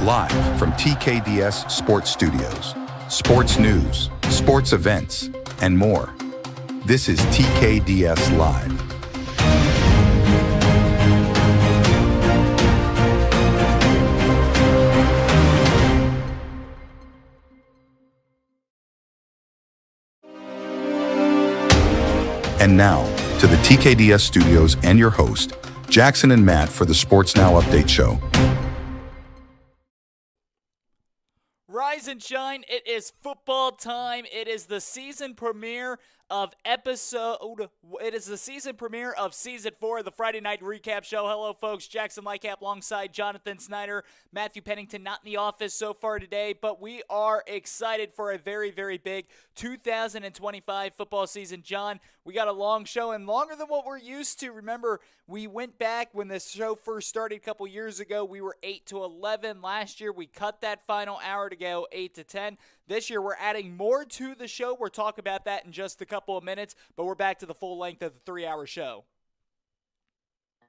Live from TKDS Sports Studios. Sports news, sports events, and more. This is TKDS Live. And now, to the TKDS Studios and your host, Jackson and Matt, for the Sports Now Update Show. Rise and shine, it is football time. It is the season premiere of season 4 of the Friday Night Recap Show. Hello, folks. Jackson Lycap alongside Jonathan Snyder. Matthew Pennington not in the office so far today, but we are excited for a very, very big 2025 football season. John, we got a long show and longer than what we're used to. Remember, we went back when this show first started a couple years ago. We were 8 to 11. Last year, we cut that final hour to go 8 to 10. This year, we're adding more to the show. We'll talk about that in just a couple of minutes, but we're back to the full length of the 3-hour show.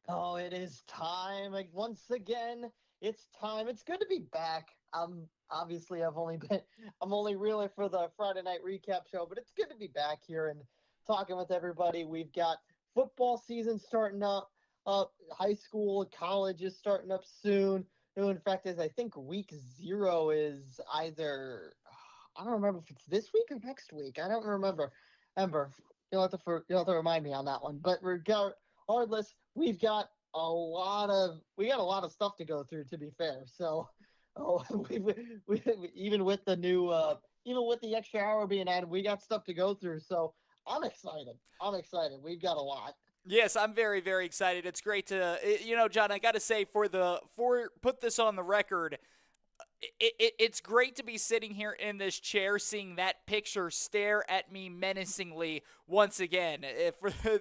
Oh, it is time. Like, once again, it's time. It's good to be back. Obviously, I'm only really for the Friday Night Recap Show, but it's good to be back here and talking with everybody. We've got football season starting up. High school, college is starting up soon. In fact, I think week 0 is either, I don't remember if it's this week or next week. I don't remember. You'll have to remind me on that one. But regardless, we got a lot of stuff to go through, to be fair. So, we even with the new, even with the extra hour being added, we got stuff to go through. So I'm excited. We've got a lot. Yes, I'm very, very excited. It's great to, John, I got to say, put this on the record, it's great to be sitting here in this chair seeing that picture stare at me menacingly once again.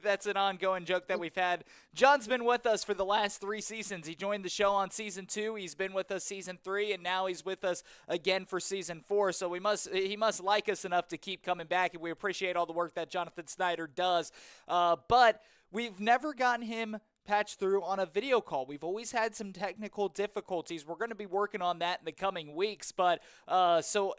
That's an ongoing joke that we've had. John's been with us for the last 3 seasons. He joined the show on season 2. He's been with us season 3, and now he's with us again for season 4. So he must like us enough to keep coming back, and we appreciate all the work that Jonathan Snyder does. But we've never gotten him patched through on a video call. We've always had some technical difficulties. We're going to be working on that in the coming weeks. But so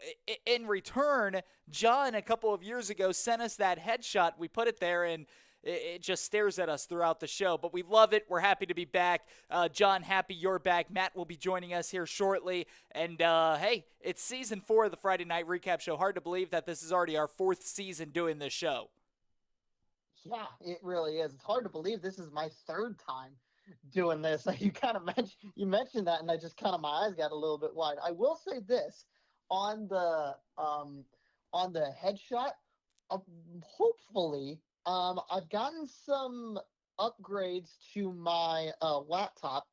in return, John, a couple of years ago, sent us that headshot. We put it there, and it just stares at us throughout the show. But we love it. We're happy to be back. John, happy you're back. Matt will be joining us here shortly. And, hey, it's season 4 of the Friday Night Recap Show. Hard to believe that this is already our 4th season doing this show. Yeah, it really is. It's hard to believe this is my 3rd time doing this. You kind of mentioned that, and I just kind of, my eyes got a little bit wide. I will say this on the headshot. Hopefully, I've gotten some upgrades to my laptop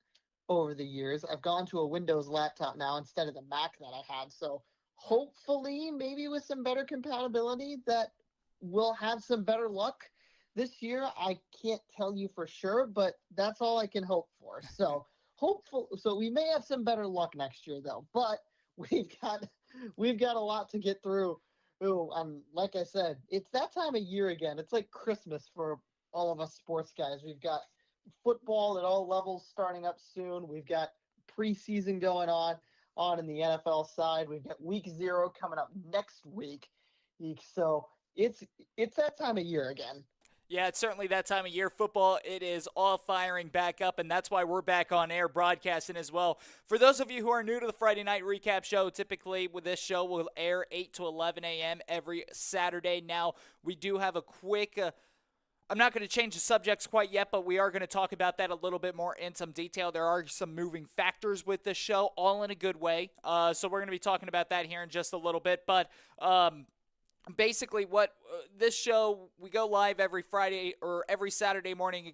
over the years. I've gone to a Windows laptop now instead of the Mac that I had. So hopefully, maybe with some better compatibility, that we'll have some better luck this year. I can't tell you for sure, but that's all I can hope for. So so we may have some better luck next year, though. But we've got a lot to get through. Like I said, it's that time of year again. It's like Christmas for all of us sports guys. We've got football at all levels starting up soon. We've got preseason going on in the NFL side. We've got week 0 coming up next week. So it's that time of year again. Yeah, it's certainly that time of year. Football, it is all firing back up, and that's why we're back on air broadcasting as well. For those of you who are new to the Friday Night Recap Show, typically with this show will air 8 to 11 a.m. every Saturday. Now, we do have a quick I'm not going to change the subjects quite yet, but we are going to talk about that a little bit more in some detail. There are some moving factors with this show, all in a good way. So we're going to be talking about that here in just a little bit. But basically what this show, we go live every Saturday morning,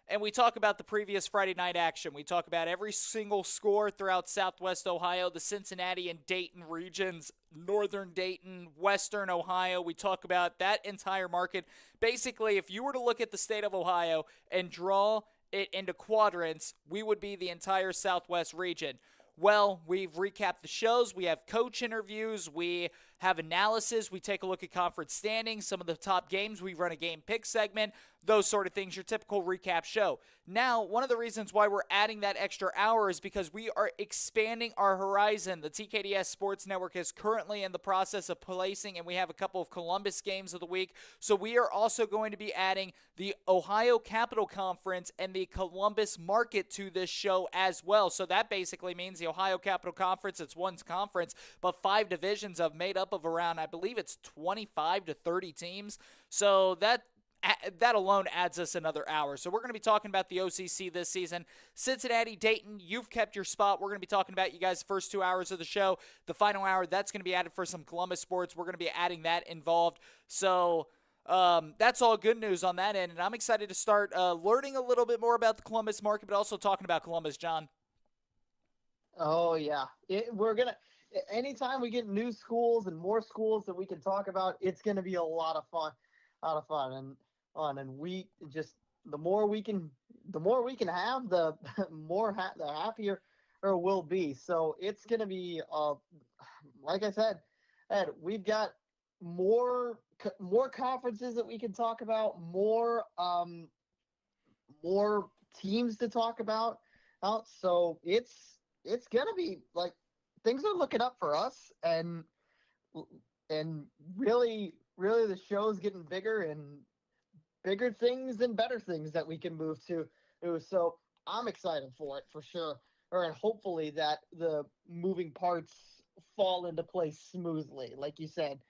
and we talk about the previous Friday night action. We talk about every single score throughout Southwest Ohio, the Cincinnati and Dayton regions, Northern Dayton, Western Ohio. We talk about that entire market. Basically, if you were to look at the state of Ohio and draw it into quadrants, we would be the entire Southwest region. Well, we've recapped the shows. We have coach interviews. We have analysis. We take a look at conference standings, some of the top games. We run a game pick segment, those sort of things, your typical recap show. Now, one of the reasons why we're adding that extra hour is because we are expanding our horizon. The TKDS Sports Network is currently in the process of placing, and we have a couple of Columbus games of the week. So we are also going to be adding the Ohio Capital Conference and the Columbus Market to this show as well. So that basically means the Ohio Capital Conference, it's one conference, but 5 divisions of made up of around, I believe it's 25 to 30 teams. So that alone adds us another hour. So we're going to be talking about the OCC this season. Cincinnati, Dayton, you've kept your spot. We're going to be talking about you guys the first 2 hours of the show. The final hour, that's going to be added for some Columbus sports. We're going to be adding that involved. So that's all good news on that end. And I'm excited to start learning a little bit more about the Columbus market, but also talking about Columbus, John. Oh, yeah. Anytime we get new schools and more schools that we can talk about, it's going to be a lot of fun. And we just, the more we can have, the the happier we'll be. So it's going to be, like I said, Ed, we've got more conferences that we can talk about, more teams to talk about. So it's going to be like, things are looking up for us, and really the show's getting bigger and bigger things and better things that we can move to. So I'm excited for it for sure. And hopefully that the moving parts fall into place smoothly. Like you said,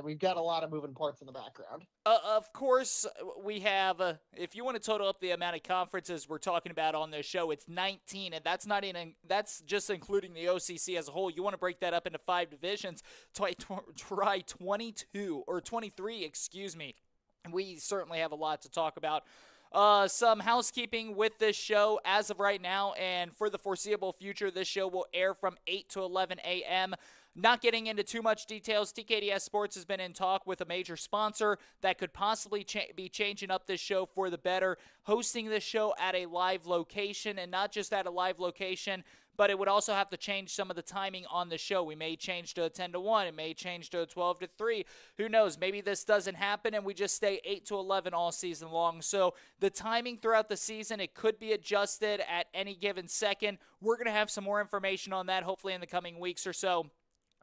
we've got a lot of moving parts in the background. Of course, we have, if you want to total up the amount of conferences we're talking about on this show, it's 19, and that's just including the OCC as a whole. You want to break that up into 5 divisions, try 22 or 23, excuse me. We certainly have a lot to talk about. Some housekeeping with this show as of right now, and for the foreseeable future, this show will air from 8 to 11 a.m. Not getting into too much details, TKDS Sports has been in talk with a major sponsor that could possibly be changing up this show for the better, hosting this show at a live location, and not just at a live location, but it would also have to change some of the timing on the show. We may change to a 10 to 1. It may change to a 12 to 3. Who knows? Maybe this doesn't happen and we just stay 8 to 11 all season long. So the timing throughout the season, it could be adjusted at any given second. We're going to have some more information on that hopefully in the coming weeks or so.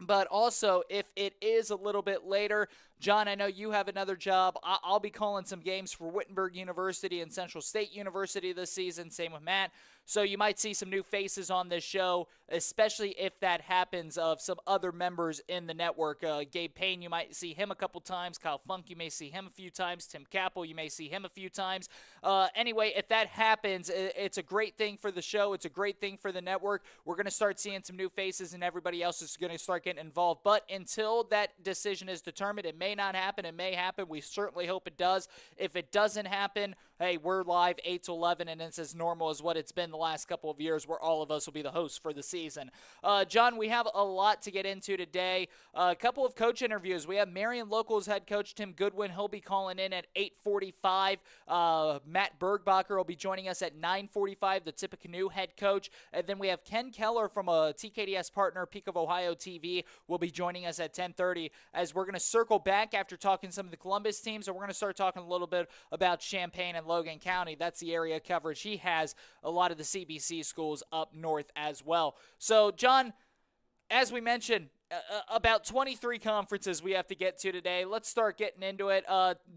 But also, if it is a little bit later, John, I know you have another job. I'll be calling some games for Wittenberg University and Central State University this season. Same with Matt. So you might see some new faces on this show, especially if that happens, of some other members in the network. Gabe Payne, you might see him a couple times. Kyle Funk, you may see him a few times. Tim Capel, you may see him a few times. Anyway, if that happens, it's a great thing for the show. It's a great thing for the network. We're going to start seeing some new faces, and everybody else is going to start getting involved. But until that decision is determined, it may not happen. It may happen. We certainly hope it does. If it doesn't happen, hey, we're live 8 to 11, and it's as normal as what it's been the last couple of years, where all of us will be the hosts for the season. John, we have a lot to get into today. A couple of coach interviews. We have Marion Locals head coach Tim Goodwin. He'll be calling in at 8:45. Matt Burgbacher will be joining us at 9:45, the Tippecanoe head coach. And then we have Ken Keller from a TKDS partner, Peak of Ohio TV, will be joining us at 10:30, as we're going to circle back after talking some of the Columbus teams, and we're going to start talking a little bit about Champaign and Logan County. That's the area coverage he has, a lot of the CBC schools up north as well. So, John, as we mentioned, about 23 conferences we have to get to today. Let's start getting into it.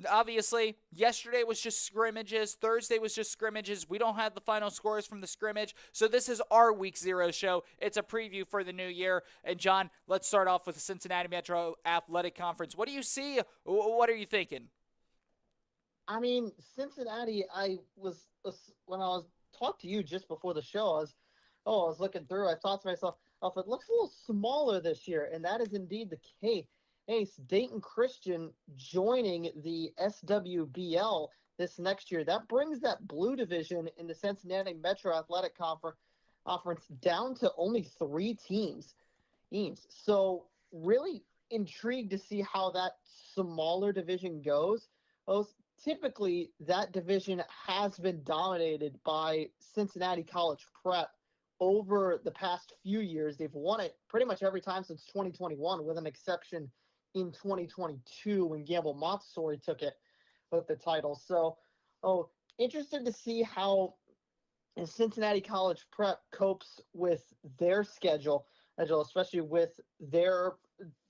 Obviously, yesterday was just scrimmages. Thursday was just scrimmages. We don't have the final scores from the scrimmage, so this is our Week 0 show. It's a preview for the new year. And, John, let's start off with the Cincinnati Metro Athletic Conference. What do you see? What are you thinking? I mean, Cincinnati, when I was talking to you just before the show, I was looking through. I thought to myself, it looks a little smaller this year, and that is indeed the case. Dayton Christian joining the SWBL this next year. That brings that blue division in the Cincinnati Metro Athletic Conference down to only 3 teams. So really intrigued to see how that smaller division goes. Typically, that division has been dominated by Cincinnati College Prep over the past few years. They've won it pretty much every time since 2021, with an exception in 2022 when Gamble Montessori took it with the title. So, interested to see how Cincinnati College Prep copes with their schedule, especially with their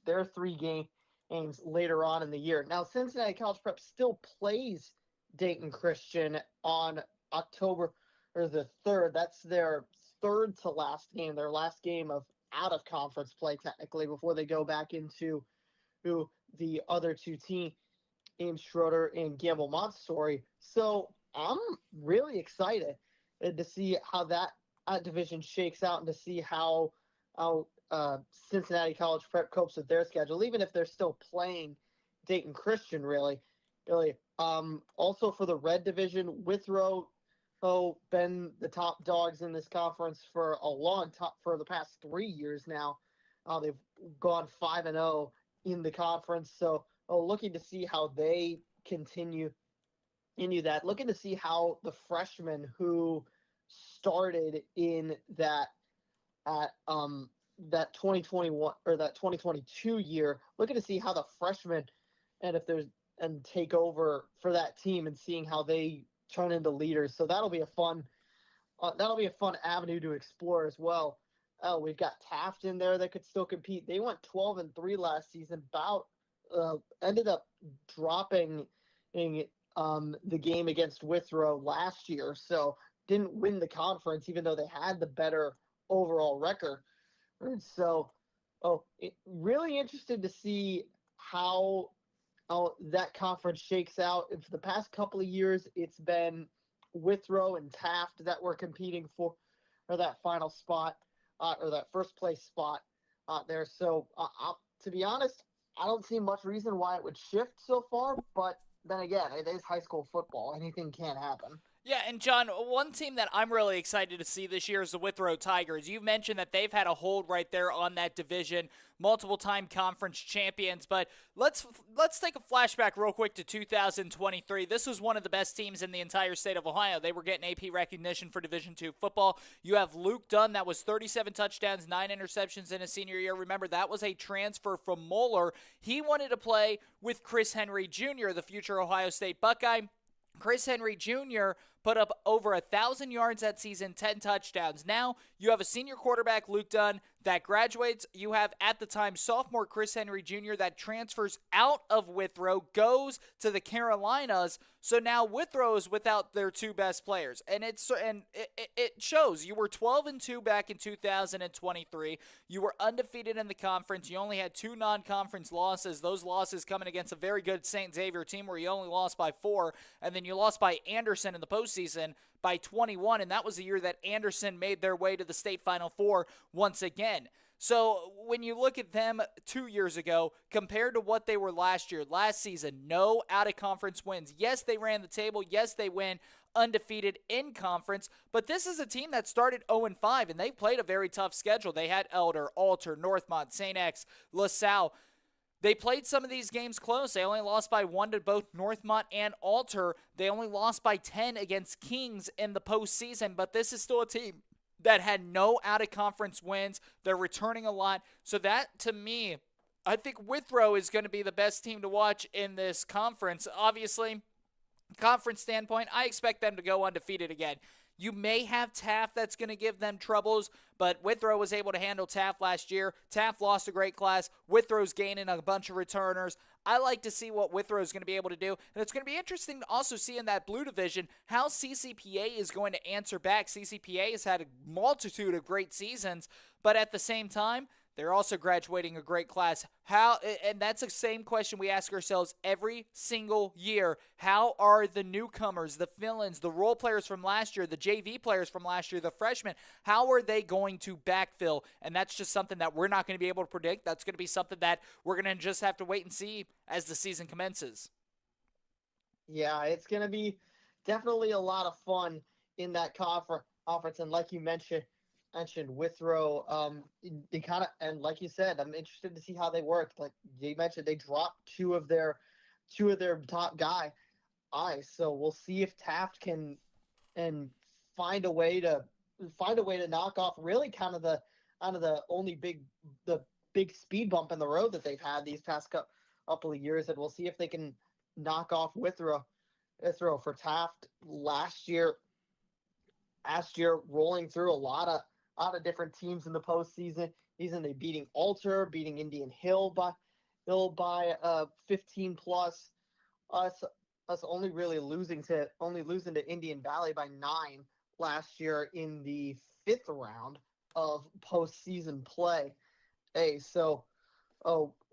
3 games later on in the year. Now, Cincinnati College Prep still plays Dayton Christian on October or the 3rd. That's their third to last game, their last game of out of conference play technically before they go back into the other 2 teams, Schroeder and Gamble Montessori. So I'm really excited to see how that division shakes out and to see how Cincinnati College Prep copes with their schedule, even if they're still playing Dayton Christian. Really. Also for the Red Division, Withrow been the top dogs in this conference for for the past 3 years now. They've gone 5-0 in the conference, so looking to see how they continue that. Looking to see how the freshmen who started in that 2021 or that 2022 year, looking to see how the freshmen and take over for that team and seeing how they turn into leaders. So that'll be a fun avenue to explore as well. We've got Taft in there that could still compete. They went 12-3 last season. Ended up dropping in the game against Withrow last year, so didn't win the conference even though they had the better overall record. And so, really interested to see how that conference shakes out. And for the past couple of years, it's been Withrow and Taft that were competing for that final spot or that first place spot there. So, to be honest, I don't see much reason why it would shift so far. But then again, it is high school football. Anything can happen. Yeah, and John, one team that I'm really excited to see this year is the Withrow Tigers. You mentioned that they've had a hold right there on that division, multiple-time conference champions. But let's take a flashback real quick to 2023. This was one of the best teams in the entire state of Ohio. They were getting AP recognition for Division II football. You have Luke Dunn, that was 37 touchdowns, 9 interceptions in his senior year. Remember, that was a transfer from Moeller. He wanted to play with Chris Henry Jr., the future Ohio State Buckeye. Chris Henry Jr. put up over 1,000 yards that season, 10 touchdowns. Now you have a senior quarterback, Luke Dunn, that graduates. You have, at the time, sophomore Chris Henry Jr. that transfers out of Withrow, goes to the Carolinas. So now Withrow is without their 2 best players. And it shows. You were 12-2 back in 2023. You were undefeated in the conference. You only had 2 non-conference losses. Those losses coming against a very good St. Xavier team where you only lost by 4. And then you lost by Anderson in the postseason by 21, and that was the year that Anderson made their way to the state Final Four once again. So when you look at them 2 years ago compared to what they were last season, no out-of-conference wins. Yes, they ran the table. Yes, they went undefeated in conference, but this is a team that started 0-5, and they played a very tough schedule. They had Elder, Alter, Northmont, St. X, LaSalle. They played some of these games close. They only lost by 1 to both Northmont and Alter. They only lost by 10 against Kings in the postseason, but this is still a team that had no out-of-conference wins. They're returning a lot. So that, to me, I think Withrow is going to be the best team to watch in this conference. Obviously, conference standpoint, I expect them to go undefeated again. You may have Taft that's going to give them troubles, but Withrow was able to handle Taft last year. Taft lost a great class. Withrow's gaining a bunch of returners. I like to see what Withrow is going to be able to do. And it's going to be interesting to also see in that blue division how CCPA is going to answer back. CCPA has had a multitude of great seasons, but at the same time, they're also graduating a great class. And that's the same question we ask ourselves every single year. How are the newcomers, the fill-ins, the role players from last year, the JV players from last year, the freshmen, how are they going to backfill? And that's just something that we're not going to be able to predict. That's going to be something that we're going to just have to wait and see as the season commences. Yeah, it's going to be definitely a lot of fun in that conference. And like you mentioned Withrow, and like you said, I'm interested to see how they work. Like you mentioned, they dropped two of their top guys. So we'll see if Taft can find a way to knock off really kind of the only big big speed bump in the road that they've had these past couple of years, and we'll see if they can knock off Withrow for Taft. Last year rolling through a lot of different teams in the postseason. They beating Alter, beating Indian Hill by 15 plus. Us only losing to Indian Valley by 9 last year in the 5th round of postseason play. Hey, so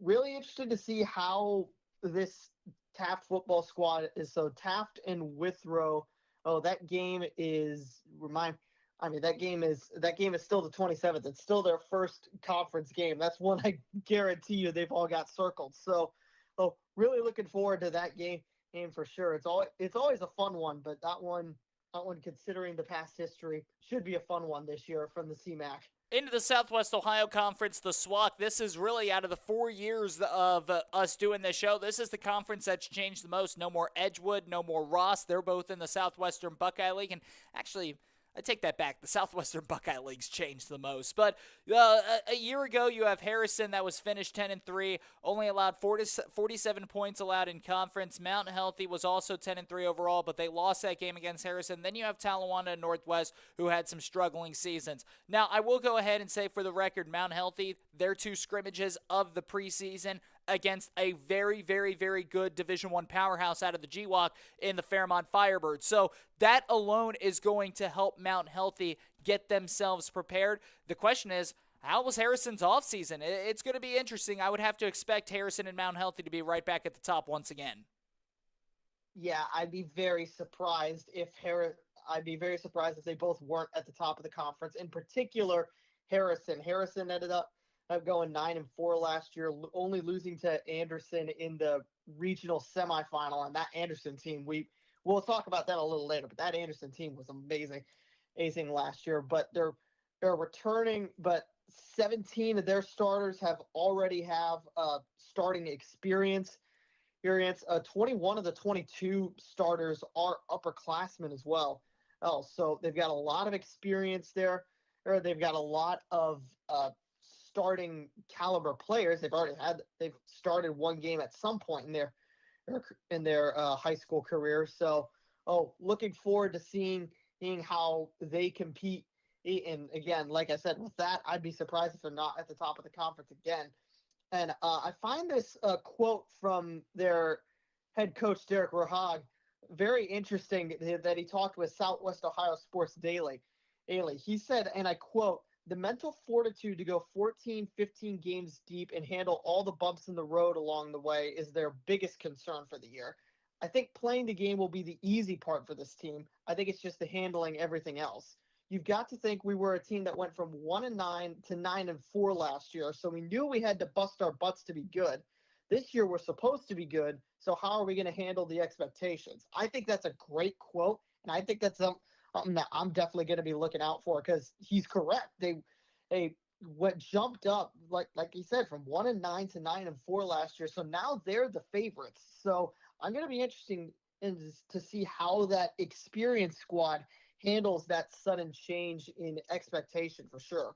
really interested to see how this Taft football squad is. So Taft and Withrow. That game is that game is still the 27th. It's still their first conference game. That's one I guarantee you they've all got circled. So, really looking forward to that game for sure. It's always a fun one, but that one, considering the past history, should be a fun one this year from the CMAC. Into the Southwest Ohio Conference, the SWAC. This is really, out of the 4 years of us doing this show, this is the conference that's changed the most. No more Edgewood, no more Ross. They're both in the Southwestern Buckeye League. And actually, I take that back. The Southwestern Buckeye League's changed the most. But a year ago, you have Harrison that was finished 10-3, only allowed 47 points allowed in conference. Mount Healthy was also 10-3 overall, but they lost that game against Harrison. Then you have Talawanda and Northwest, who had some struggling seasons. Now, I will go ahead and say for the record, Mount Healthy, their 2 scrimmages of the preseason against a very, very, very good Division I powerhouse out of the GWAC in the Fairmont Firebirds. So that alone is going to help Mount Healthy get themselves prepared. The question is, how was Harrison's offseason? It's going to be interesting. I would have to expect Harrison and Mount Healthy to be right back at the top once again. Yeah, I'd be very surprised if they both weren't at the top of the conference. In particular, Harrison. Harrison ended up going 9-4 last year, only losing to Anderson in the regional semifinal. And that Anderson team, we'll talk about that a little later, but that Anderson team was amazing last year. But they're returning, but 17 of their starters already have starting experience. 21 of the 22 starters are upperclassmen as well. So they've got a lot of experience there. They've got a lot of starting caliber players. They've started one game at some point in their high school career. So, looking forward to seeing how they compete. And again, like I said, with that, I'd be surprised if they're not at the top of the conference again. And I find this quote from their head coach, Derek Rahag, very interesting, that he talked with Southwest Ohio Sports Daily. He said, and I quote, "The mental fortitude to go 14, 15 games deep and handle all the bumps in the road along the way is their biggest concern for the year. I think playing the game will be the easy part for this team. I think it's just the handling everything else. You've got to think we were a team that went from 1-9 to 9-4 last year, so we knew we had to bust our butts to be good. This year we're supposed to be good, so how are we going to handle the expectations?" I think that's a great quote, and I think that's something that I'm definitely going to be looking out for, because he's correct. They jumped up, like he said, from 1-9 to 9-4 last year, so now they're the favorites. So I'm going to be interested to see how that experienced squad handles that sudden change in expectation for sure.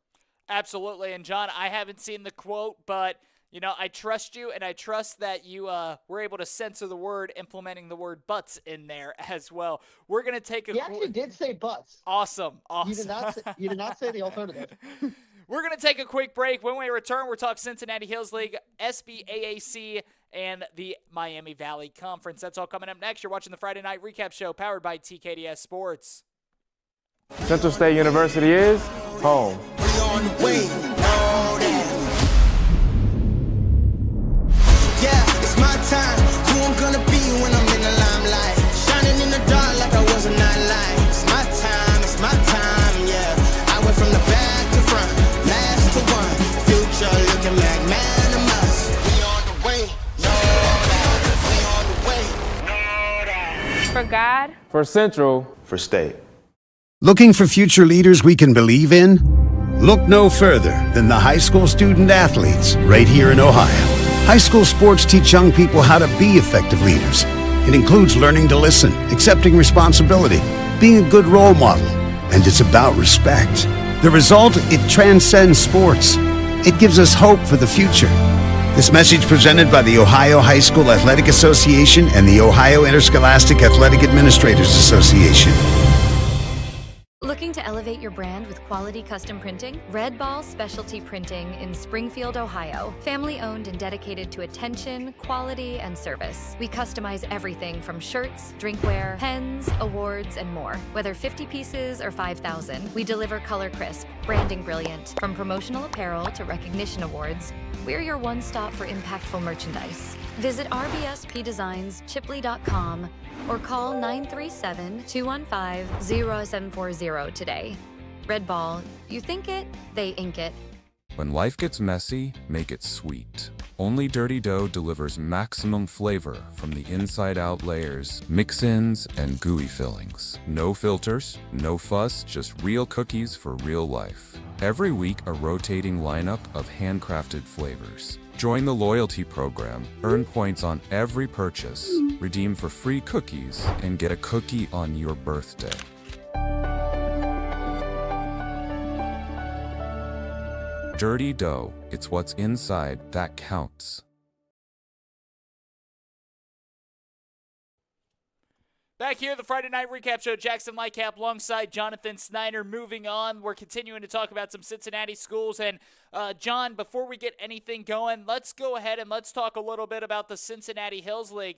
Absolutely. And John, I haven't seen the quote, but I trust you, and I trust that you were able to censor the word, implementing the word butts in there as well. We're going to take He actually did say butts. Awesome. You did not say the alternative. We're going to take a quick break. When we return, we'll talk Cincinnati Hills League, SBAAC, and the Miami Valley Conference. That's all coming up next. You're watching the Friday Night Recap Show, powered by TKDS Sports. Central State University is home. We on the way, know that. Yeah, it's my time. Who I'm gonna be when I'm in the limelight. Shining in the dark like I was a nightlight. It's my time, yeah. I went from the back to front, last to one. Future looking like man of us. We on the way, know that. We on the way, know that. For God. For Central. For State. Looking for future leaders we can believe in? Look no further than the high school student athletes right here in Ohio. High school sports teach young people how to be effective leaders. It includes learning to listen, accepting responsibility, being a good role model, and it's about respect. The result, it transcends sports. It gives us hope for the future. This message presented by the Ohio High School Athletic Association and the Ohio Interscholastic Athletic Administrators Association. Looking to elevate your brand with quality custom printing? Red Ball Specialty Printing in Springfield, Ohio. Family owned and dedicated to attention, quality, and service. We customize everything from shirts, drinkware, pens, awards, and more. Whether 50 pieces or 5,000, we deliver color crisp, branding brilliant. From promotional apparel to recognition awards, we're your one-stop for impactful merchandise. Visit rbspdesignschipley.com or call 937-215-0740 today. Red Ball, you think it, they ink it. When life gets messy, make it sweet. Only Dirty Dough delivers maximum flavor from the inside-out layers, mix-ins, and gooey fillings. No filters, no fuss, just real cookies for real life. Every week, a rotating lineup of handcrafted flavors. Join the loyalty program, earn points on every purchase, redeem for free cookies, and get a cookie on your birthday. Dirty Dough, it's what's inside that counts. Back here, the Friday Night Recap Show, Jackson Lightcap alongside Jonathan Snyder. Moving on, we're continuing to talk about some Cincinnati schools. And, John, before we get anything going, let's go ahead and let's talk a little bit about the Cincinnati Hills League.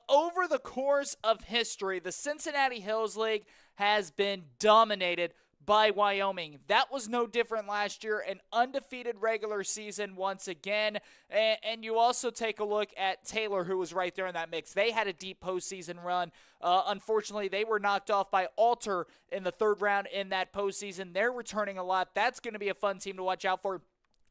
Over the course of history, the Cincinnati Hills League has been dominated by Wyoming. That was no different last year, an undefeated regular season once again. And you also take a look at Taylor, who was right there in that mix. They had a deep postseason run. Unfortunately, they were knocked off by Alter in the third round in that postseason. They're returning a lot. That's going to be a fun team to watch out for.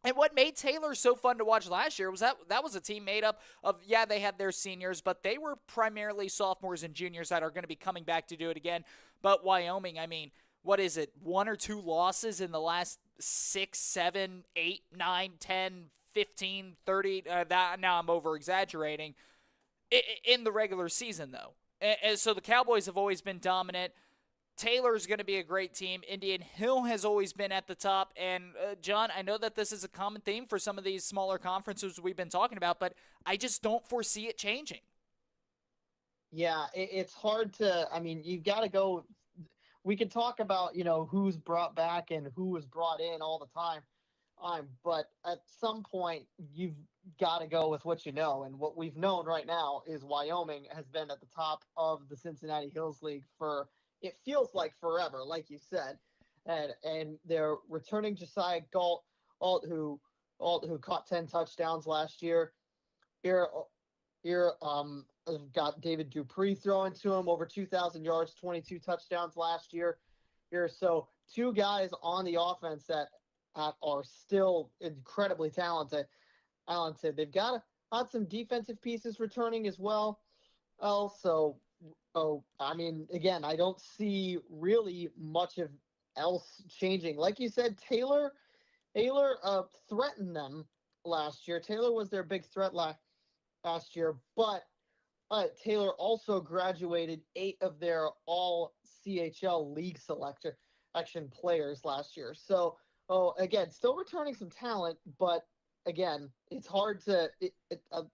And what made Taylor so fun to watch last year was that was a team made up of, they had their seniors, but they were primarily sophomores and juniors that are going to be coming back to do it again. But Wyoming, I mean, what is it, 1 or 2 losses in the last 6, 7, 8, 9, 10, 15, 30, now I'm over-exaggerating, in the regular season, though. And so the Cowboys have always been dominant. Taylor's going to be a great team. Indian Hill has always been at the top. And, John, I know that this is a common theme for some of these smaller conferences we've been talking about, but I just don't foresee it changing. Yeah, it's hard to – I mean, you've got to go – we could talk about, who's brought back and who was brought in all the time. But at some point, you've got to go with what you know. And what we've known right now is Wyoming has been at the top of the Cincinnati Hills League for, it feels like forever, like you said. And they're returning Josiah Galt, who caught 10 touchdowns last year. Got David Dupree throwing to him over 2,000 yards, 22 touchdowns last year. So 2 guys on the offense that are still incredibly talented. They've got some defensive pieces returning as well. Also, again, I don't see really much of else changing. Like you said, Taylor threatened them last year. Taylor was their big threat last year, but Taylor also graduated 8 of their all-CHL league selection players last year. So, again, still returning some talent, but, again, it's hard to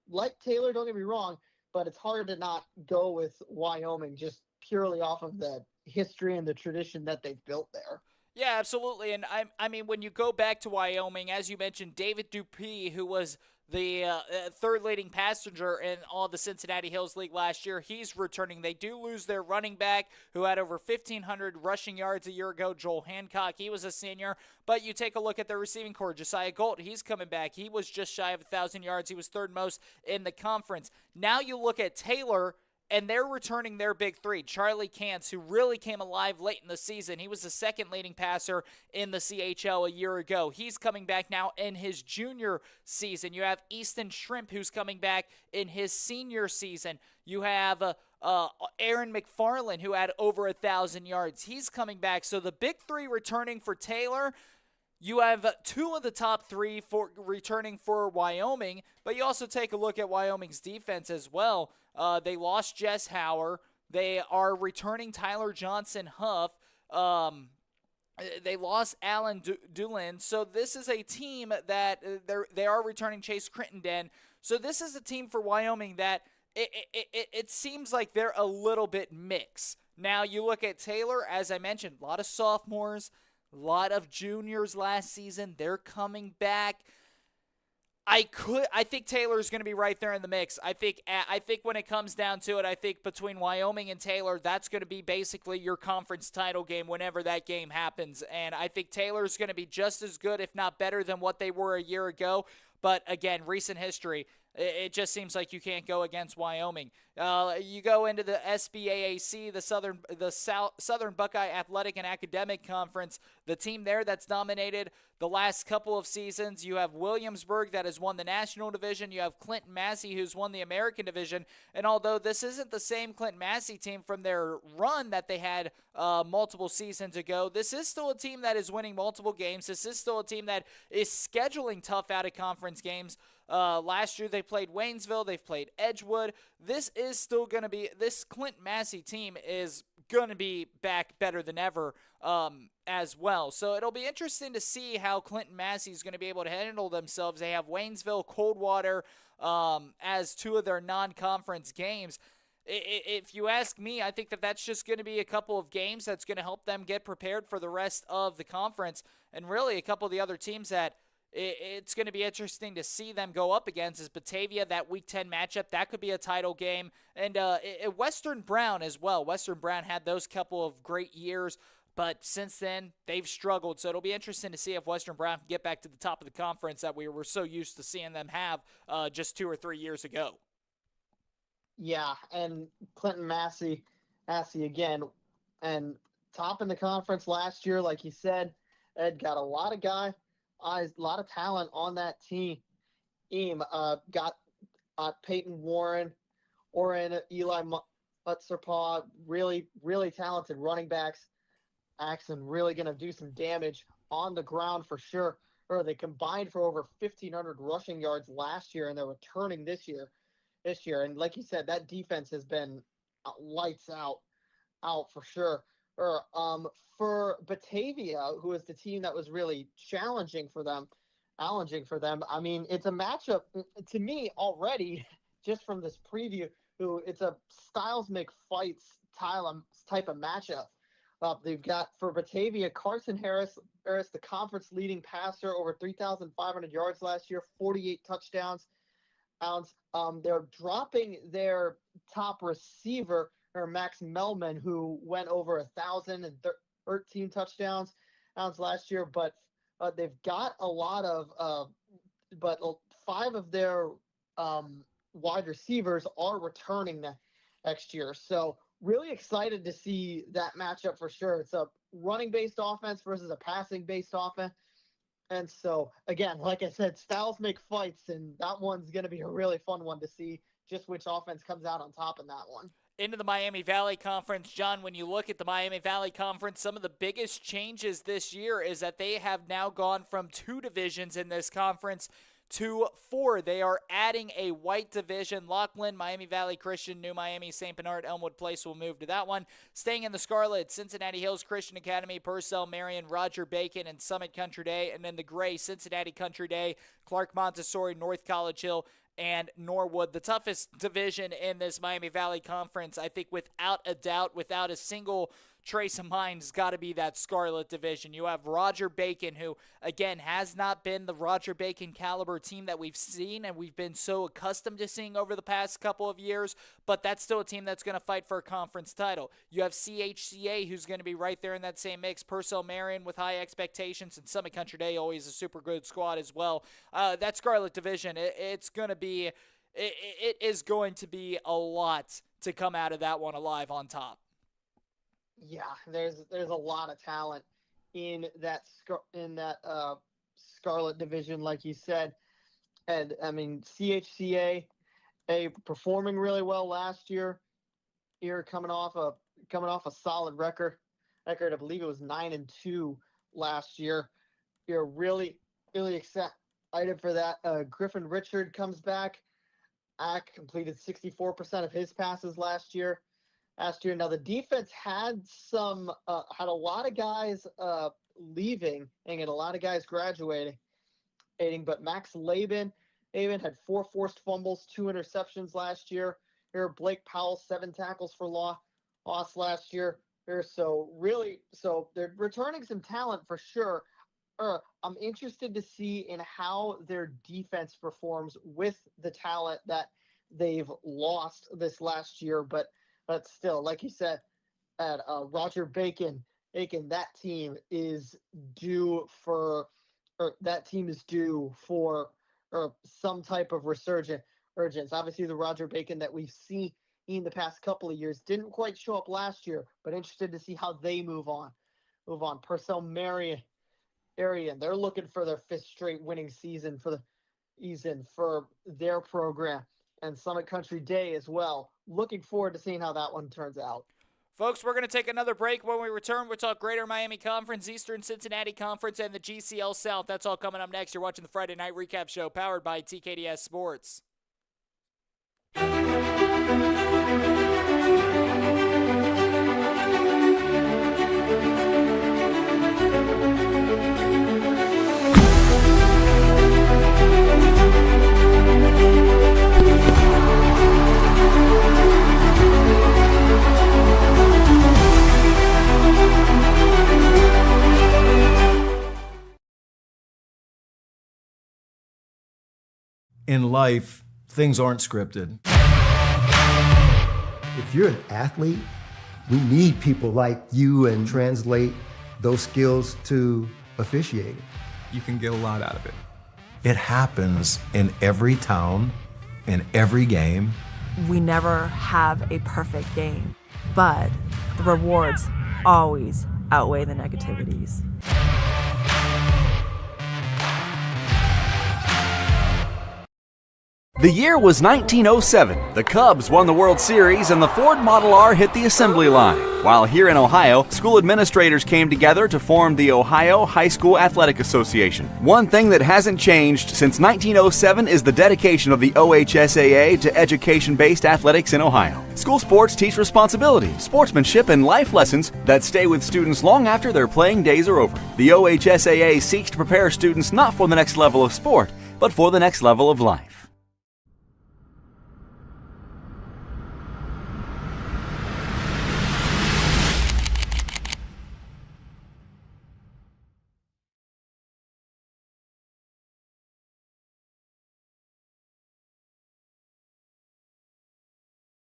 like Taylor, don't get me wrong, but it's hard to not go with Wyoming just purely off of the history and the tradition that they've built there. Yeah, absolutely. And, I mean, when you go back to Wyoming, as you mentioned, David Dupree, who was the third leading passenger in all the Cincinnati Hills League last year, he's returning. They do lose their running back, who had over 1,500 rushing yards a year ago, Joel Hancock. He was a senior. But you take a look at their receiving core, Josiah Galt, he's coming back. He was just shy of 1,000 yards. He was third most in the conference. Now you look at Taylor, and they're returning their big 3. Charlie Kantz, who really came alive late in the season. He was the second leading passer in the CHL a year ago. He's coming back now in his junior season. You have Easton Shrimp, who's coming back in his senior season. You have Aaron McFarland, who had over 1,000 yards. He's coming back. So the big 3 returning for Taylor. You have 2 of the top 3 for returning for Wyoming, but you also take a look at Wyoming's defense as well. They lost Jess Hauer. They are returning Tyler Johnson Huff. They lost Alan Doolin, so this is a team that they are returning Chase Crittenden. So this is a team for Wyoming that it seems like they're a little bit mixed. Now you look at Taylor, as I mentioned, a lot of sophomores, a lot of juniors last season. They're coming back. I think Taylor's going to be right there in the mix. I think when it comes down to it, I think between Wyoming and Taylor, that's going to be basically your conference title game whenever that game happens. And I think Taylor's going to be just as good, if not better, than what they were a year ago. But again, recent history, it just seems like you can't go against Wyoming. You go into the SBAAC, the Southern Buckeye Athletic and Academic Conference. The team there that's dominated the last couple of seasons. You have Williamsburg that has won the National Division. You have Clinton Massey who's won the American Division. And although this isn't the same Clinton Massey team from their run that they had multiple seasons ago, this is still a team that is winning multiple games. This is still a team that is scheduling tough out-of-conference games. Last year they played Waynesville. They've played Edgewood. This Clinton Massey team is going to be back better than ever as well. So it'll be interesting to see how Clinton Massey is going to be able to handle themselves. They have Waynesville, Coldwater as two of their non-conference games. If you ask me, I think that's just going to be a couple of games that's going to help them get prepared for the rest of the conference. And really a couple of the other teams that it's going to be interesting to see them go up against is Batavia, that Week 10 matchup. That could be a title game. And Western Brown as well. Western Brown had those couple of great years, but since then, they've struggled. So it'll be interesting to see if Western Brown can get back to the top of the conference that we were so used to seeing them have just 2 or 3 years ago. Yeah, and Clinton Massey again, and top in the conference last year, like you said, Ed got a lot of a lot of talent on that team. Got Peyton Warren, Eli Mutzerpaw, really, really talented running backs. Axon really going to do some damage on the ground for sure. They combined for over 1,500 rushing yards last year, and they're returning this year. And like you said, that defense has been lights out for sure. For Batavia, who is the team that was really challenging for them, I mean, it's a matchup to me already, just from this preview, it's a styles make fights type of matchup. They've got, for Batavia, Carson Harris, the conference leading passer, over 3,500 yards last year, 48 touchdowns. They're dropping their top receiver, or Max Melman, who went over 1,013 touchdowns last year, but they've got a lot of but 5 of their wide receivers are returning next year. So really excited to see that matchup for sure. It's a running-based offense versus a passing-based offense. And so, again, like I said, styles make fights, and that one's going to be a really fun one to see just which offense comes out on top in that one. Into the Miami Valley Conference, John, when you look at the Miami Valley Conference, some of the biggest changes this year is that they have now gone from 2 divisions in this conference to 4. They are adding a white division. Laughlin, Miami Valley Christian, New Miami, St. Bernard, Elmwood Place will move to that one. Staying in the Scarlet, Cincinnati Hills Christian Academy, Purcell, Marion, Roger Bacon, and Summit Country Day. And then the gray, Cincinnati Country Day, Clark Montessori, North College Hill, and Norwood. The toughest division in this Miami Valley Conference, I think without a doubt, without a single trace of mind, has got to be that Scarlet division. You have Roger Bacon, who, again, has not been the Roger Bacon caliber team that we've seen and we've been so accustomed to seeing over the past couple of years, but that's still a team that's going to fight for a conference title. You have CHCA, who's going to be right there in that same mix. Purcell Marion with high expectations, and Summit Country Day, always a super good squad as well. That Scarlet division, it's going to be, it is going to be a lot to come out of that one alive on top. Yeah, there's a lot of talent in that Scarlet division, like you said, and I mean CHCA, performing really well last year. Here coming off a solid record. I believe it was 9-2 last year. You're really excited for that. Griffin Richard comes back. Completed 64% of his passes last year. last year. Now the defense had had a lot of guys leaving and a lot of guys graduating, but Max Laban had 4 forced fumbles, 2 interceptions last year. Here, Blake Powell, 7 tackles for loss last year. Here, so they're returning some talent for sure. I'm interested to see in how their defense performs with the talent that they've lost this last year. But still, like you said, at Roger Bacon, that team is due for some type of resurgence. Obviously, the Roger Bacon that we've seen in the past couple of years didn't quite show up last year, but interested to see how they move on. Purcell Marion, they're looking for their 5th straight winning season for their program, and Summit Country Day as well. Looking forward to seeing how that one turns out. Folks, we're going to take another break. When we return, we'll talk Greater Miami Conference, Eastern Cincinnati Conference, and the GCL South. That's all coming up next. You're watching the Friday Night Recap Show powered by TKDS Sports. In life, things aren't scripted. If you're an athlete, we need people like you and translate those skills to officiating. You can get a lot out of it. It happens in every town, in every game. We never have a perfect game, but the rewards always outweigh the negativities. The year was 1907. The Cubs won the World Series and the Ford Model R hit the assembly line. While here in Ohio, school administrators came together to form the Ohio High School Athletic Association. One thing that hasn't changed since 1907 is the dedication of the OHSAA to education-based athletics in Ohio. School sports teach responsibility, sportsmanship, and life lessons that stay with students long after their playing days are over. The OHSAA seeks to prepare students not for the next level of sport, but for the next level of life.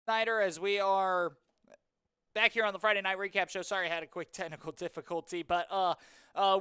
Snyder, as we are back here on the Friday Night Recap Show. Sorry, I had a quick technical difficulty, but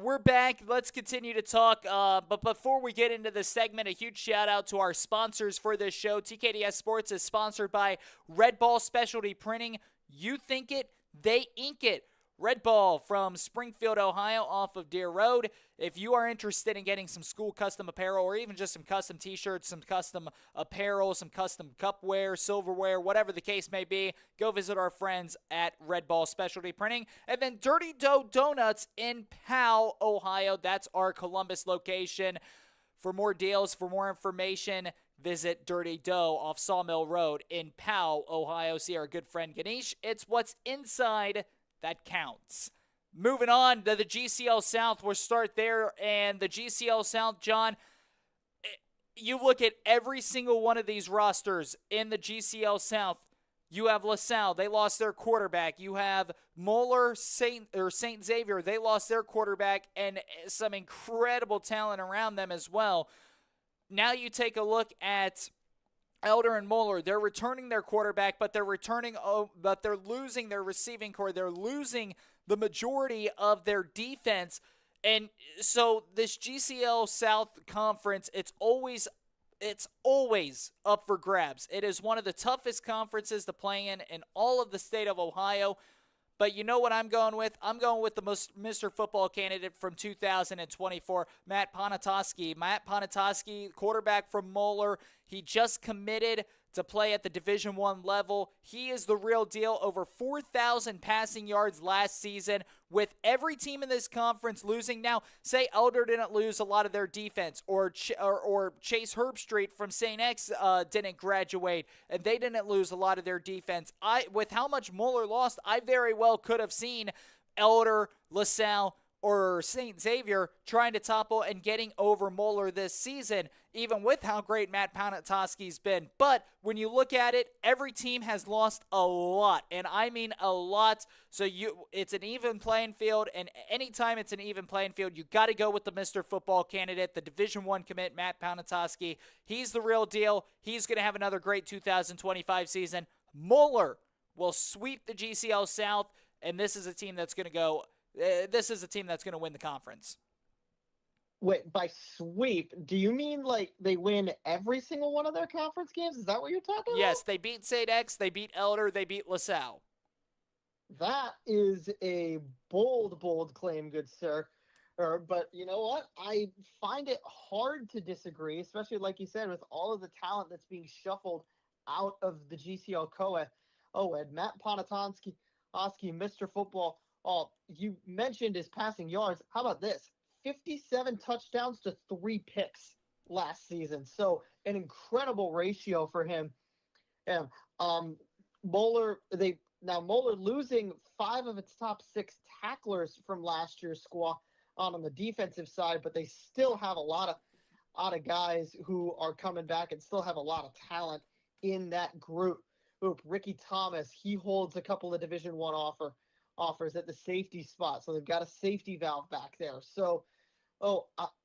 we're back. Let's continue to talk. But before we get into this segment, a huge shout out to our sponsors for this show. TKDS Sports is sponsored by Red Ball Specialty Printing. You think it, they ink it. Red Ball from Springfield, Ohio, off of Deer Road. If you are interested in getting some school custom apparel or even just some custom t-shirts, some custom apparel, some custom cupware, silverware, whatever the case may be, go visit our friends at Red Ball Specialty Printing. And then Dirty Dough Donuts in Powell, Ohio. That's our Columbus location. For more deals, for more information, visit Dirty Dough off Sawmill Road in Powell, Ohio. See our good friend Ganesh. It's what's inside that counts. Moving on to the GCL South, we'll start there. And the GCL South, John, you look at every single one of these rosters in the GCL South. You have LaSalle, they lost their quarterback. You have Moeller, St. Xavier, they lost their quarterback, and some incredible talent around them as well. Now you take a look at Elder and Moeller. They're returning their quarterback, but they're losing their receiving core. They're losing the majority of their defense. And so this GCL South Conference, it's always up for grabs. It is one of the toughest conferences to play in all of the state of Ohio. But you know what I'm going with? I'm going with the Mr. Football candidate from 2024, Matt Ponatoski. Matt Ponatoski, quarterback from Moeller. He just committed to play at the Division I level. He is the real deal. Over 4,000 passing yards last season with every team in this conference losing. Now, say Elder didn't lose a lot of their defense, or Chase Herbstreit from St. X didn't graduate, and they didn't lose a lot of their defense. With how much Moeller lost, I very well could have seen Elder, LaSalle, or St. Xavier trying to topple and getting over Moeller this season, even with how great Matt Ponatoski's been. But when you look at it, every team has lost a lot, and I mean a lot. So it's an even playing field, and anytime it's an even playing field, you got to go with the Mr. Football candidate, the Division I commit, Matt Ponatoski. He's the real deal. He's going to have another great 2025 season. Moeller will sweep the GCL South, and this is a team that's going to go this is a team that's going to win the conference. Wait, by sweep, do you mean like they win every single one of their conference games? Is that what you're talking about? Yes, they beat St. X, they beat Elder, they beat LaSalle. That is a bold, bold claim, good sir. But you know what? I find it hard to disagree, especially like you said, with all of the talent that's being shuffled out of the GCL co-ed. And Matt Ponatoski, Mr. Football. Oh, you mentioned his passing yards. How about this? 57 touchdowns to 3 picks last season. So an incredible ratio for him. And Moeller losing 5 of its top 6 tacklers from last year's squad on the defensive side, but they still have a lot of guys who are coming back and still have a lot of talent in that group. Ricky Thomas, he holds a couple of Division I offers at the safety spot, so they've got a safety valve back there. So,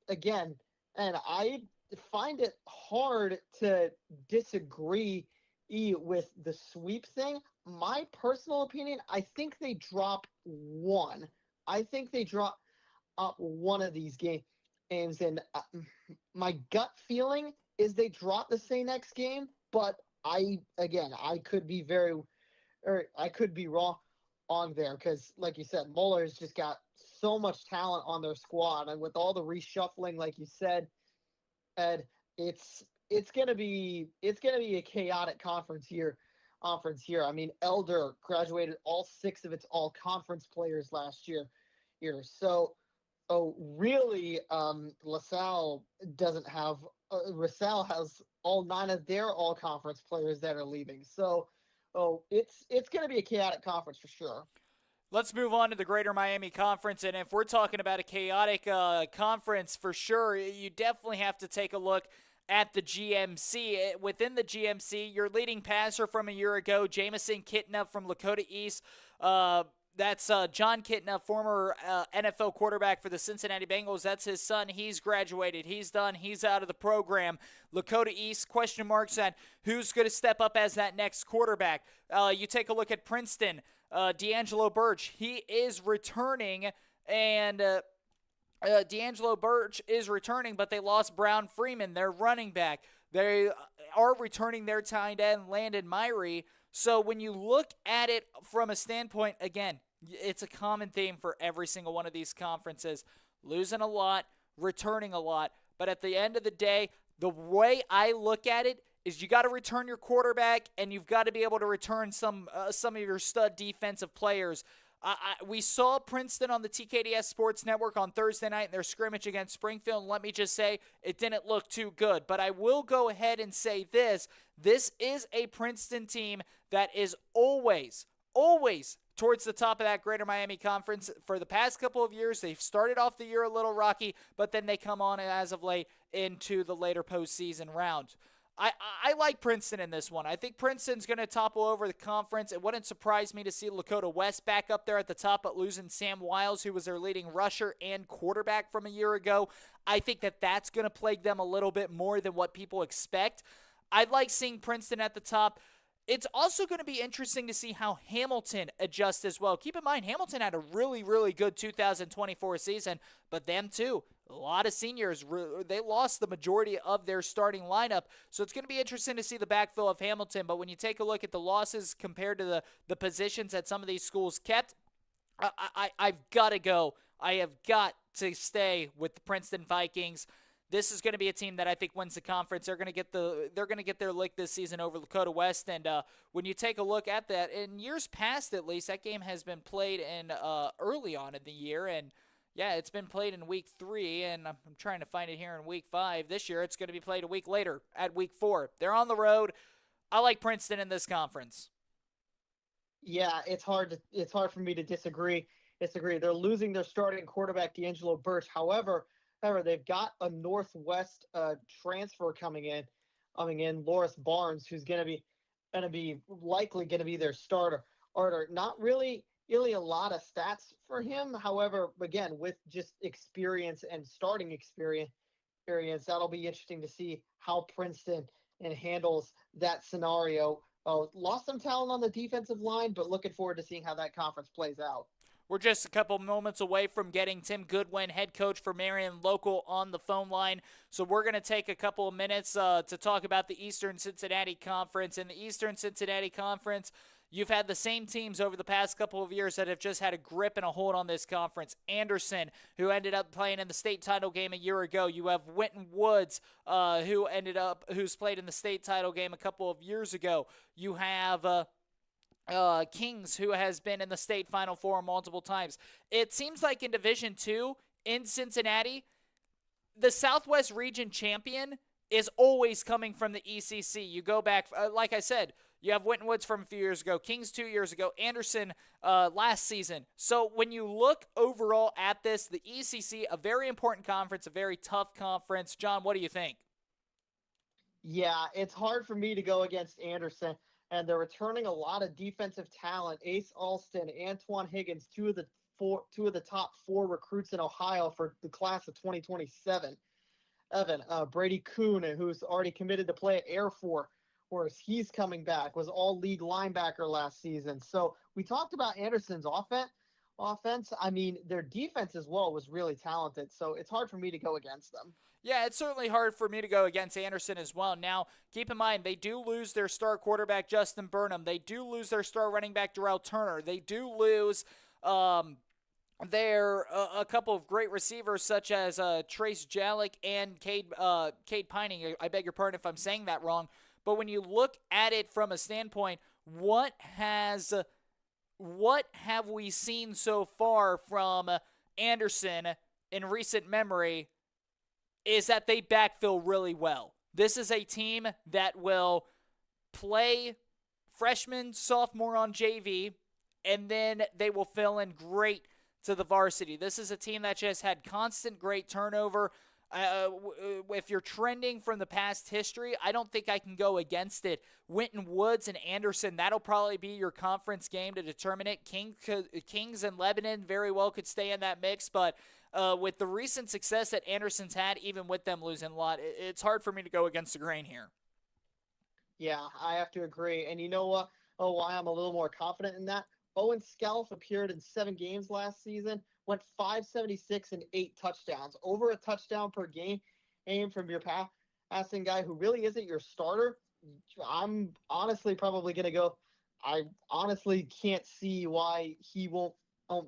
again, and I find it hard to disagree with the sweep thing. My personal opinion, I think they drop one. I think they drop one of these games, and my gut feeling is they drop the St. X game, but I could be wrong on there, because like you said, Moeller's just got so much talent on their squad, and with all the reshuffling, like you said, Ed, it's gonna be a chaotic conference year. I mean, Elder graduated all 6 of its all conference players last year. So really, LaSalle doesn't have. LaSalle has all 9 of their all conference players that are leaving. So. It's going to be a chaotic conference for sure. Let's move on to the Greater Miami Conference, and if we're talking about a chaotic conference for sure, you definitely have to take a look at the GMC. Within the GMC, your leading passer from a year ago, Jamison Kitna from Lakota East. That's John Kitna, former NFL quarterback for the Cincinnati Bengals. That's his son. He's graduated. He's done. He's out of the program. Lakota East, question marks on who's going to step up as that next quarterback. You take a look at Princeton. D'Angelo Birch, he is returning, and D'Angelo Birch is returning, but they lost Brown Freeman, their running back. They are returning their tight end, Landon Myrie. So when you look at it from a standpoint, again, it's a common theme for every single one of these conferences. Losing a lot, returning a lot. But at the end of the day, the way I look at it is you got to return your quarterback, and you've got to be able to return some of your stud defensive players. We saw Princeton on the TKDS Sports Network on Thursday night in their scrimmage against Springfield, and let me just say, it didn't look too good. But I will go ahead and say this. This is a Princeton team that is always towards the top of that Greater Miami Conference. For the past couple of years, they've started off the year a little rocky, but then they come on as of late into the later postseason round. I like Princeton in this one. I think Princeton's going to topple over the conference. It wouldn't surprise me to see Lakota West back up there at the top, but losing Sam Wiles, who was their leading rusher and quarterback from a year ago. I think that that's going to plague them a little bit more than what people expect. I like seeing Princeton at the top. It's also going to be interesting to see how Hamilton adjusts as well. Keep in mind, Hamilton had a really, really good 2024 season, but them too, a lot of seniors, they lost the majority of their starting lineup. So it's going to be interesting to see the backfill of Hamilton. But when you take a look at the losses compared to the positions that some of these schools kept, I've got to go. I have got to stay with the Princeton Vikings. this is going to be a team that I think wins the conference. They're going to get their lick this season over Lakota West. And when you take a look at that, in years past at least, that game has been played in early on in the year. And yeah, it's been played in week 3, and I'm trying to find it here in week 5. This year, it's going to be played a week later at week 4. They're on the road. I like Princeton in this conference. Yeah, it's hard for me to disagree. They're losing their starting quarterback, D'Angelo Birch. However, they've got a Northwest transfer coming in, Loris Barnes, who's likely going to be their starter. Not really a lot of stats for him. However, again, with just experience and starting experience, that'll be interesting to see how Princeton handles that scenario. Lost some talent on the defensive line, but looking forward to seeing how that conference plays out. We're just a couple moments away from getting Tim Goodwin, head coach for Marion Local, on the phone line. So we're going to take a couple of minutes to talk about the Eastern Cincinnati Conference. In the Eastern Cincinnati Conference, you've had the same teams over the past couple of years that have just had a grip and a hold on this conference. Anderson, who ended up playing in the state title game a year ago. You have Winton Woods, who's played in the state title game a couple of years ago. You have Kings, who has been in the state Final Four multiple times. It seems like in Division II in Cincinnati, the Southwest Region champion is always coming from the ECC. You go back, like I said, you have Winton Woods from a few years ago, Kings 2 years ago, Anderson last season. So when you look overall at this, the ECC, a very important conference, a very tough conference. John, what do you think? Yeah, it's hard for me to go against Anderson. And they're returning a lot of defensive talent. Ace Alston, Antoine Higgins, two of the top 4 recruits in Ohio for the class of 2027. Brady Kuhn, who's already committed to play at Air Force, he's coming back, was all-league linebacker last season. So we talked about Anderson's offense. I mean, their defense as well was really talented. So it's hard for me to go against them. Yeah, it's certainly hard for me to go against Anderson as well. Now, keep in mind, they do lose their star quarterback, Justin Burnham. They do lose their star running back, Darrell Turner. They do lose a couple of great receivers, such as Trace Jalick and Cade Pining. I beg your pardon if I'm saying that wrong. But when you look at it from a standpoint, what have we seen so far from Anderson in recent memory is that they backfill really well. This is a team that will play freshman, sophomore on JV, and then they will fill in great to the varsity. This is a team that just had constant great turnover. If you're trending from the past history, I don't think I can go against it. Winton Woods and Anderson, that'll probably be your conference game to determine it. Kings and Lebanon very well could stay in that mix, but with the recent success that Anderson's had, even with them losing a lot, it's hard for me to go against the grain here. Yeah, I have to agree. And you know what? Why I'm a little more confident in that? Owen Scalf appeared in 7 games last season, went 576 and 8 touchdowns, over a touchdown per game. Aim from your passing guy who really isn't your starter. I'm honestly probably going to go. I honestly can't see why he won't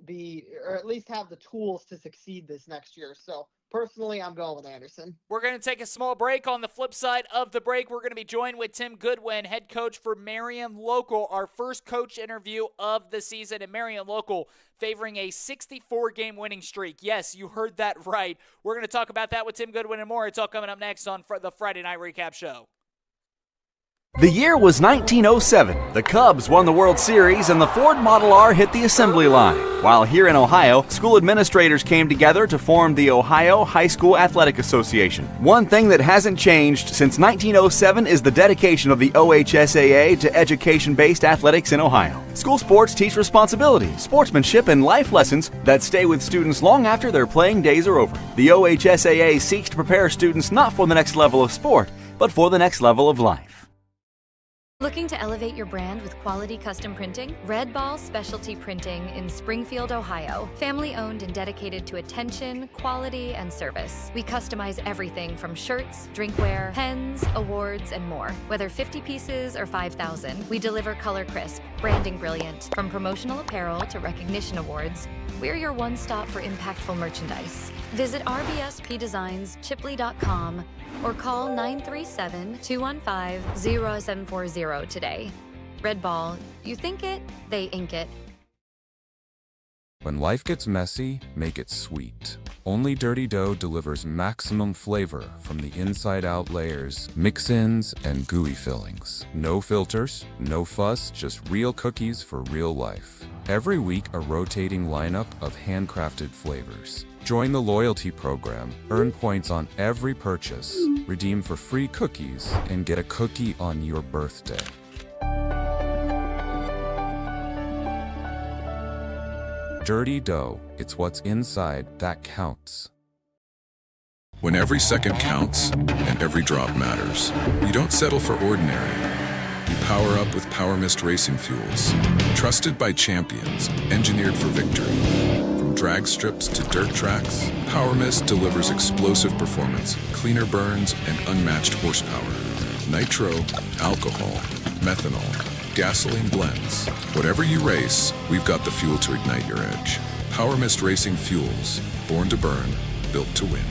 be, or at least have the tools to succeed this next year. So personally, I'm going with Anderson. We're going to take a small break. On the flip side of the break, we're going to be joined with Tim Goodwin, head coach for Marion Local, our first coach interview of the season. And Marion Local favoring a 64-game winning streak. Yes, you heard that right. We're going to talk about that with Tim Goodwin and more. It's all coming up next on the Friday Night Recap Show. The year was 1907. The Cubs won the World Series and the Ford Model R hit the assembly line. While here in Ohio, school administrators came together to form the Ohio High School Athletic Association. One thing that hasn't changed since 1907 is the dedication of the OHSAA to education-based athletics in Ohio. School sports teach responsibility, sportsmanship, and life lessons that stay with students long after their playing days are over. The OHSAA seeks to prepare students not for the next level of sport, but for the next level of life. Looking to elevate your brand with quality custom printing? Red Ball Specialty Printing in Springfield, Ohio. Family owned and dedicated to attention, quality, and service. We customize everything from shirts, drinkware, pens, awards, and more. Whether 50 pieces or 5,000, we deliver color crisp, branding brilliant. From promotional apparel to recognition awards, we're your one stop for impactful merchandise. Visit rbspdesignschipley.com or call 937-215-0740 today. Red Ball, you think it, they ink it. When life gets messy, make it sweet. Only Dirty Dough delivers maximum flavor from the inside-out layers, mix-ins, and gooey fillings. No filters, no fuss, just real cookies for real life. Every week, a rotating lineup of handcrafted flavors. Join the loyalty program, earn points on every purchase, redeem for free cookies, and get a cookie on your birthday. Dirty Dough, it's what's inside that counts. When every second counts and every drop matters, you don't settle for ordinary. You power up with Power Mist Racing Fuels. Trusted by champions, engineered for victory. From drag strips to dirt tracks, Power Mist delivers explosive performance, cleaner burns, and unmatched horsepower. Nitro, alcohol, methanol, gasoline blends. Whatever you race, we've got the fuel to ignite your edge. Power Mist Racing Fuels. Born to burn, built to win.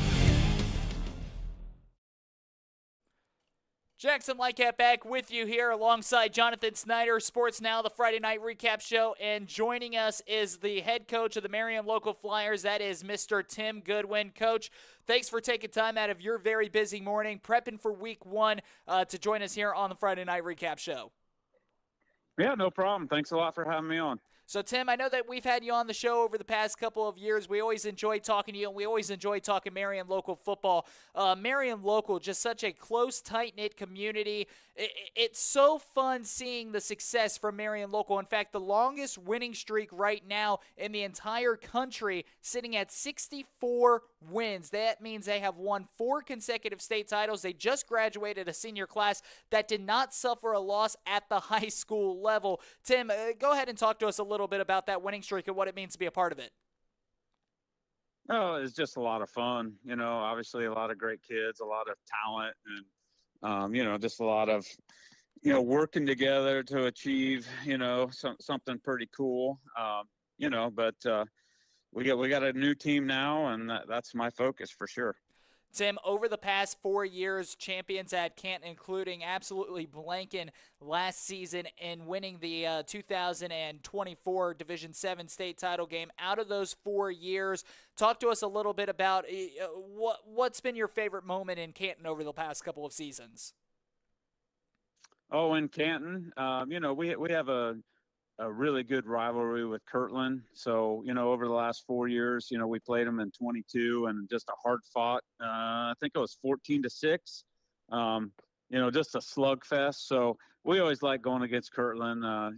Jackson Lycat back with you here alongside Jonathan Snyder, Sports Now, the Friday Night Recap Show. And joining us is the head coach of the Marion Local Flyers. That is Mr. Tim Goodwin. Coach, thanks for taking time out of your very busy morning, prepping for week one, to join us here on the Friday Night Recap Show. Yeah, no problem. Thanks a lot for having me on. So, Tim, I know that we've had you on the show over the past couple of years. We always enjoy talking to you, and we always enjoy talking Marion Local football. Marion Local, just such a close, tight-knit community. It's so fun seeing the success from Marion Local. In fact, the longest winning streak right now in the entire country, sitting at 64 wins. That means they have won 4 consecutive state titles. They just graduated a senior class that did not suffer a loss at the high school level. Tim, go ahead and talk to us a little bit about that winning streak and what it means to be a part of it. Oh, it's just a lot of fun. You know, obviously a lot of great kids, a lot of talent, and just a lot of, working together to achieve, something pretty cool. But we got a new team now, and that's my focus for sure. Tim, over the past 4 years, champions at Canton, including absolutely blanking last season and winning the 2024 Division 7 state title game. Out of those 4 years, talk to us a little bit about what's been your favorite moment in Canton over the past couple of seasons. Oh, in Canton, we have a really good rivalry with Kirtland. So, over the last 4 years, we played them in 22 and just a hard fought, I think it was 14-6, just a slugfest. So we always like going against Kirtland, that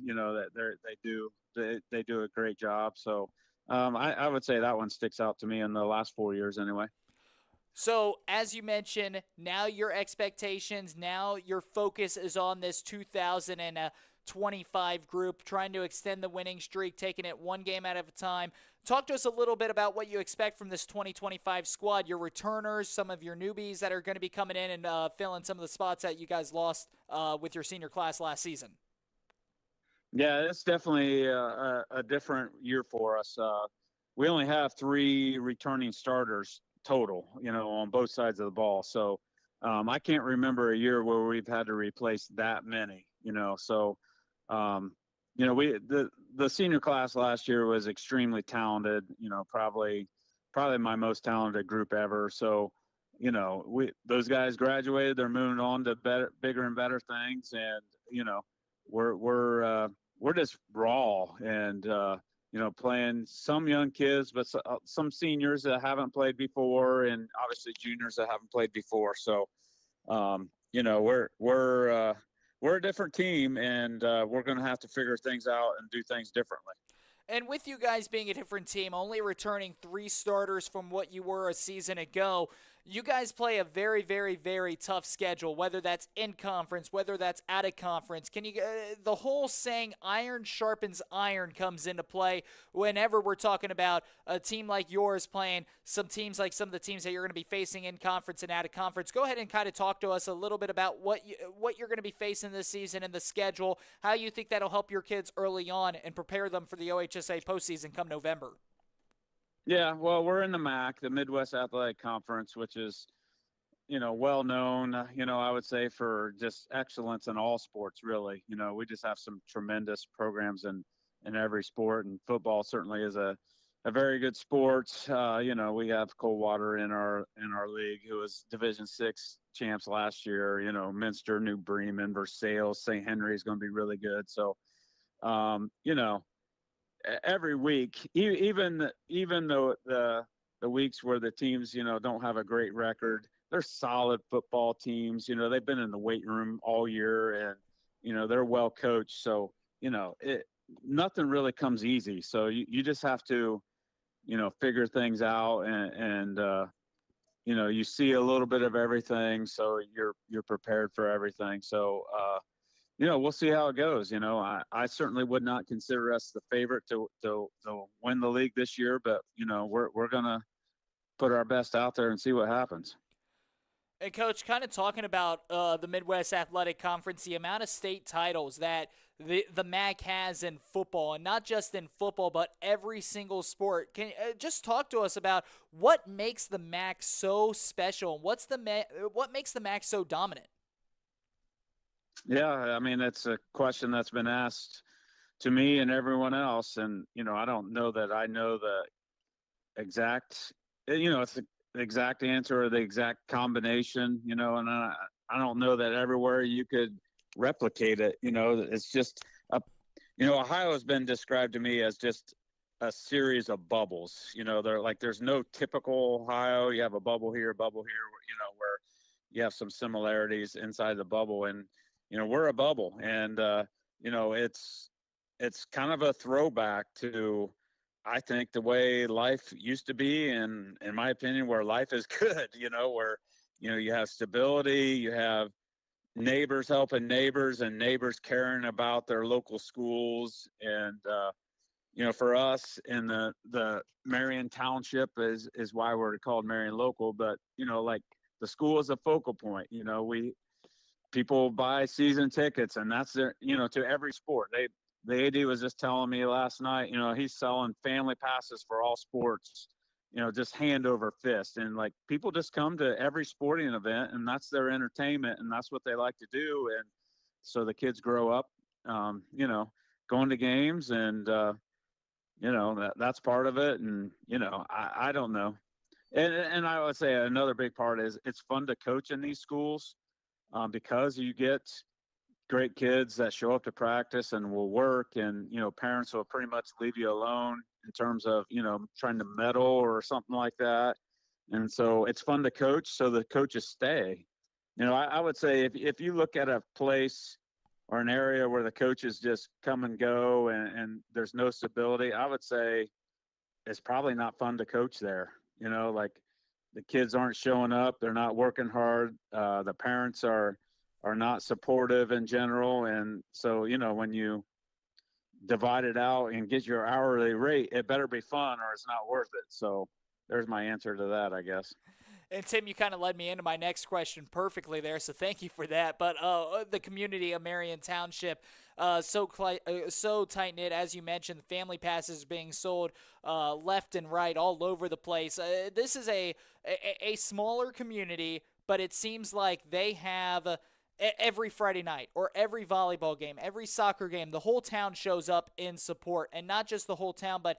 they do a great job. So I would say that one sticks out to me in the last 4 years anyway. So, as you mentioned, now your expectations, now your focus is on this 2025 group, trying to extend the winning streak, taking it one game at a time. Talk to us a little bit about what you expect from this 2025 squad, your returners, some of your newbies that are going to be coming in and filling some of the spots that you guys lost with your senior class last season. Yeah, it's definitely a different year for us. We only have 3 returning starters total, on both sides of the ball. So I can't remember a year where we've had to replace that many, So, the senior class last year was extremely talented, probably my most talented group ever. So, those guys graduated, they're moving on to bigger and better things. And, we're just raw and, playing some young kids, but some seniors that haven't played before, and obviously juniors that haven't played before. So, we're a different team, and we're going to have to figure things out and do things differently. And with you guys being a different team, only returning 3 starters from what you were a season ago, you guys play a very, very, very tough schedule, whether that's in conference, whether that's out of conference. Can you the whole saying iron sharpens iron comes into play whenever we're talking about a team like yours playing some teams like some of the teams that you're going to be facing in conference and out of conference. Go ahead and kind of talk to us a little bit about what you're going to be facing this season and the schedule, how you think that'll help your kids early on and prepare them for the OHSA postseason come November. Yeah, well, we're in the MAC, the Midwest Athletic Conference, which is, well known, I would say for just excellence in all sports, really. We just have some tremendous programs in every sport, and football certainly is a very good sport. We have Coldwater in our league, who was Division 6 champs last year. Minster, New Bremen, Versailles, St. Henry is going to be really good. So, every week, even though the weeks where the teams don't have a great record, they're solid football teams. They've been in the weight room all year, and they're well coached. So nothing really comes easy. So you just have to figure things out, and you see a little bit of everything, so you're prepared for everything. So we'll see how it goes. I certainly would not consider us the favorite to win the league this year, but we're gonna put our best out there and see what happens. And Coach, kind of talking about the Midwest Athletic Conference, the amount of state titles that the MAC has in football, and not just in football, but every single sport. Can just talk to us about what makes the MAC so special, and what makes the MAC so dominant? Yeah, I mean, it's a question that's been asked to me and everyone else, and I don't know that I know the exact, it's the exact answer or the exact combination, and I don't know that everywhere you could replicate it. It's just Ohio has been described to me as just a series of bubbles. There's no typical Ohio. You have a bubble here, where you have some similarities inside the bubble, and we're a bubble, and it's kind of a throwback to, I think, the way life used to be, and in my opinion, where life is good. Where you have stability, you have neighbors helping neighbors, and neighbors caring about their local schools. And for us in the Marion Township is why we're called Marion Local. But the school is a focal point. People buy season tickets, and that's their to every sport. The AD was just telling me last night, he's selling family passes for all sports, just hand over fist. And people just come to every sporting event, and that's their entertainment, and that's what they like to do. And so the kids grow up, going to games, and, that's part of it. And, I don't know. And I would say another big part is it's fun to coach in these schools, because you get great kids that show up to practice and will work, and parents will pretty much leave you alone in terms of trying to meddle or something like that. And so it's fun to coach, so the coaches stay. I would say if you look at a place or an area where the coaches just come and go, and there's no stability, I would say it's probably not fun to coach there. The kids aren't showing up, they're not working hard, the parents are not supportive in general. And so, when you divide it out and get your hourly rate, it better be fun or it's not worth it. So there's my answer to that, I guess. And Tim, you kind of led me into my next question perfectly there, so thank you for that. But the community of Marion Township, so tight-knit, as you mentioned, family passes being sold left and right all over the place. This is a smaller community, but it seems like they have every Friday night or every volleyball game, every soccer game, the whole town shows up in support. And not just the whole town, but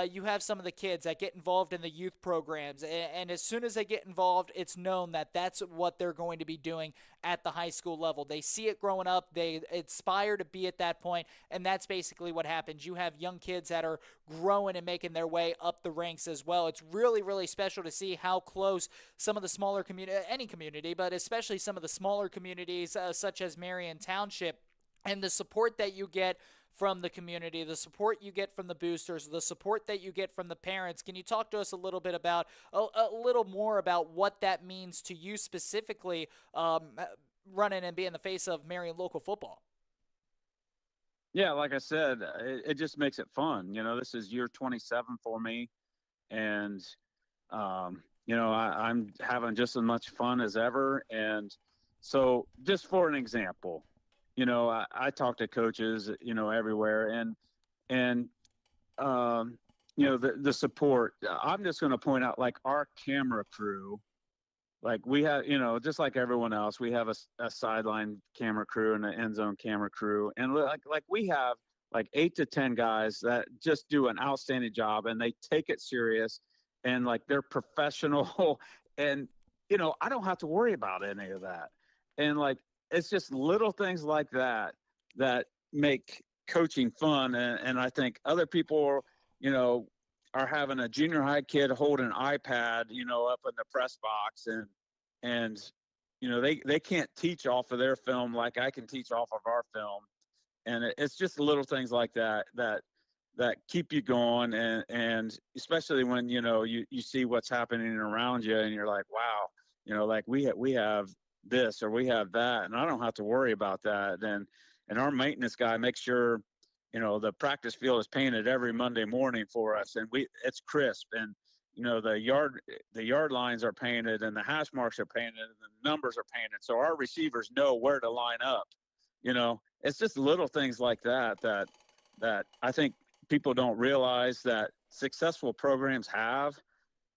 you have some of the kids that get involved in the youth programs. And as soon as they get involved, it's known that that's what they're going to be doing at the high school level. They see it growing up. They aspire to be at that point, and that's basically what happens. You have young kids that are growing and making their way up the ranks as well. It's really, really special to see how close some of the smaller any community, but especially some of the smaller communities such as Marion Township, and the support that you get from the community, the support you get from the boosters, the support that you get from the parents. Can you talk to us a little bit about a little more about what that means to you specifically, running and being the face of Marion local football? Yeah, like I said, it just makes it fun. This is year 27 for me, and I'm having just as much fun as ever. And so, just for an example, I talk to coaches, everywhere, and the support. I'm just going to point out, like, our camera crew. Like, we have, just like everyone else, we have a sideline camera crew and an end zone camera crew. And like we have like 8 to 10 guys that just do an outstanding job, and they take it serious, and like they're professional. And, I don't have to worry about any of that. And like, it's just little things like that make coaching fun. And I think other people, are having a junior high kid hold an iPad, up in the press box, and they can't teach off of their film like I can teach off of our film. And it's just little things like that keep you going, and especially when you see what's happening around you, and you're like, wow, like we have this or we have that, and I don't have to worry about that. And our maintenance guy makes sure the practice field is painted every Monday morning for us, and it's crisp, and the yard lines are painted, and the hash marks are painted, and the numbers are painted, so our receivers know where to line up. It's just little things like that I think people don't realize that successful programs have.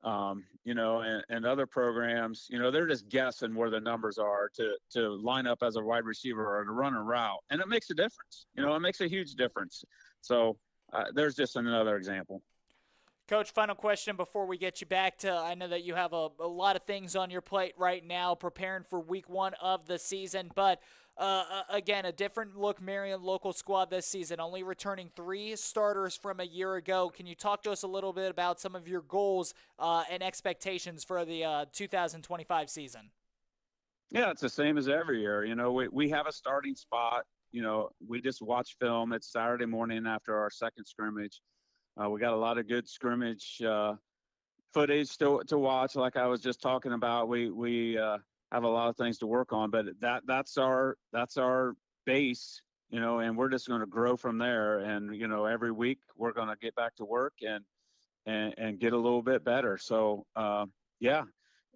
And other programs, they're just guessing where the numbers are to line up as a wide receiver or to run a route. And it makes a difference. It makes a huge difference. So there's just another example. Coach, final question before we get you back to, I know that you have a lot of things on your plate right now preparing for week 1 of the season, but again, a different look Marion local squad this season, only returning 3 starters from a year ago. Can you talk to us a little bit about some of your goals and expectations for the 2025 season? Yeah, it's the same as every year. We have a starting spot. We just watch film. It's Saturday morning after our second scrimmage. We got a lot of good scrimmage footage to watch. Like I was just talking about, we have a lot of things to work on, but that's our base, and we're just going to grow from there. And every week we're going to get back to work and get a little bit better. So yeah,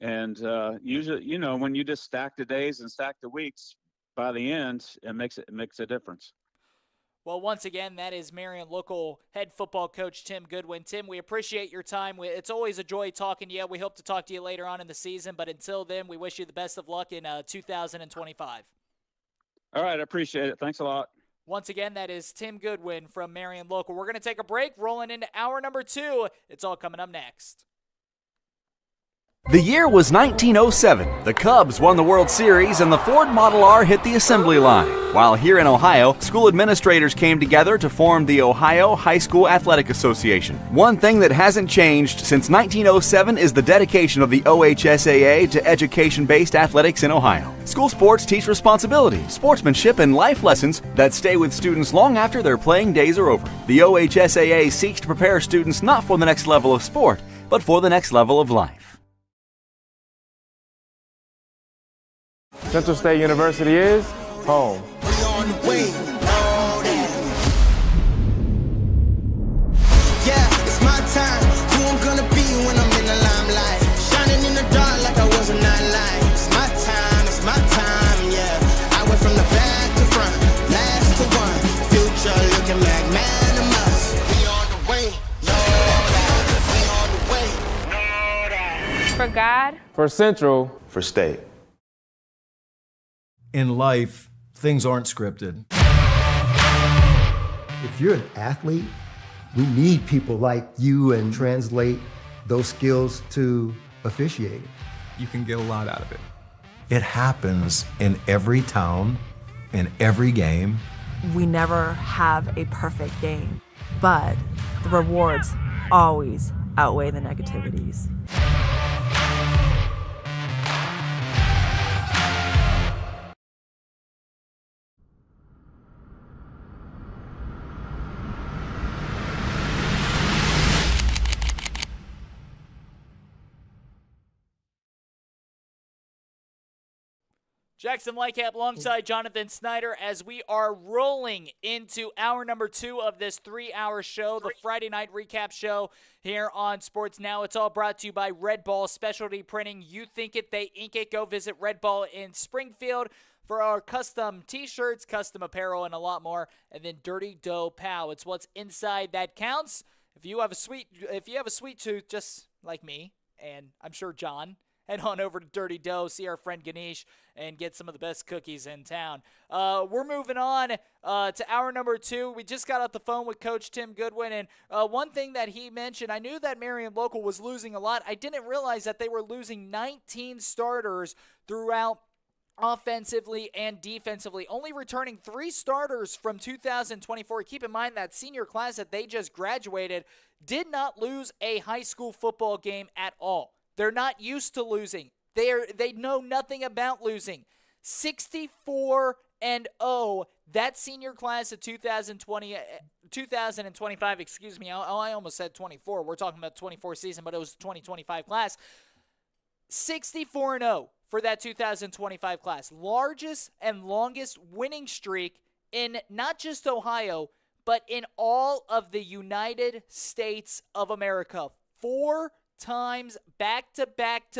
and usually when you just stack the days and stack the weeks, by the end it makes a difference. Well, once again, that is Marion local head football coach Tim Goodwin. Tim, we appreciate your time. It's always a joy talking to you. We hope to talk to you later on in the season, but until then, we wish you the best of luck in 2025. All right, I appreciate it. Thanks a lot. Once again, that is Tim Goodwin from Marion Local. We're going to take a break, rolling into hour number 2. It's all coming up next. The year was 1907. The Cubs won the World Series and the Ford Model R hit the assembly line. While here in Ohio, school administrators came together to form the Ohio High School Athletic Association. One thing that hasn't changed since 1907 is the dedication of the OHSAA to education-based athletics in Ohio. School sports teach responsibility, sportsmanship, and life lessons that stay with students long after their playing days are over. The OHSAA seeks to prepare students not for the next level of sport, but for the next level of life. Central State University is home. On the way, yeah, it's my time. Who I'm gonna be when I'm in the limelight, shining in the dark like I was a nightlight. It's my time, yeah. I went from the back to front, last to one. Future looking like magnanimous. We on the way, we on the way. For God, for Central, For State. In life, things aren't scripted. If you're an athlete, we need people like you and translate those skills to officiating. You can get a lot out of it. It happens in every town, in every game. we never have a perfect game, but the rewards always outweigh the negativities. Jackson Lightcap alongside Jonathan Snyder as we are rolling into hour number 2 of this 3-hour show, the Friday night recap show here on Sports Now. It's all brought to you by Red Ball Specialty Printing. You think it, they ink it. Go visit Red Ball in Springfield for our custom t-shirts, custom apparel, and a lot more. And then Dirty Dough Pow. It's what's inside that counts. if you have a sweet tooth, just like me, and I'm sure John, head on over to Dirty Dough, see our friend Ganesh, and get some of the best cookies in town. We're moving on to hour number 2. We just got off the phone with Coach Tim Goodwin, and one thing that he mentioned, I knew that Marion Local was losing a lot. I didn't realize that they were losing 19 starters throughout offensively and defensively, only returning 3 starters from 2024. Keep in mind that senior class that they just graduated did not lose a high school football game at all. They're not used to losing. They know nothing about losing. 64-0. That senior class of 2025, excuse me. I almost said 24. We're talking about 24 season, but it was 2025 class. 64-0 for that 2025 class. Largest and longest winning streak in not just Ohio, but in all of the United States of America. 4 times back-to-back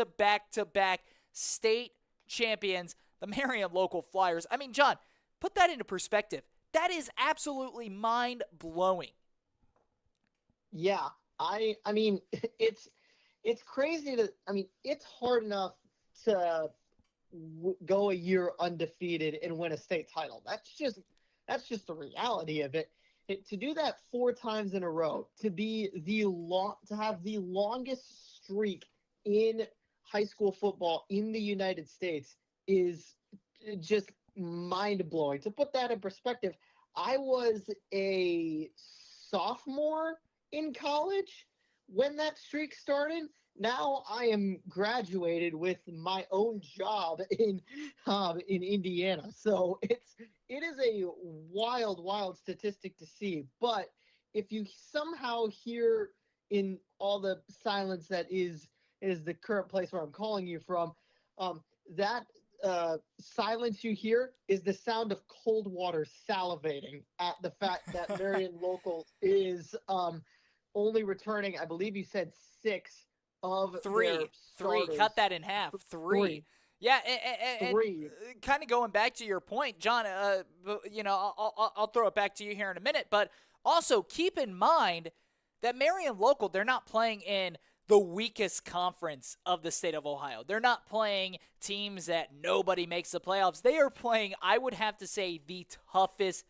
state champions, the Marion Local Flyers. I mean, John, put that into perspective. That is absolutely mind-blowing. Yeah, I mean, it's crazy it's hard enough to go a year undefeated and win a state title. That's just the reality of it. To do that 4 times in a row, to have the longest streak in high school football in the United States is just mind-blowing. To put that in perspective, I was a sophomore in college when that streak started. Now I am graduated with my own job in Indiana. So it is a wild statistic to see. But if you somehow hear in all the silence that is the current place where I'm calling you from, that silence you hear is the sound of cold water salivating at the fact that Marion Local is only returning, I believe you said 6 of 3. Cut that in half. 3. Yeah, and kind of going back to your point, John, I'll throw it back to you here in a minute, but also keep in mind that Marion Local, they're not playing in the weakest conference of the state of Ohio. They're not playing teams that nobody makes the playoffs. They are playing, I would have to say, the toughest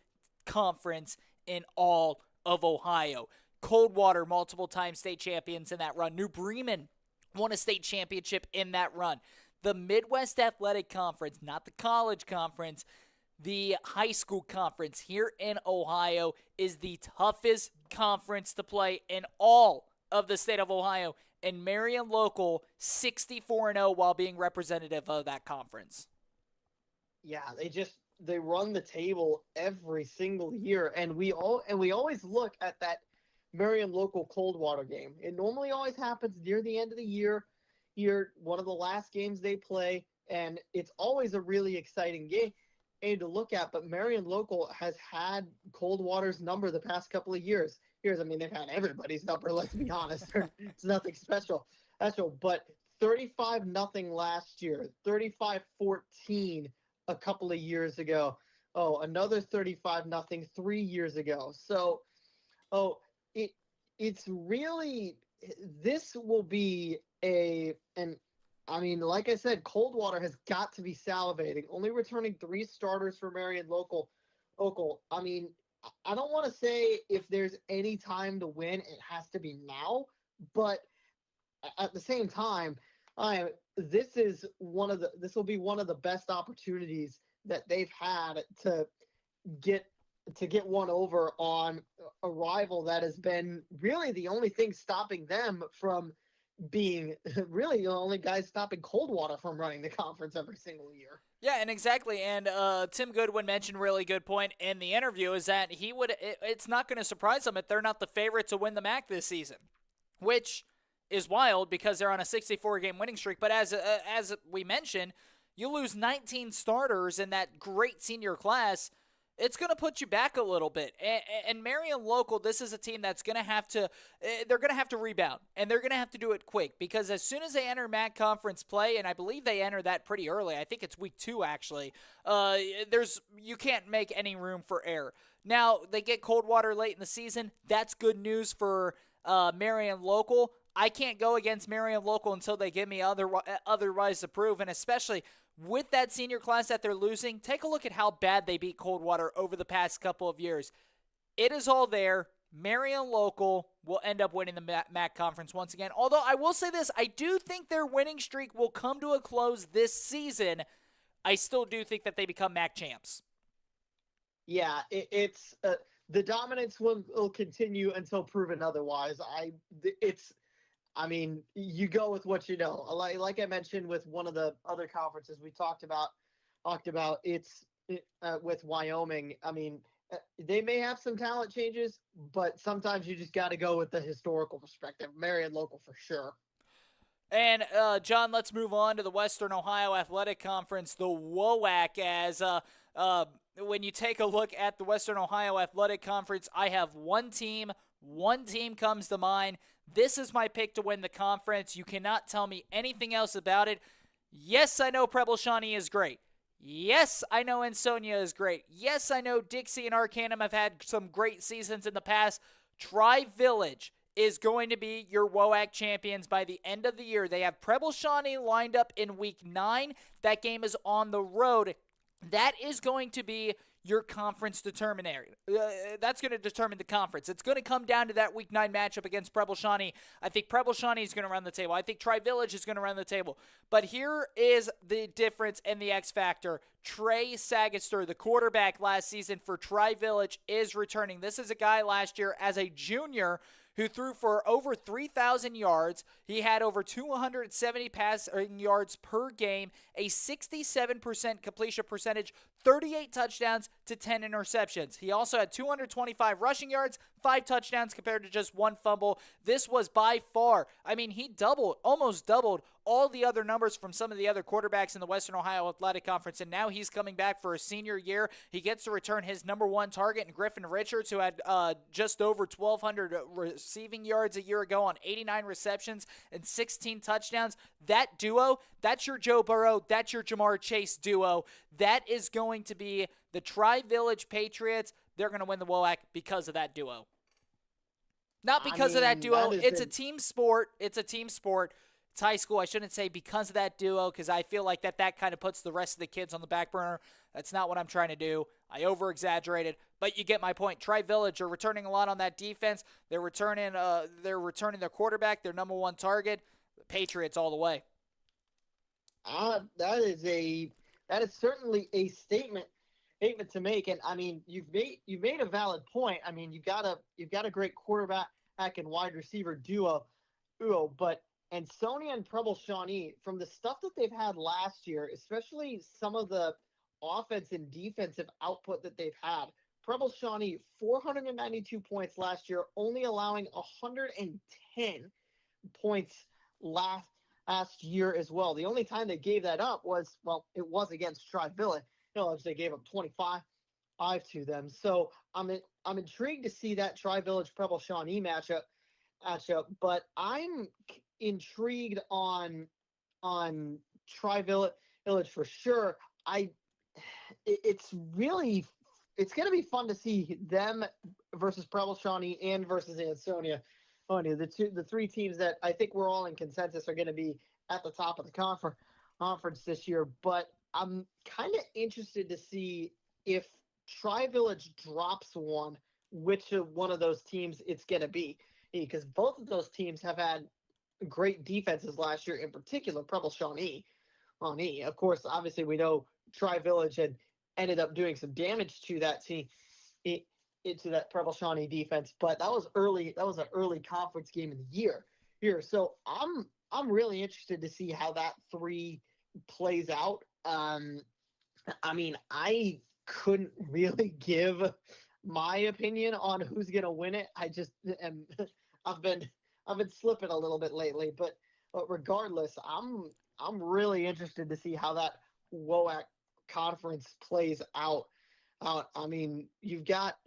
conference in all of Ohio. Coldwater, multiple-time state champions in that run. New Bremen won a state championship in that run. The Midwest Athletic Conference, not the college conference, the high school conference here in Ohio is the toughest conference to play in all of the state of Ohio. And Marion Local 64-0 while being representative of that conference. Yeah, they run the table every single year, and we always look at that Marion Local Coldwater game. It normally always happens near the end of the year, one of the last games they play, and it's always a really exciting game to look at. But Marion Local has had Coldwater's number the past couple of years. I mean, they've had everybody's number, let's be honest. It's nothing special. But 35-0 last year, 35-14 a couple of years ago. Oh, another 35-0 3 years ago. So, it's really, this will be like I said, Coldwater has got to be salivating. Only returning 3 starters for Marion Local. I mean, I don't want to say if there's any time to win, it has to be now. But at the same time, this will be one of the best opportunities that they've had to get one over on a rival that has been really the only thing stopping them from being really the only guys stopping Coldwater from running the conference every single year. Yeah, and exactly. And Tim Goodwin mentioned a really good point in the interview is that it's not going to surprise them if they're not the favorite to win the MAC this season, which is wild because they're on a 64-game winning streak. But as we mentioned, you lose 19 starters in that great senior class. It's going to put you back a little bit. And Marion Local, this is a team that's going to have to rebound, and they're going to have to do it quick because as soon as they enter MAC conference play, and I believe they enter that pretty early, I think it's week 2 actually, you can't make any room for error. Now, they get Coldwater late in the season. That's good news for Marion local. I can't go against Marion local until they give me otherwise to prove, and especially with that senior class that they're losing, take a look at how bad they beat Coldwater over the past couple of years. It is all there. Marion local will end up winning the MAC conference once again. Although I will say this, I do think their winning streak will come to a close this season. I still do think that they become MAC champs. Yeah, it's the dominance will continue until proven otherwise. You go with what you know. Like I mentioned with one of the other conferences we talked about with Wyoming. I mean, they may have some talent changes, but sometimes you just got to go with the historical perspective. Marion local for sure. And, John, let's move on to the Western Ohio Athletic Conference, the WOAC, as when you take a look at the Western Ohio Athletic Conference, I have one team. One team comes to mind. This is my pick to win the conference. You cannot tell me anything else about it. Yes, I know Preble Shawnee is great. Yes, I know Ansonia is great. Yes, I know Dixie and Arcanum have had some great seasons in the past. Tri-Village is going to be your WOAC champions by the end of the year. They have Preble Shawnee lined up in Week 9. That game is on the road. That is going to be your conference determinary. That's going to determine the conference. It's going to come down to that Week 9 matchup against Preble Shawnee. I think Preble Shawnee is going to run the table. I think Tri-Village is going to run the table. But here is the difference and the X factor. Trey Sagaster, the quarterback last season for Tri-Village, is returning. This is a guy last year as a junior who threw for over 3,000 yards. He had over 270 passing yards per game, a 67% completion percentage, 38 touchdowns to 10 interceptions. He also had 225 rushing yards, 5 touchdowns compared to just 1 fumble. This was by far, he almost doubled all the other numbers from some of the other quarterbacks in the Western Ohio Athletic Conference, and now he's coming back for a senior year. He gets to return his number 1 target in Griffin Richards, who had just over 1,200 receiving yards a year ago on 89 receptions and 16 touchdowns. That duo, that's your Joe Burrow, that's your Jamar Chase duo. That is going to be the Tri-Village Patriots. They're going to win the WOAC because of that duo. Not because of that duo. It's a team sport. It's a team sport. It's high school. I shouldn't say because of that duo, because I feel like that kind of puts the rest of the kids on the back burner. That's not what I'm trying to do. I over-exaggerated, but you get my point. Tri-Village are returning a lot on that defense. They're returning their quarterback, their number 1 target. The Patriots all the way. That is certainly a statement to make, and you've made a valid point. You've got a great quarterback and wide receiver duo, but Ansonia and Preble Shawnee, from the stuff that they've had last year, especially some of the offense and defensive output that they've had, Preble Shawnee, 492 points last year, only allowing 110 points last year as well. The only time they gave that up was against Tri-Village. They gave up 25 to them. So I'm intrigued to see that Tri-Village Preble Shawnee matchup, but I'm intrigued on Tri-Village for sure. It's going to be fun to see them versus Preble Shawnee and versus Ansonia. The 3 teams that I think we're all in consensus are going to be at the top of the conference this year. But I'm kind of interested to see if Tri-Village drops one, which one of those teams it's going to be, because both of those teams have had great defenses last year, in particular Preble Shawnee. Of course, obviously we know Tri-Village had ended up doing some damage to that team, into that Preble Shawnee defense, but that was an early conference game of the year here. So I'm really interested to see how that 3 plays out. I couldn't really give my opinion on who's going to win it. I've been slipping a little bit lately, but regardless, I'm really interested to see how that WOAC conference plays out. You've got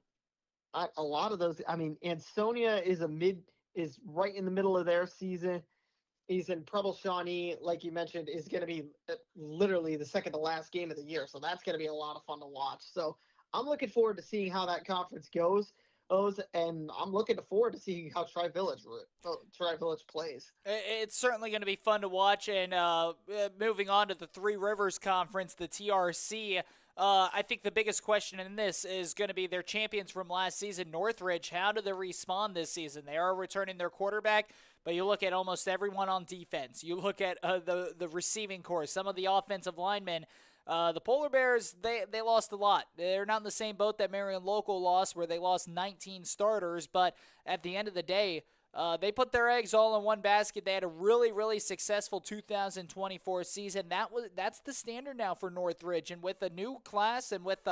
a lot of those. Ansonia is right in the middle of their season. He's in Preble Shawnee, like you mentioned, is going to be literally the second to last game of the year. So that's going to be a lot of fun to watch. So I'm looking forward to seeing how that conference goes. and I'm looking forward to seeing how Tri-Village plays. It's certainly going to be fun to watch. And moving on to the Three Rivers Conference, the TRC, I think the biggest question in this is going to be their champions from last season, Northridge. How do they respond this season? They are returning their quarterback, but you look at almost everyone on defense. You look at the receiving corps, some of the offensive linemen. The Polar Bears, they lost a lot. They're not in the same boat that Marion Local lost, where they lost 19 starters, but at the end of the day, they put their eggs all in one basket. They had a really, really successful 2024 season. That's the standard now for Northridge. And with a new class and with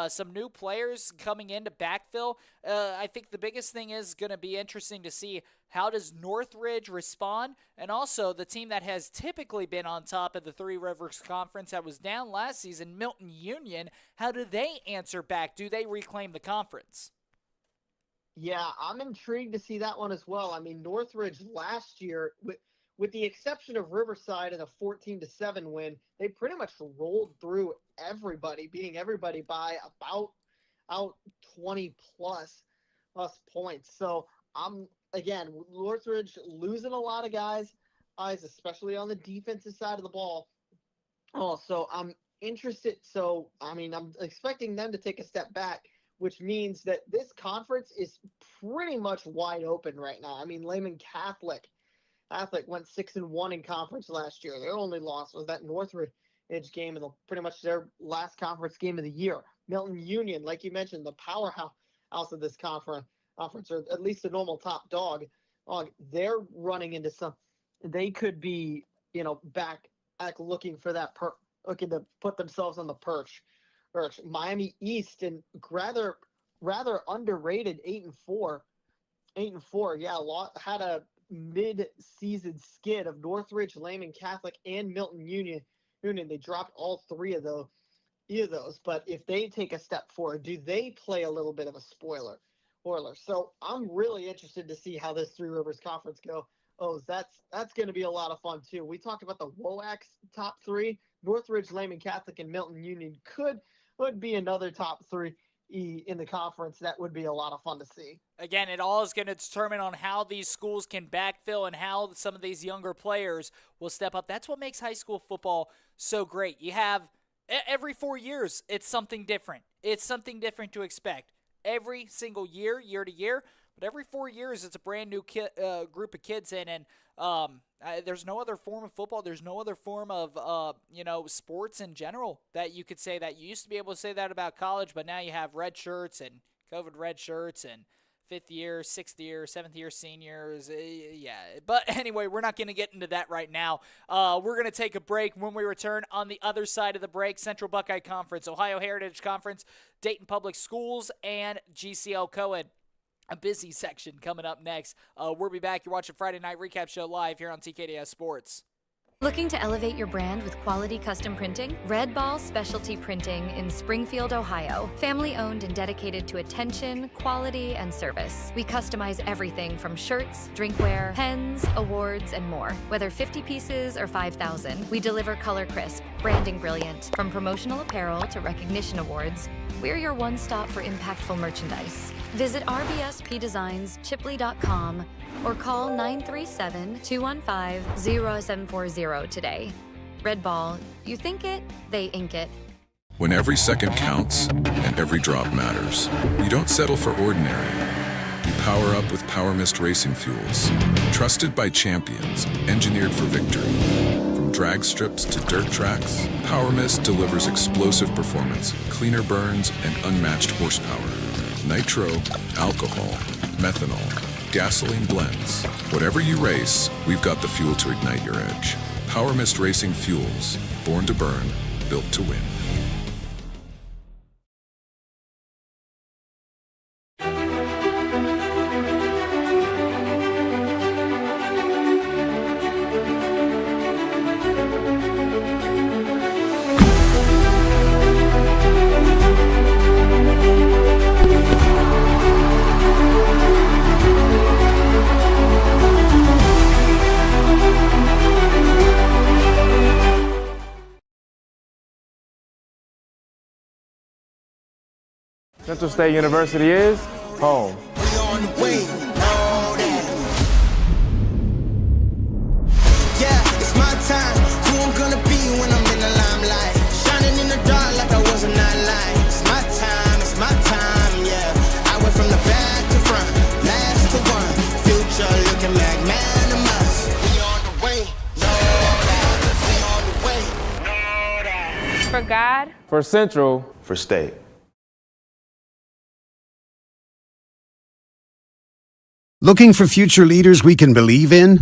some new players coming in to backfill, I think the biggest thing is going to be interesting to see how does Northridge respond, and also the team that has typically been on top of the Three Rivers Conference that was down last season, Milton Union, how do they answer back? Do they reclaim the conference? Yeah, I'm intrigued to see that one as well. I mean, Northridge last year, with the exception of Riverside and a 14-7 win, they pretty much rolled through everybody, beating everybody by about 20 plus points. So again, Northridge losing a lot of guys, especially on the defensive side of the ball. So I'm interested. So, I mean, I'm expecting them to take a step back, which means that this conference is pretty much wide open right now. I mean, Lehman Catholic went 6-1 in conference last year. Their only loss was that Northridge game, and pretty much their last conference game of the year. Milton Union, like you mentioned, the powerhouse of this conference, or at least the normal top dog. They're running into some. They could be, back looking for that looking to put themselves on the perch. Miami East, and rather underrated 8-4. 8-4, yeah, had a mid-season skid of Northridge, Lehman Catholic, and Milton Union. They dropped all three of those. But if they take a step forward, do they play a little bit of a spoiler? So I'm really interested to see how this Three Rivers Conference go. That's going to be a lot of fun too. We talked about the WOAC's top three. Northridge, Lehman Catholic, and Milton Union would be another top three in the conference. That would be a lot of fun to see. Again, it all is going to determine on how these schools can backfill and how some of these younger players will step up. That's what makes high school football so great. You have every 4 years, it's something different. It's something different to expect. Every single year, year to year, but every 4 years, it's a brand new group of kids in, and there's no other form of football. There's no other form of, sports in general that you could say that. You used to be able to say that about college, but now you have red shirts and COVID red shirts and 5th year, 6th year, 7th year seniors. But anyway, we're not going to get into that right now. We're going to take a break. When we return, on the other side of the break, Central Buckeye Conference, Ohio Heritage Conference, Dayton Public Schools, and GCL Cohen. A busy section coming up next. We'll be back. You're watching Friday Night Recap Show live here on TKDS Sports. Looking to elevate your brand with quality custom printing? Red Ball Specialty Printing in Springfield, Ohio. Family owned and dedicated to attention, quality, and service. We customize everything from shirts, drinkware, pens, awards, and more. Whether 50 pieces or 5,000, we deliver color crisp, branding brilliant. From promotional apparel to recognition awards, we're your one-stop for impactful merchandise. Visit rbspdesignschipley.com or call 937-215-0740 today. Red Ball, you think it, they ink it. When every second counts and every drop matters, you don't settle for ordinary. You power up with Power Mist Racing Fuels. Trusted by champions, engineered for victory. From drag strips to dirt tracks, Power Mist delivers explosive performance, cleaner burns, and unmatched horsepower. Nitro, alcohol, methanol, gasoline blends. Whatever you race, we've got the fuel to ignite your edge. Power Mist Racing Fuels. Born to burn, built to win. Central State University is home. We on the way, know that. Yeah, it's my time. Who I'm gonna be when I'm in the limelight. Shining in the dark like I was a nightlight. It's my time, yeah. I went from the back to front, last to one. Future looking like man-a-must. We on the way, know that. We on the way, know that. For God. For Central. For State. Looking for future leaders we can believe in?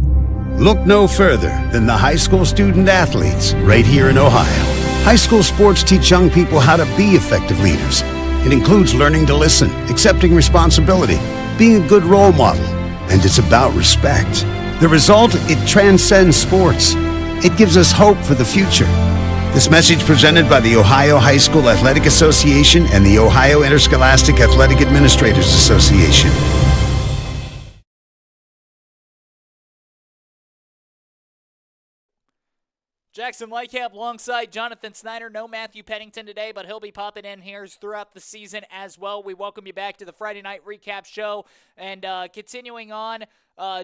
Look no further than the high school student athletes right here in Ohio. High school sports teach young people how to be effective leaders. It includes learning to listen, accepting responsibility, being a good role model, and it's about respect. The result, it transcends sports. It gives us hope for the future. This message presented by the Ohio High School Athletic Association and the Ohio Interscholastic Athletic Administrators Association. Jackson Lightcap alongside Jonathan Snyder. No Matthew Pennington today, but he'll be popping in here throughout the season as well. We welcome you back to the Friday Night Recap Show. And continuing on,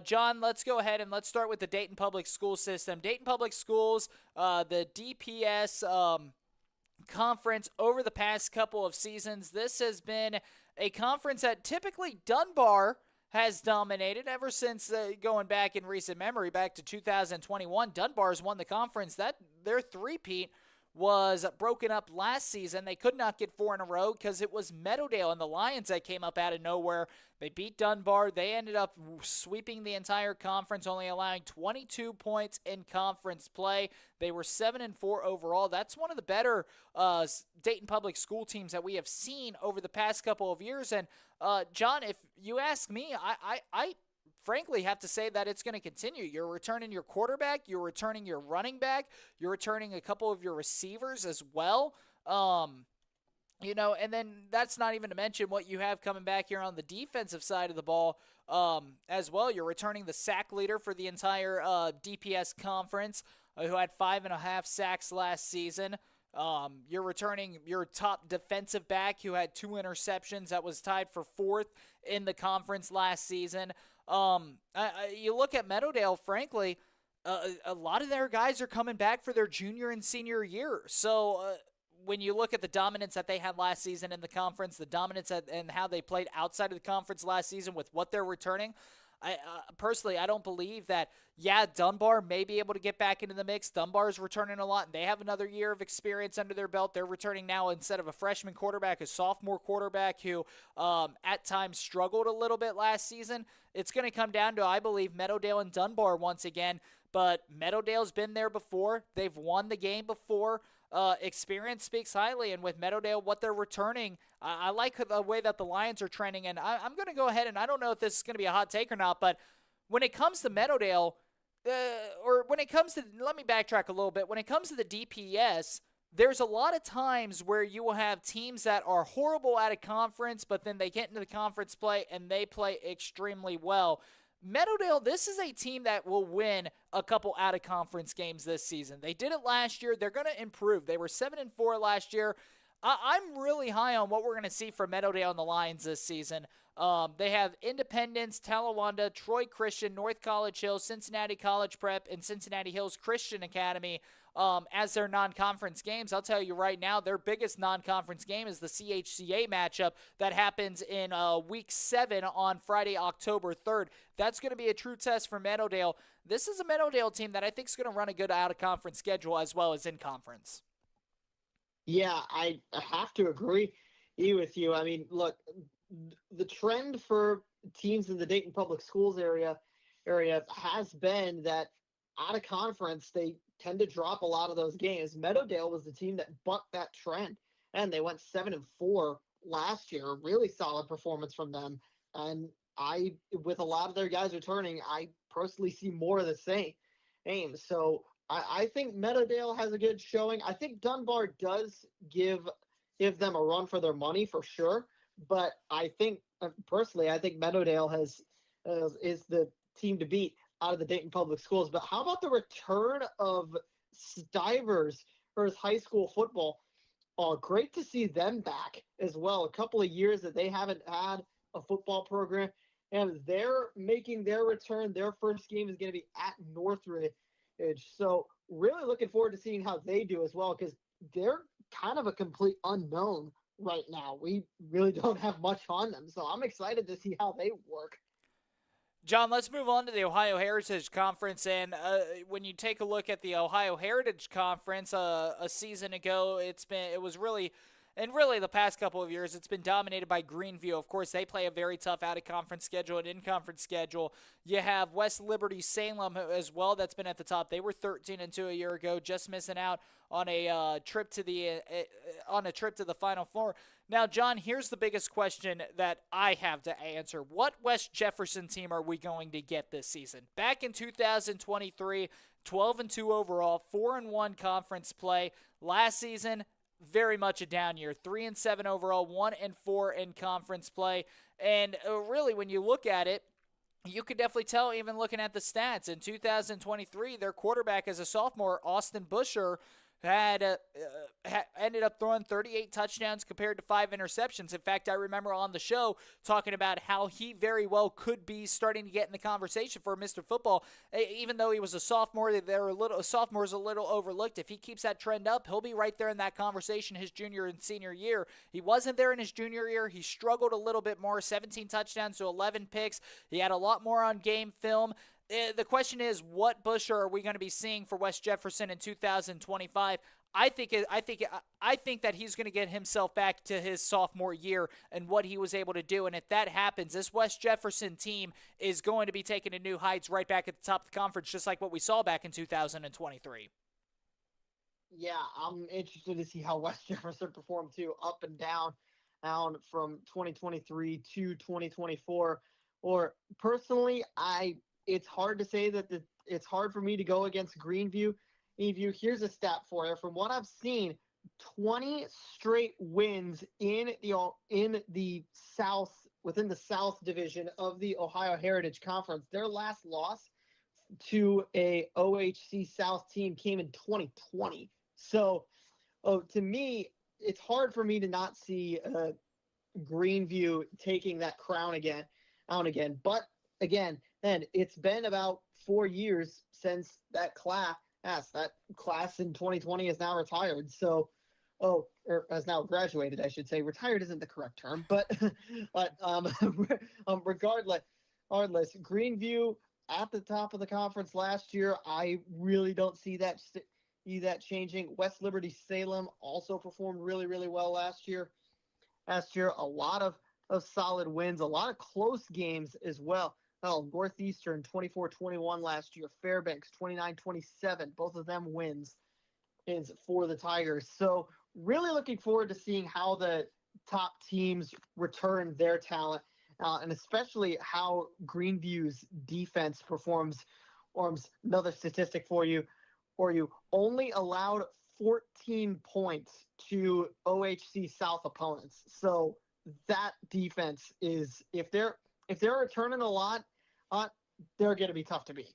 John, let's go ahead and let's start with the Dayton Public School System. Dayton Public Schools, the DPS conference over the past couple of seasons. This has been a conference that typically Dunbar has dominated ever since going back in recent memory, back to 2021. Dunbar's won the conference. That their three-peat was broken up last season. They could not get 4 in a row because it was Meadowdale and the Lions that came up out of nowhere. They beat Dunbar. They ended up sweeping the entire conference, only allowing 22 points in conference play. They were 7-4 overall. That's one of the better Dayton Public School teams that we have seen over the past couple of years. And John, if you ask me, I frankly have to say that it's going to continue. You're returning your quarterback, you're returning your running back, you're returning a couple of your receivers as well. And then that's not even to mention what you have coming back here on the defensive side of the ball as well. You're returning the sack leader for the entire DPS conference, who had 5.5 sacks last season. You're returning your top defensive back who had 2 interceptions. That was tied for 4th in the conference last season. You look at Meadowdale, frankly, a lot of their guys are coming back for their junior and senior year. So when you look at the dominance that they had last season in the conference, the dominance and how they played outside of the conference last season with what they're returning, personally, I don't believe that, Dunbar may be able to get back into the mix. Dunbar is returning a lot, and they have another year of experience under their belt. They're returning now, instead of a freshman quarterback, a sophomore quarterback who at times struggled a little bit last season. It's going to come down to, I believe, Meadowdale and Dunbar once again, but Meadowdale's been there before. They've won the game before. Experience speaks highly, and with Meadowdale, what they're returning, I like the way that the Lions are trending, and I'm going to go ahead, and I don't know if this is going to be a hot take or not, but when it comes to Meadowdale, let me backtrack a little bit. When it comes to the DPS, there's a lot of times where you will have teams that are horrible at a conference, but then they get into the conference play, and they play extremely well. Meadowdale, this is a team that will win a couple out-of-conference games this season. They did it last year. They're going to improve. They were 7-4 last year. I'm really high on what we're going to see from Meadowdale and the Lions this season. They have Independence, Talawanda, Troy Christian, North College Hills, Cincinnati College Prep, and Cincinnati Hills Christian Academy as their non-conference games. I'll tell you right now, their biggest non-conference game is the CHCA matchup that happens in Week 7 on Friday, October 3rd. That's going to be a true test for Meadowdale. This is a Meadowdale team that I think is going to run a good out-of-conference schedule as well as in-conference. Yeah, I have to agree with you. I mean, look, the trend for teams in the Dayton Public Schools area has been that out of conference, they tend to drop a lot of those games. Meadowdale was the team that bucked that trend, and they went 7-4 last year. Really solid performance from them. And with a lot of their guys returning, I personally see more of the same. So I think Meadowdale has a good showing. I think Dunbar does give them a run for their money for sure. But I think, personally, Meadowdale is the team to beat out of the Dayton Public Schools. But how about the return of Stivers for his high school football? Great to see them back as well. A couple of years that they haven't had a football program, and they're making their return. Their first game is going to be at Northridge. So really looking forward to seeing how they do as well, because they're kind of a complete unknown right now. We really don't have much on them, so I'm excited to see how they work. John, let's move on to the Ohio Heritage Conference. And when you take a look at the Ohio Heritage Conference a season ago, it was really the past couple of years, it's been dominated by Greenview. Of course, they play a very tough out-of-conference schedule and in-conference schedule. You have West Liberty Salem as well that's been at the top. They were 13-2 a year ago, just missing out on a trip to the Final Four. Now, John, here's the biggest question that I have to answer. What West Jefferson team are we going to get this season? Back in 2023, 12-2 overall, 4-1 conference play. Last season, very much a down year. 3-7 overall, 1-4 in conference play. And really, when you look at it, you could definitely tell, even looking at the stats. In 2023, their quarterback as a sophomore, Austin Busher, ended up throwing 38 touchdowns compared to 5 interceptions. In fact, I remember on the show talking about how he very well could be starting to get in the conversation for Mr. Football. Even though he was a sophomore, sophomores a little overlooked. If he keeps that trend up, he'll be right there in that conversation his junior and senior year. He wasn't there in his junior year. He struggled a little bit more, 17 touchdowns to 11 picks. He had a lot more on game film. The question is, what Busher are we going to be seeing for West Jefferson in 2025? I think that he's going to get himself back to his sophomore year and what he was able to do. And if that happens, this West Jefferson team is going to be taking to new heights right back at the top of the conference, just like what we saw back in 2023. Yeah, I'm interested to see how West Jefferson performed too, up and down from 2023 to 2024. Or personally, it's hard to say that it's hard for me to go against Greenview. Here's a stat for you. From what I've seen, 20 straight wins in the South, within the South Division of the Ohio Heritage Conference. Their last loss to a OHC South team came in 2020. So, to me, it's hard for me to not see Greenview taking that crown again. But again, then it's been about 4 years since that class in 2020 is now retired. So, or has now graduated, I should say. Retired isn't the correct term, but regardless, Greenview at the top of the conference last year. I really don't see that changing. West Liberty Salem also performed really, really well last year. A lot of solid wins, a lot of close games as well. Northeastern 24-21 last year. Fairbanks 29-27. Both of them wins is for the Tigers. So really looking forward to seeing how the top teams return their talent, and especially how Greenview's defense performs. Another statistic for you. Only allowed 14 points to OHC South opponents. So that defense is, if they're returning a lot, they're going to be tough to beat.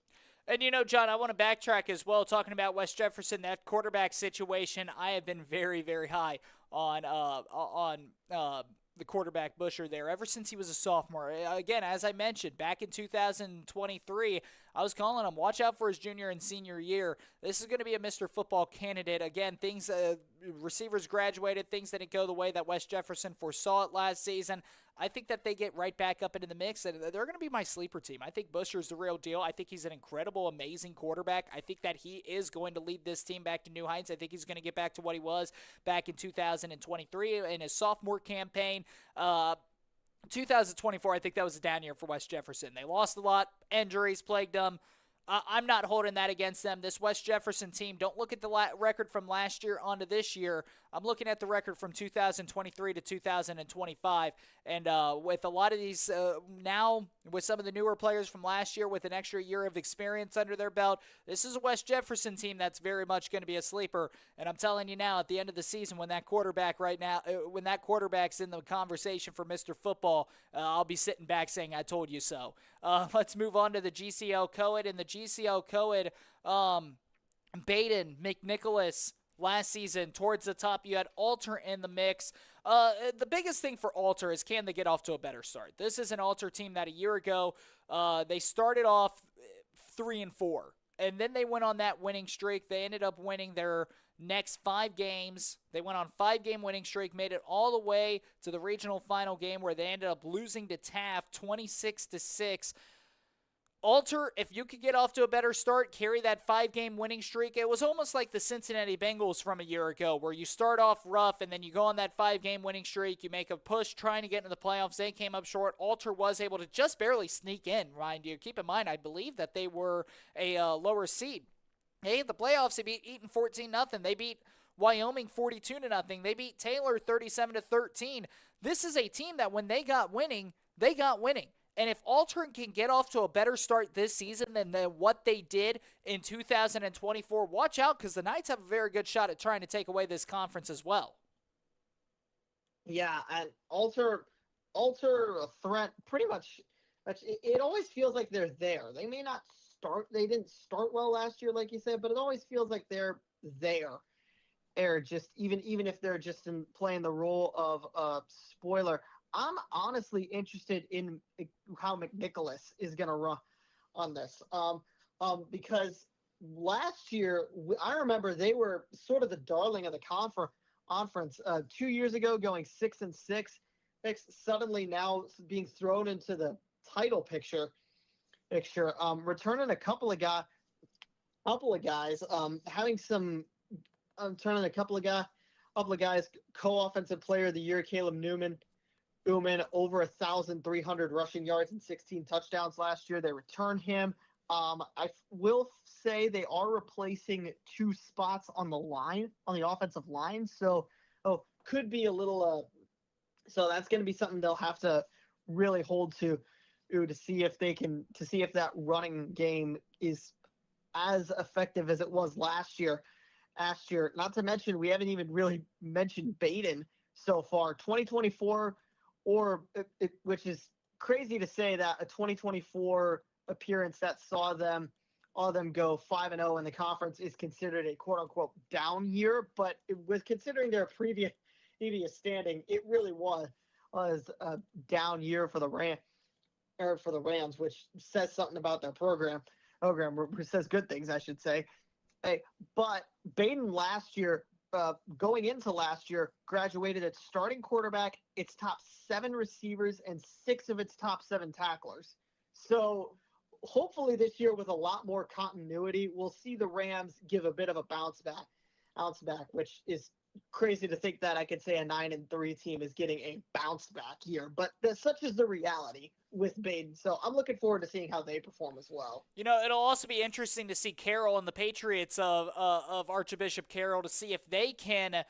And, John, I want to backtrack as well, talking about West Jefferson, that quarterback situation. I have been very, very high on the quarterback Busher there ever since he was a sophomore. Again, as I mentioned, back in 2023, I was calling him, watch out for his junior and senior year. This is going to be a Mr. Football candidate. Again, receivers graduated, things didn't go the way that West Jefferson foresaw it last season. I think that they get right back up into the mix, and they're going to be my sleeper team. I think Busher's the real deal. I think he's an incredible, amazing quarterback. I think that he is going to lead this team back to new heights. I think he's going to get back to what he was back in 2023 in his sophomore campaign. 2024, I think that was a down year for West Jefferson. They lost a lot. Injuries plagued them. I'm not holding that against them. This West Jefferson team, don't look at the record from last year onto this year. I'm looking at the record from 2023 to 2025. And with a lot of these now, with some of the newer players from last year with an extra year of experience under their belt, this is a West Jefferson team that's very much going to be a sleeper. And I'm telling you now, at the end of the season, when that quarterback's in the conversation for Mr. Football, I'll be sitting back saying, I told you so. Let's move on to the GCL Co-Ed. In the GCL Co-Ed, Baden, McNicholas, last season towards the top. You had Alter in the mix. The biggest thing for Alter is, can they get off to a better start? This is an Alter team that a year ago, they started off 3-4, and then they went on that winning streak. They ended up winning their next 5 games. They went on 5-game winning streak, made it all the way to the regional final game where they ended up losing to Taft 26-6. Alter, if you could get off to a better start, carry that 5-game winning streak. It was almost like the Cincinnati Bengals from a year ago, where you start off rough and then you go on that 5-game winning streak. You make a push trying to get into the playoffs. They came up short. Alter was able to just barely sneak in, mind you. Keep in mind, I believe that they were a lower seed. They hit the playoffs. They beat Eaton 14-0. They beat Wyoming 42-0. They beat Taylor 37-13. This is a team that when they got winning, they got winning. And if Alter can get off to a better start this season than what they did in 2024, watch out, because the Knights have a very good shot at trying to take away this conference as well. Yeah, and Alter a threat pretty much. It always feels like they're there. They may not start. They didn't start well last year, like you said, but it always feels like they're there. Or just even if they're just playing the role of a spoiler. I'm honestly interested in how McNicholas is going to run on this, because last year I remember they were sort of the darling of the conference. 2 years ago, going 6-6, suddenly now being thrown into the title picture. Returning a couple of guys, having some. Turning a couple of guys, co-offensive player of the year, Caleb Newman, over 1,300 rushing yards and 16 touchdowns last year. They return him. I will say they are replacing 2 spots on the offensive line. So, could be a little. So that's going to be something they'll have to really hold to see if that running game is as effective as it was last year. Not to mention, we haven't even really mentioned Baden so far. 2024. Which is crazy to say that a 2024 appearance that saw them go 5-0 in the conference is considered a quote unquote down year, but with considering their previous standing, it really was a down year for the Rams, which says something about their program, which says good things, I should say. Hey, but Baden last year. Going into last year, graduated its starting quarterback, its top 7 receivers, and 6 of its top 7 tacklers. So hopefully this year, with a lot more continuity, we'll see the Rams give a bit of a bounce back, which is crazy to think that I could say a 9-3 team is getting a bounce back year, but such is the reality with Baden. So I'm looking forward to seeing how they perform as well. You know, it'll also be interesting to see Carroll and the Patriots of Archbishop Carroll, to see if they can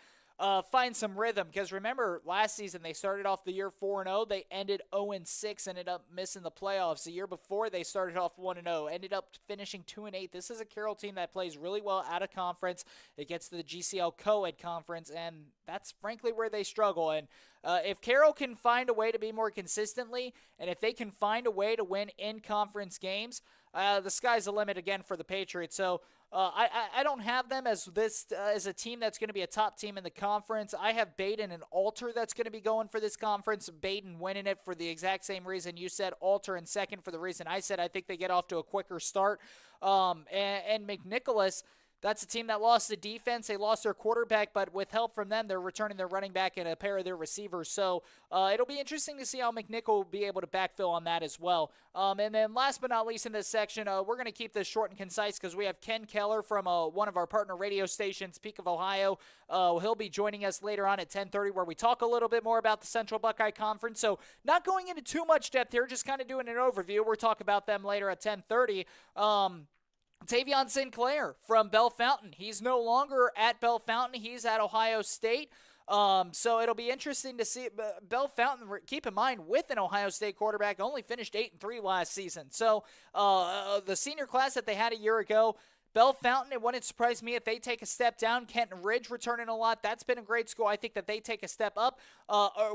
find some rhythm, because remember last season they started off the year 4-0, they ended 0-6, ended up missing the playoffs. The year before they started off 1-0, ended up finishing 2-8. This is a Carroll team that plays really well out of conference. It gets to the GCL Co-Ed conference, and that's frankly where they struggle. And if Carroll can find a way to be more consistently, and if they can find a way to win in conference games, the sky's the limit again for the Patriots. So I don't have them as a team that's going to be a top team in the conference. I have Baden and Alter that's going to be going for this conference. Baden winning it for the exact same reason you said. Alter in second for the reason I said. I think they get off to a quicker start. And McNicholas, that's a team that lost the defense. They lost their quarterback, but with help from them, they're returning their running back and a pair of their receivers. So it'll be interesting to see how McNichol will be able to backfill on that as well. And then last but not least in this section, we're going to keep this short and concise because we have Ken Keller from one of our partner radio stations, Peak of Ohio. He'll be joining us later on at 10:30, where we talk a little bit more about the Central Buckeye Conference. So not going into too much depth here, just kind of doing an overview. We'll talk about them later at 10:30. Tavion Sinclair from Bell Fountain. He's no longer at Bell Fountain. He's at Ohio State. So it'll be interesting to see. Bell Fountain, keep in mind, with an Ohio State quarterback, only finished 8-3 last season. So the senior class that they had a year ago, Bell Fountain, it wouldn't surprise me if they take a step down. Kenton Ridge returning a lot. That's been a great school. I think that they take a step up.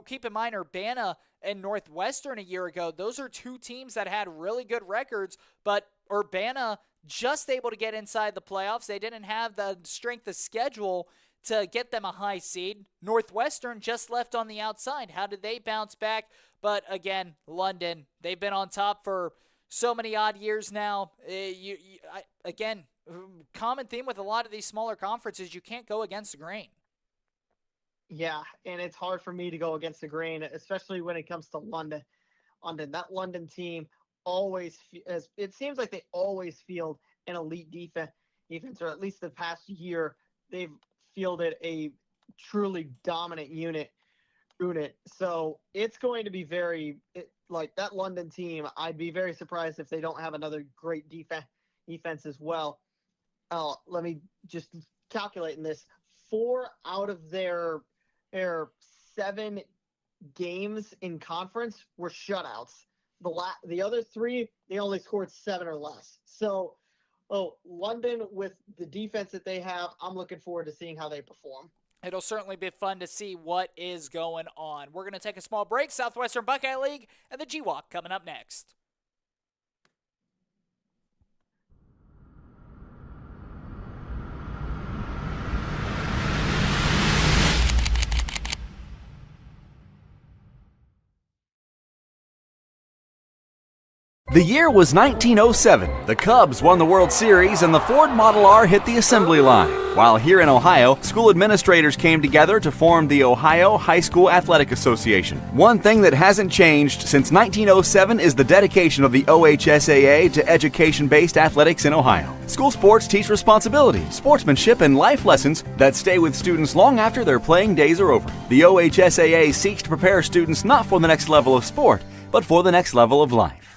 Keep in mind, Urbana and Northwestern a year ago, those are two teams that had really good records, but Urbana just able to get inside the playoffs. They didn't have the strength of schedule to get them a high seed. Northwestern just left on the outside. How did they bounce back? But again, London, they've been on top for so many odd years now. Again, common theme with a lot of these smaller conferences, you can't go against the grain. Yeah, and it's hard for me to go against the grain, especially when it comes to London. That London team always, it seems like they always field an elite defense, or at least the past year, they've fielded a truly dominant unit. So it's going to be like that London team. I'd be very surprised if they don't have another great defense as well. Let me just calculate in this. 4 out of their 7 games in conference were shutouts. The other 3, they only scored 7 or less. So, London, with the defense that they have, I'm looking forward to seeing how they perform. It'll certainly be fun to see what is going on. We're going to take a small break. Southwestern Buckeye League and the GWAC coming up next. The year was 1907. The Cubs won the World Series and the Ford Model R hit the assembly line. While here in Ohio, school administrators came together to form the Ohio High School Athletic Association. One thing that hasn't changed since 1907 is the dedication of the OHSAA to education-based athletics in Ohio. School sports teach responsibility, sportsmanship, and life lessons that stay with students long after their playing days are over. The OHSAA seeks to prepare students not for the next level of sport, but for the next level of life.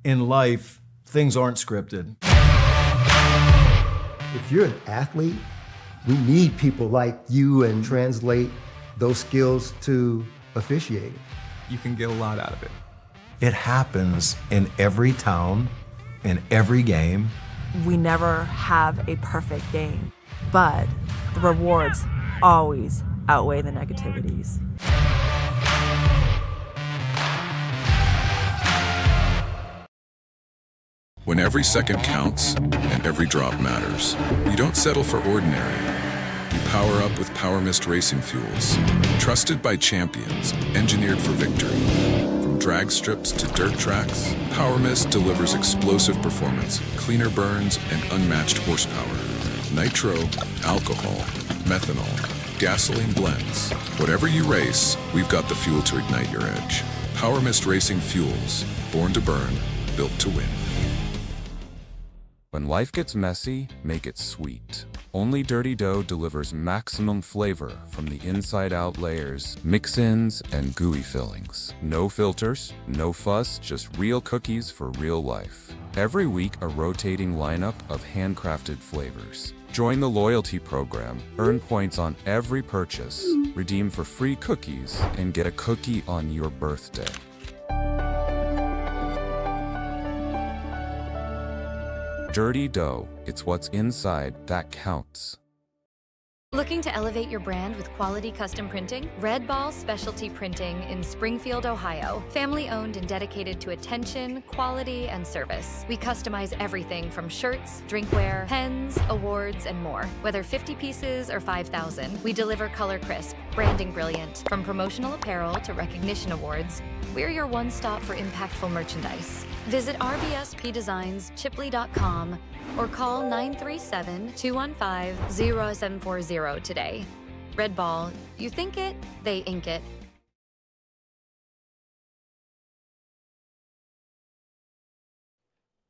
In life, things aren't scripted. If you're an athlete, we need people like you and translate those skills to officiating. You can get a lot out of it. It happens in every town, in every game. We never have a perfect game, but the rewards always outweigh the negativities. When every second counts and every drop matters, you don't settle for ordinary. You power up with Power Mist racing fuels. Trusted by champions, engineered for victory. From drag strips to dirt tracks, Power Mist delivers explosive performance, cleaner burns, and unmatched horsepower. Nitro, alcohol, methanol, gasoline blends. Whatever you race, we've got the fuel to ignite your edge. Power Mist racing fuels, born to burn, built to win. When life gets messy, make it sweet. Only Dirty Dough delivers maximum flavor from the inside-out layers, mix-ins, and gooey fillings. No filters, no fuss, just real cookies for real life. Every week, a rotating lineup of handcrafted flavors. Join the loyalty program, earn points on every purchase, redeem for free cookies, and get a cookie on your birthday. Dirty Dough, it's what's inside that counts. Looking to elevate your brand with quality custom printing? Red Ball Specialty Printing in Springfield, Ohio. Family owned and dedicated to attention, quality, and service. We customize everything from shirts, drinkware, pens, awards, and more. Whether 50 pieces or 5,000, we deliver color crisp, branding brilliant. From promotional apparel to recognition awards, we're your one-stop for impactful merchandise. Visit rbspdesignschipley.com or call 937-215-0740 today. Red Ball, you think it, they ink it.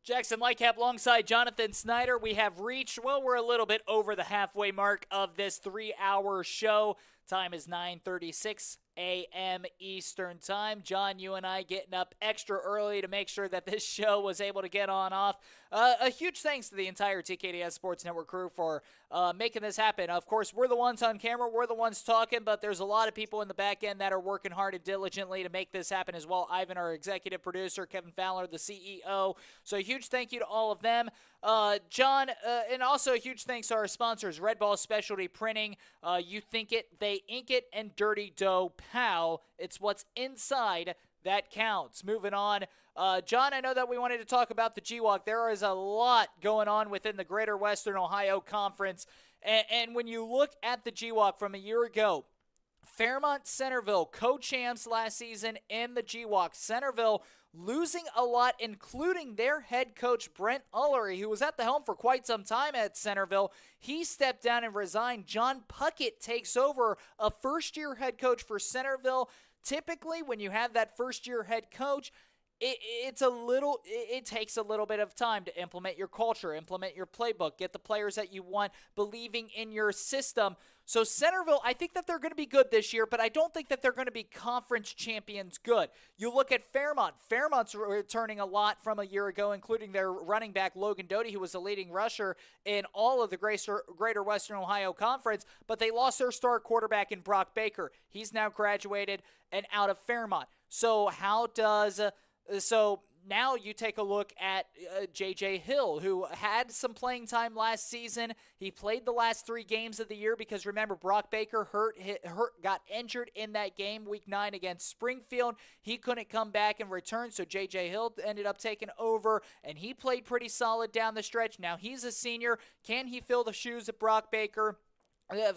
Jackson Lightcap alongside Jonathan Snyder. We have reached, we're a little bit over the halfway mark of this 3-hour show. Time is 9:36 a.m. Eastern Time. John, you and I getting up extra early to make sure that this show was able to get on off. A huge thanks to the entire TKDS Sports Network crew for making this happen. Of course, we're the ones on camera. We're the ones talking, but there's a lot of people in the back end that are working hard and diligently to make this happen as well. Ivan, our executive producer, Kevin Fowler, the CEO. So a huge thank you to all of them. John, and also a huge thanks to our sponsors, Red Ball Specialty Printing. You think it, they ink it, and Dirty Dough Pow. It's what's inside that counts. Moving on, John, I know that we wanted to talk about the GWAC. There is a lot going on within the Greater Western Ohio Conference. And when you look at the GWAC from a year ago, Fairmont Centerville, co-champs last season in the GWAC. Centerville losing a lot, including their head coach, Brent Ullery, who was at the helm for quite some time at Centerville. He stepped down and resigned. John Puckett takes over, a first-year head coach for Centerville. Typically, when you have that first-year head coach, it takes a little bit of time to implement your culture, implement your playbook, get the players that you want believing in your system. So Centerville, I think that they're going to be good this year, but I don't think that they're going to be conference champions good. You look at Fairmont. Fairmont's returning a lot from a year ago, including their running back Logan Doty, who was the leading rusher in all of the Greater Western Ohio Conference, but they lost their star quarterback in Burgbacher. He's now graduated and out of Fairmont. So now you take a look at J.J. Hill, who had some playing time last season. He played the last 3 games of the year because, remember, Burgbacher got injured in that game, Week 9 against Springfield. He couldn't come back and return, so J.J. Hill ended up taking over, and he played pretty solid down the stretch. Now he's a senior. Can he fill the shoes of Burgbacher?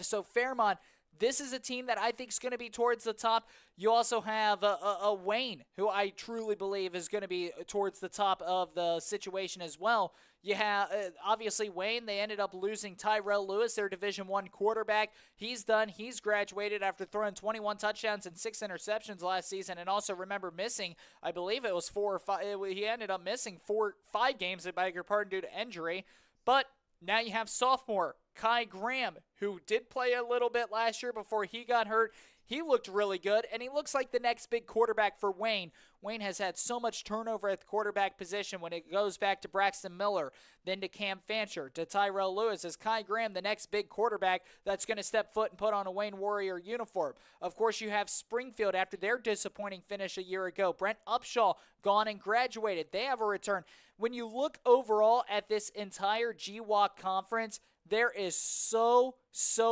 So Fairmont, this is a team that I think is going to be towards the top. You also have a Wayne, who I truly believe is going to be towards the top of the situation as well. You have, obviously, Wayne. They ended up losing Tyrell Lewis, their Division I quarterback. He's done. He's graduated after throwing 21 touchdowns and 6 interceptions last season, and also, remember, missing, I believe it was 4 or 5. He ended up missing 5 games, I beg your pardon, due to injury. But now you have sophomore Kai Graham, who did play a little bit last year before he got hurt. He looked really good, and he looks like the next big quarterback for Wayne. Wayne has had so much turnover at the quarterback position when it goes back to Braxton Miller, then to Cam Fancher, to Tyrell Lewis. Is Kai Graham the next big quarterback that's going to step foot and put on a Wayne Warrior uniform? Of course, you have Springfield after their disappointing finish a year ago. Brent Upshaw gone and graduated. They have a return. When you look overall at this entire GWAC conference, there is so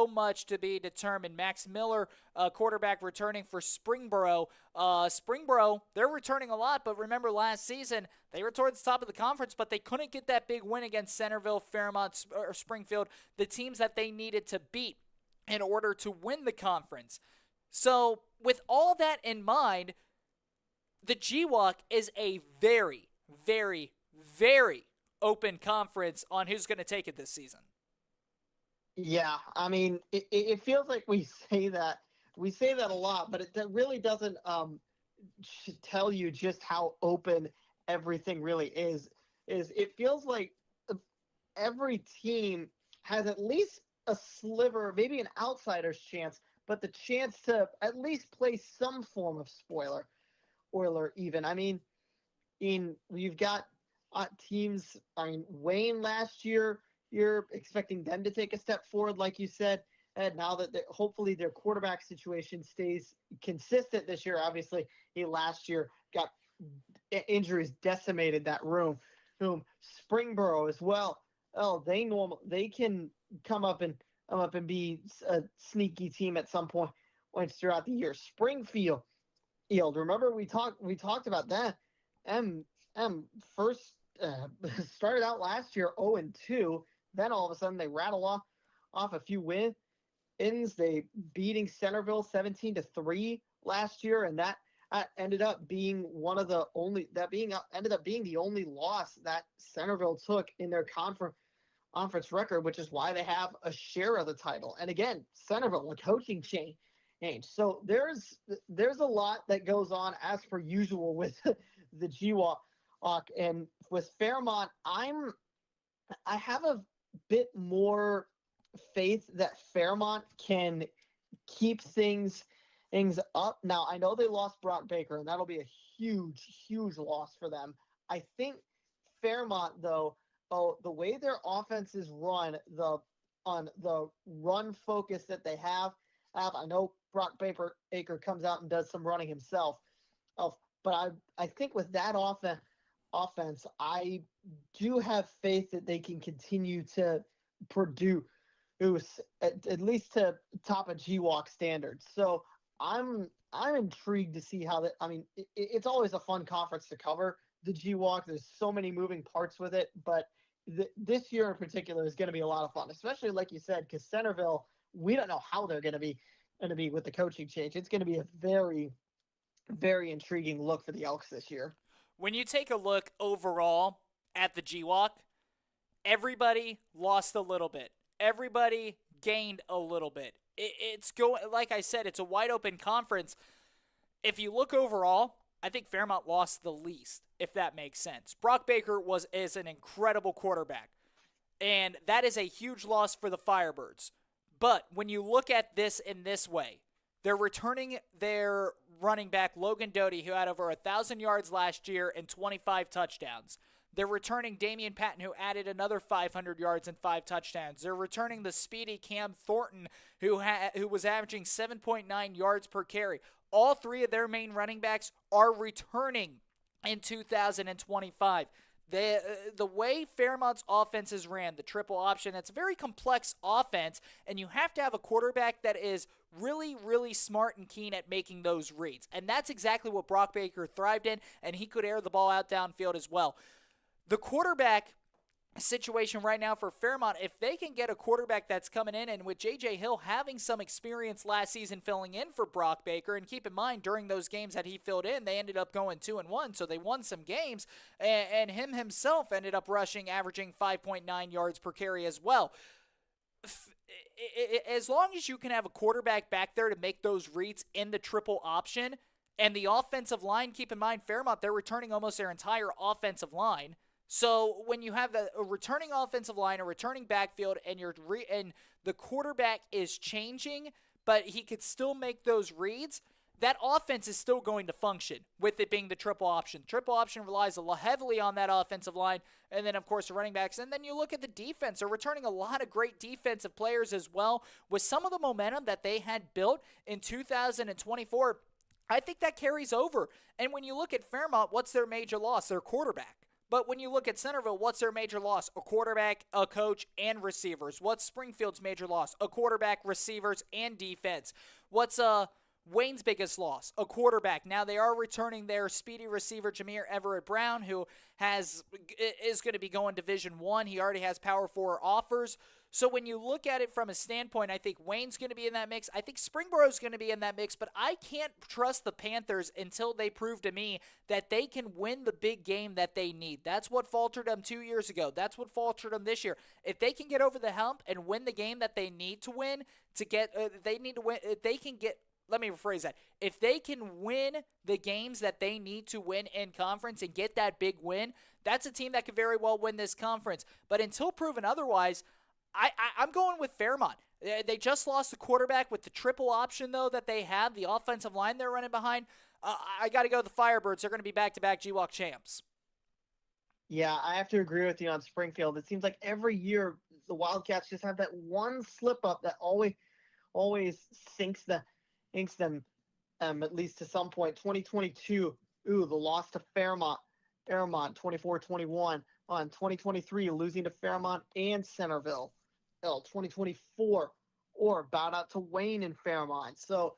much to be determined. Max Miller, quarterback, returning for Springboro. Springboro, they're returning a lot, but remember last season, they were towards the top of the conference, but they couldn't get that big win against Centerville, Fairmont, or Springfield, the teams that they needed to beat in order to win the conference. So with all that in mind, the GWAC is a very, very, very open conference on who's going to take it this season. Yeah, I mean, it feels like we say that a lot, but it really doesn't tell you just how open everything really is. It feels like every team has at least a sliver, maybe an outsider's chance, but the chance to at least play some form of spoiler even. I mean, we've got teams. I mean, Wayne last year, you're expecting them to take a step forward, like you said. And now that hopefully their quarterback situation stays consistent this year. Obviously, he last year got injuries, decimated that room. Springboro as well. Oh, they can come up and be a sneaky team at some point throughout the year. Springfield, remember we talked about that. First started out last year 0-2. Then all of a sudden they rattle off a few wins. They beating Centerville 17-3 last year, and that ended up being the only loss that Centerville took in their conference record, which is why they have a share of the title. And again, Centerville, a coaching change. So there's a lot that goes on as per usual with the GWAC, and with Fairmont, I have a bit more faith that Fairmont can keep things up. Now, I know they lost Burgbacher, and that'll be a huge loss for them. I think Fairmont, though, the way their offense is run, on the run focus that they have, I know Burgbacher comes out and does some running himself, but I think with that offense, I do have faith that they can continue to produce at least to top of GWAC standards. So I'm intrigued to see how that. I mean, it's always a fun conference to cover the G-Walk. There's so many moving parts with it, but this year in particular is going to be a lot of fun, especially like you said, because Centerville, we don't know how they're going to be with the coaching change. It's going to be a very, very intriguing look for the Elks this year. When you take a look overall at the G-Walk, everybody lost a little bit. Everybody gained a little bit. It's going, like I said, it's a wide open conference. If you look overall, I think Fairmont lost the least, if that makes sense. Burgbacher is an incredible quarterback, and that is a huge loss for the Firebirds. But when you look at this in this way, they're returning their running back, Logan Doty, who had over 1,000 yards last year and 25 touchdowns. They're returning Damian Patton, who added another 500 yards and 5 touchdowns. They're returning the speedy Cam Thornton, who was averaging 7.9 yards per carry. All three of their main running backs are returning in 2025. The way Fairmont's offense is ran, the triple option, it's a very complex offense, and you have to have a quarterback that is really, really smart and keen at making those reads. And that's exactly what Burgbacher thrived in, and he could air the ball out downfield as well. The quarterback situation right now for Fairmont, if they can get a quarterback that's coming in, and with J.J. Hill having some experience last season filling in for Burgbacher, and keep in mind, during those games that he filled in, they ended up going 2-1, so they won some games, and him himself ended up averaging 5.9 yards per carry as well. As long as you can have a quarterback back there to make those reads in the triple option, and the offensive line, keep in mind, Fairmont, they're returning almost their entire offensive line. So when you have a returning offensive line, a returning backfield, and the quarterback is changing, but he could still make those reads, that offense is still going to function with it being the triple option. Triple option relies heavily on that offensive line, and then, of course, the running backs. And then you look at the defense. They're returning a lot of great defensive players as well. With some of the momentum that they had built in 2024, I think that carries over. And when you look at Fairmont, what's their major loss? Their quarterback. But when you look at Centerville, what's their major loss? A quarterback, a coach, and receivers. What's Springfield's major loss? A quarterback, receivers, and defense. What's Wayne's biggest loss? A quarterback. Now they are returning their speedy receiver, Jameer Everett Brown, who is going to be going Division I. He already has Power 4 offers. So when you look at it from a standpoint, I think Wayne's going to be in that mix. I think Springboro's going to be in that mix, but I can't trust the Panthers until they prove to me that they can win the big game that they need. That's what faltered them 2 years ago. That's what faltered them this year. If they can get over the hump and win the game that they need to win let me rephrase that. If they can win the games that they need to win in conference and get that big win, that's a team that could very well win this conference. But until proven otherwise, I'm going with Fairmont. They just lost the quarterback with the triple option, though, that they have, the offensive line they're running behind. I got to go with the Firebirds. They're going to be back-to-back G-Walk champs. Yeah, I have to agree with you on Springfield. It seems like every year the Wildcats just have that one slip-up that always sinks them, at least to some point. 2022, the loss to Fairmont 24-21. On 2023, losing to Fairmont and Centerville. 2024, or bowed out to Wayne and Fairmont. So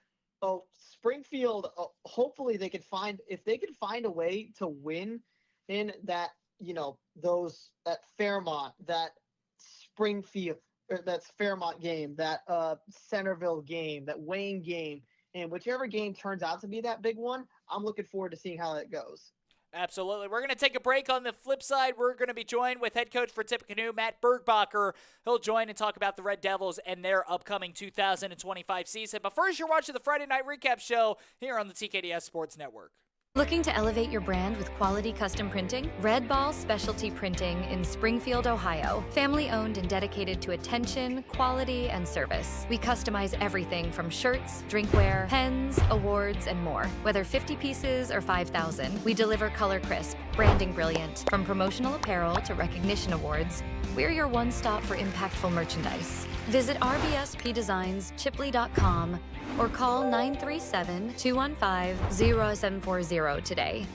Springfield, hopefully they could find a way to win in that, that Fairmont, that Springfield, that's Fairmont game, that Centerville game, that Wayne game, and whichever game turns out to be that big one, I'm looking forward to seeing how that goes. Absolutely. We're going to take a break. On the flip side, we're going to be joined with head coach for Tippecanoe, Matt Burgbacher. He'll join and talk about the Red Devils and their upcoming 2025 season. But first, you're watching the Friday Night Recap Show here on the TKDS Sports Network. Looking to elevate your brand with quality custom printing? Red Ball Specialty Printing in Springfield, Ohio. Family owned and dedicated to attention, quality, and service. We customize everything from shirts, drinkware, pens, awards, and more. Whether 50 pieces or 5,000, we deliver color crisp, branding brilliant. From promotional apparel to recognition awards, we're your one-stop for impactful merchandise. Visit rbspdesignschipley.com or call 937-215-0740 today.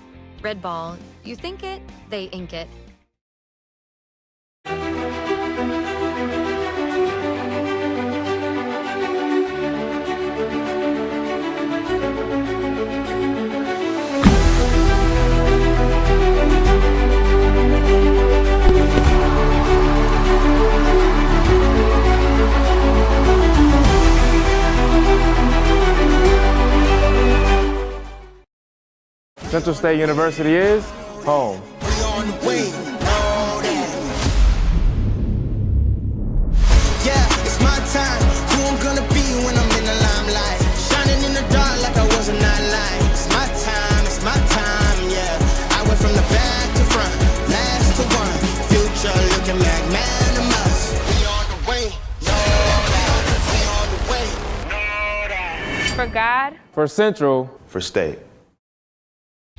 Red Ball, you think it, they ink it. Central State University is home. We on the way, know that. Yeah, it's my time. Who I'm gonna be when I'm in the limelight. Shining in the dark like I was a nightlight. It's my time, yeah. I went from the back to front, last to one. Future looking magnanimous. We on the way, know that. We on the way, know that. For God. For Central. For State.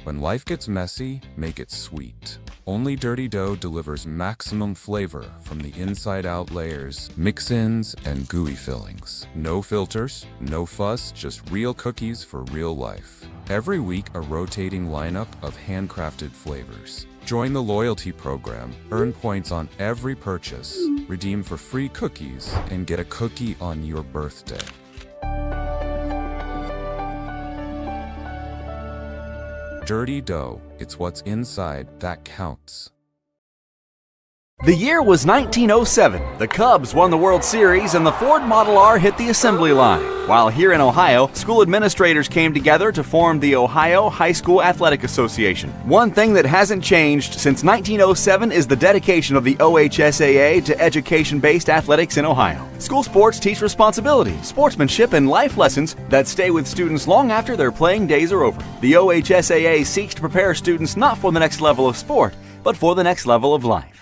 When life gets messy, make it sweet. Only Dirty Dough delivers maximum flavor from the inside-out layers, mix-ins, and gooey fillings. No filters, no fuss, just real cookies for real life. Every week, a rotating lineup of handcrafted flavors. Join the loyalty program, earn points on every purchase, redeem for free cookies, and get a cookie on your birthday. Dirty Dough, it's what's inside that counts. The year was 1907. The Cubs won the World Series and the Ford Model R hit the assembly line. While here in Ohio, school administrators came together to form the Ohio High School Athletic Association. One thing that hasn't changed since 1907 is the dedication of the OHSAA to education-based athletics in Ohio. School sports teach responsibility, sportsmanship, and life lessons that stay with students long after their playing days are over. The OHSAA seeks to prepare students not for the next level of sport, but for the next level of life.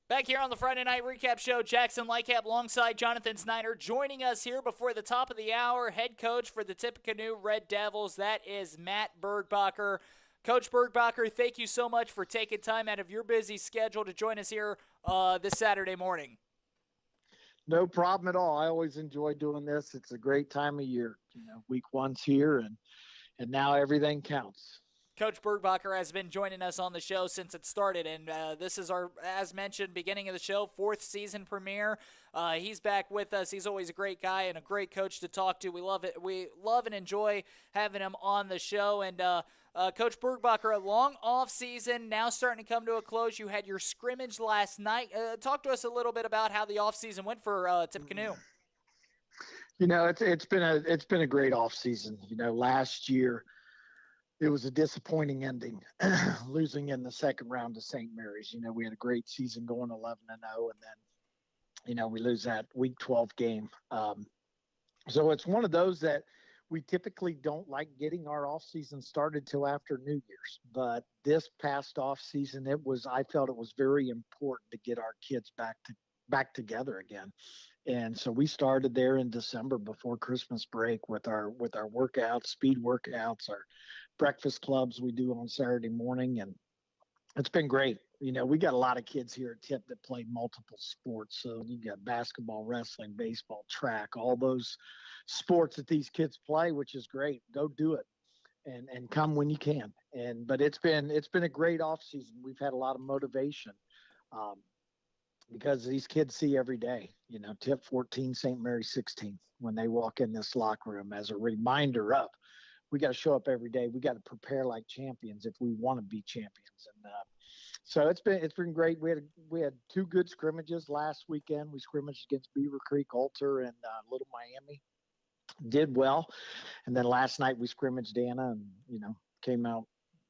Back here on the Friday Night Recap Show, Jackson Lightcap alongside Jonathan Snyder. Joining us here before the top of the hour, head coach for the Tippecanoe Red Devils, that is Matt Burgbacher. Coach Burgbacher, thank you so much for taking time out of your busy schedule to join us here this Saturday morning. No problem at all. I always enjoy doing this. It's a great time of year. Week one's here, and now everything counts. Coach Burgbacher has been joining us on the show since it started, and this is our, as mentioned, beginning of the show, 4th season premiere. He's back with us. He's always a great guy and a great coach to talk to. We love it. We love and enjoy having him on the show. And Coach Burgbacher, a long off season, now starting to come to a close. You had your scrimmage last night. Talk to us a little bit about how the off season went for Tippecanoe. It's been a great off season. Last year, it was a disappointing ending, losing in the second round to St. Mary's. We had a great season going 11-0, and then, we lose that Week 12 game. So it's one of those that we typically don't like getting our off season started till after New Year's. But this past off season, I felt it was very important to get our kids back together again. And so we started there in December before Christmas break with our workouts, speed workouts, our breakfast clubs we do on Saturday morning, and it's been great. We got a lot of kids here at Tip that play multiple sports. So you got basketball, wrestling, baseball, track, all those sports that these kids play, which is great. Go do it and come when you can. But it's been a great off season. We've had a lot of motivation because these kids see every day, Tip 14, St. Mary 16, when they walk in this locker room as a reminder of, we got to show up every day. We got to prepare like champions if we want to be champions. And so it's been great. We had 2 good scrimmages last weekend. We scrimmaged against Beaver Creek, Alter, and Little Miami. Did well. And then last night we scrimmaged Anna and, came out.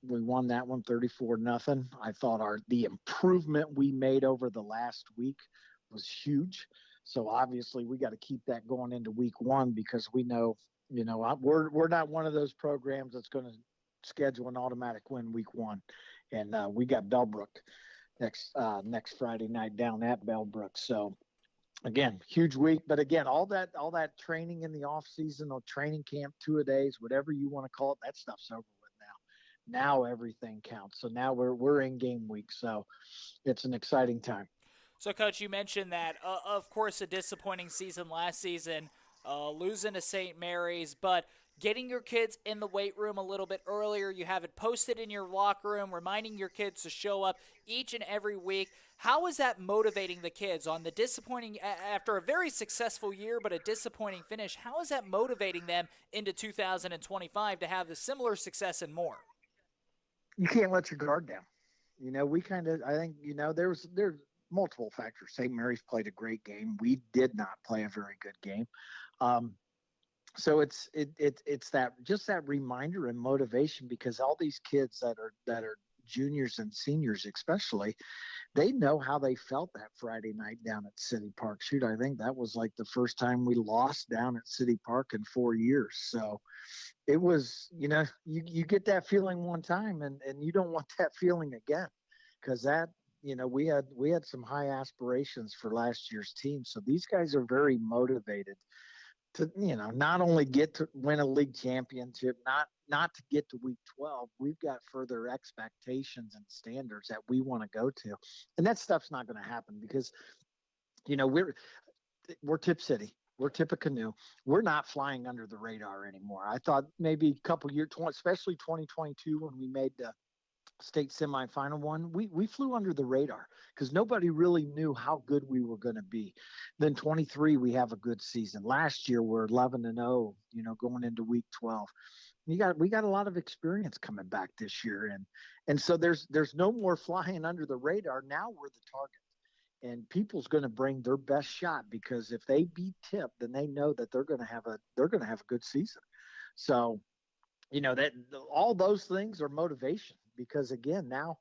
We won that one 34-0. I thought the improvement we made over the last week was huge. So obviously we got to keep that going into week 1 because we know, we're not one of those programs that's going to schedule an automatic win week 1. And we got Bellbrook next Friday night down at Bellbrook. So again, huge week. But again, all that training in the off season or training camp, 2-a-days, whatever you want to call it, that stuff's over with now. Now everything counts. So now we're in game week. So it's an exciting time. So, Coach, you mentioned that, of course, a disappointing season last season. Losing to St. Mary's, but getting your kids in the weight room a little bit earlier. You have it posted in your locker room, reminding your kids to show up each and every week. How is that motivating the kids on the disappointing, after a very successful year, but a disappointing finish? How is that motivating them into 2025 to have the similar success and more? You can't let your guard down. We I think, multiple factors. St. Mary's played a great game. We did not play a very good game. So it's that reminder and motivation, because all these kids that are juniors and seniors especially, they know how they felt that Friday night down at City Park. Shoot, I think that was like the first time we lost down at City Park in 4 years. So it was, you get that feeling one time and you don't want that feeling again, because that, we had some high aspirations for last year's team. So these guys are very motivated to, not only get to win a league championship, not to get to week 12. We've got further expectations and standards that we want to go to. And that stuff's not going to happen because, we're Tip City. We're Tippecanoe. We're not flying under the radar anymore. I thought maybe a couple years, especially 2022, when we made the state semifinal one, we flew under the radar because nobody really knew how good we were going to be. Then 23, we have a good season. Last year, we're 11-0, going into week 12. We got a lot of experience coming back this year. And so there's no more flying under the radar. Now we're the target. And people's going to bring their best shot, because if they beat Tip, then they know that they're going to have a good season. So, that all those things are motivation, because again, now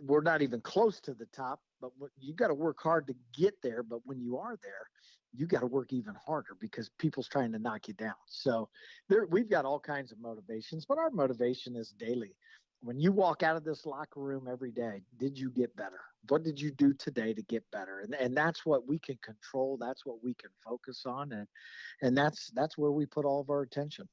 we're not even close to the top, but you got to work hard to get there. But when you are there, you got to work even harder because people's trying to knock you down. So we've got all kinds of motivations, but our motivation is daily. When you walk out of this locker room every day, did you get better? What did you do today to get better? And that's what we can control. That's what we can focus on. And that's where we put all of our attention.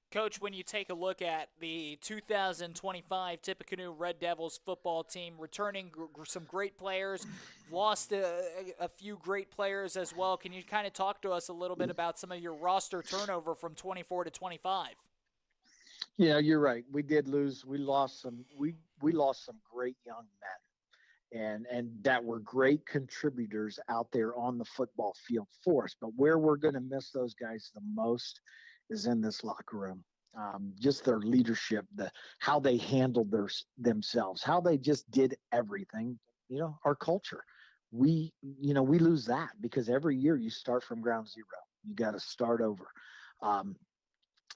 Coach, when you take a look at the 2025 Tippecanoe Red Devils football team, returning some great players, lost a few great players as well. Can you kind of talk to us a little bit about some of your roster turnover from 24 to 25? Yeah, you're right. We did lose. We lost some great young men, and that were great contributors out there on the football field for us. But where we're going to miss those guys the most is in this locker room. Just their leadership, how they handled themselves, how they just did everything. Our culture. We lose that because every year you start from ground zero. You got to start over.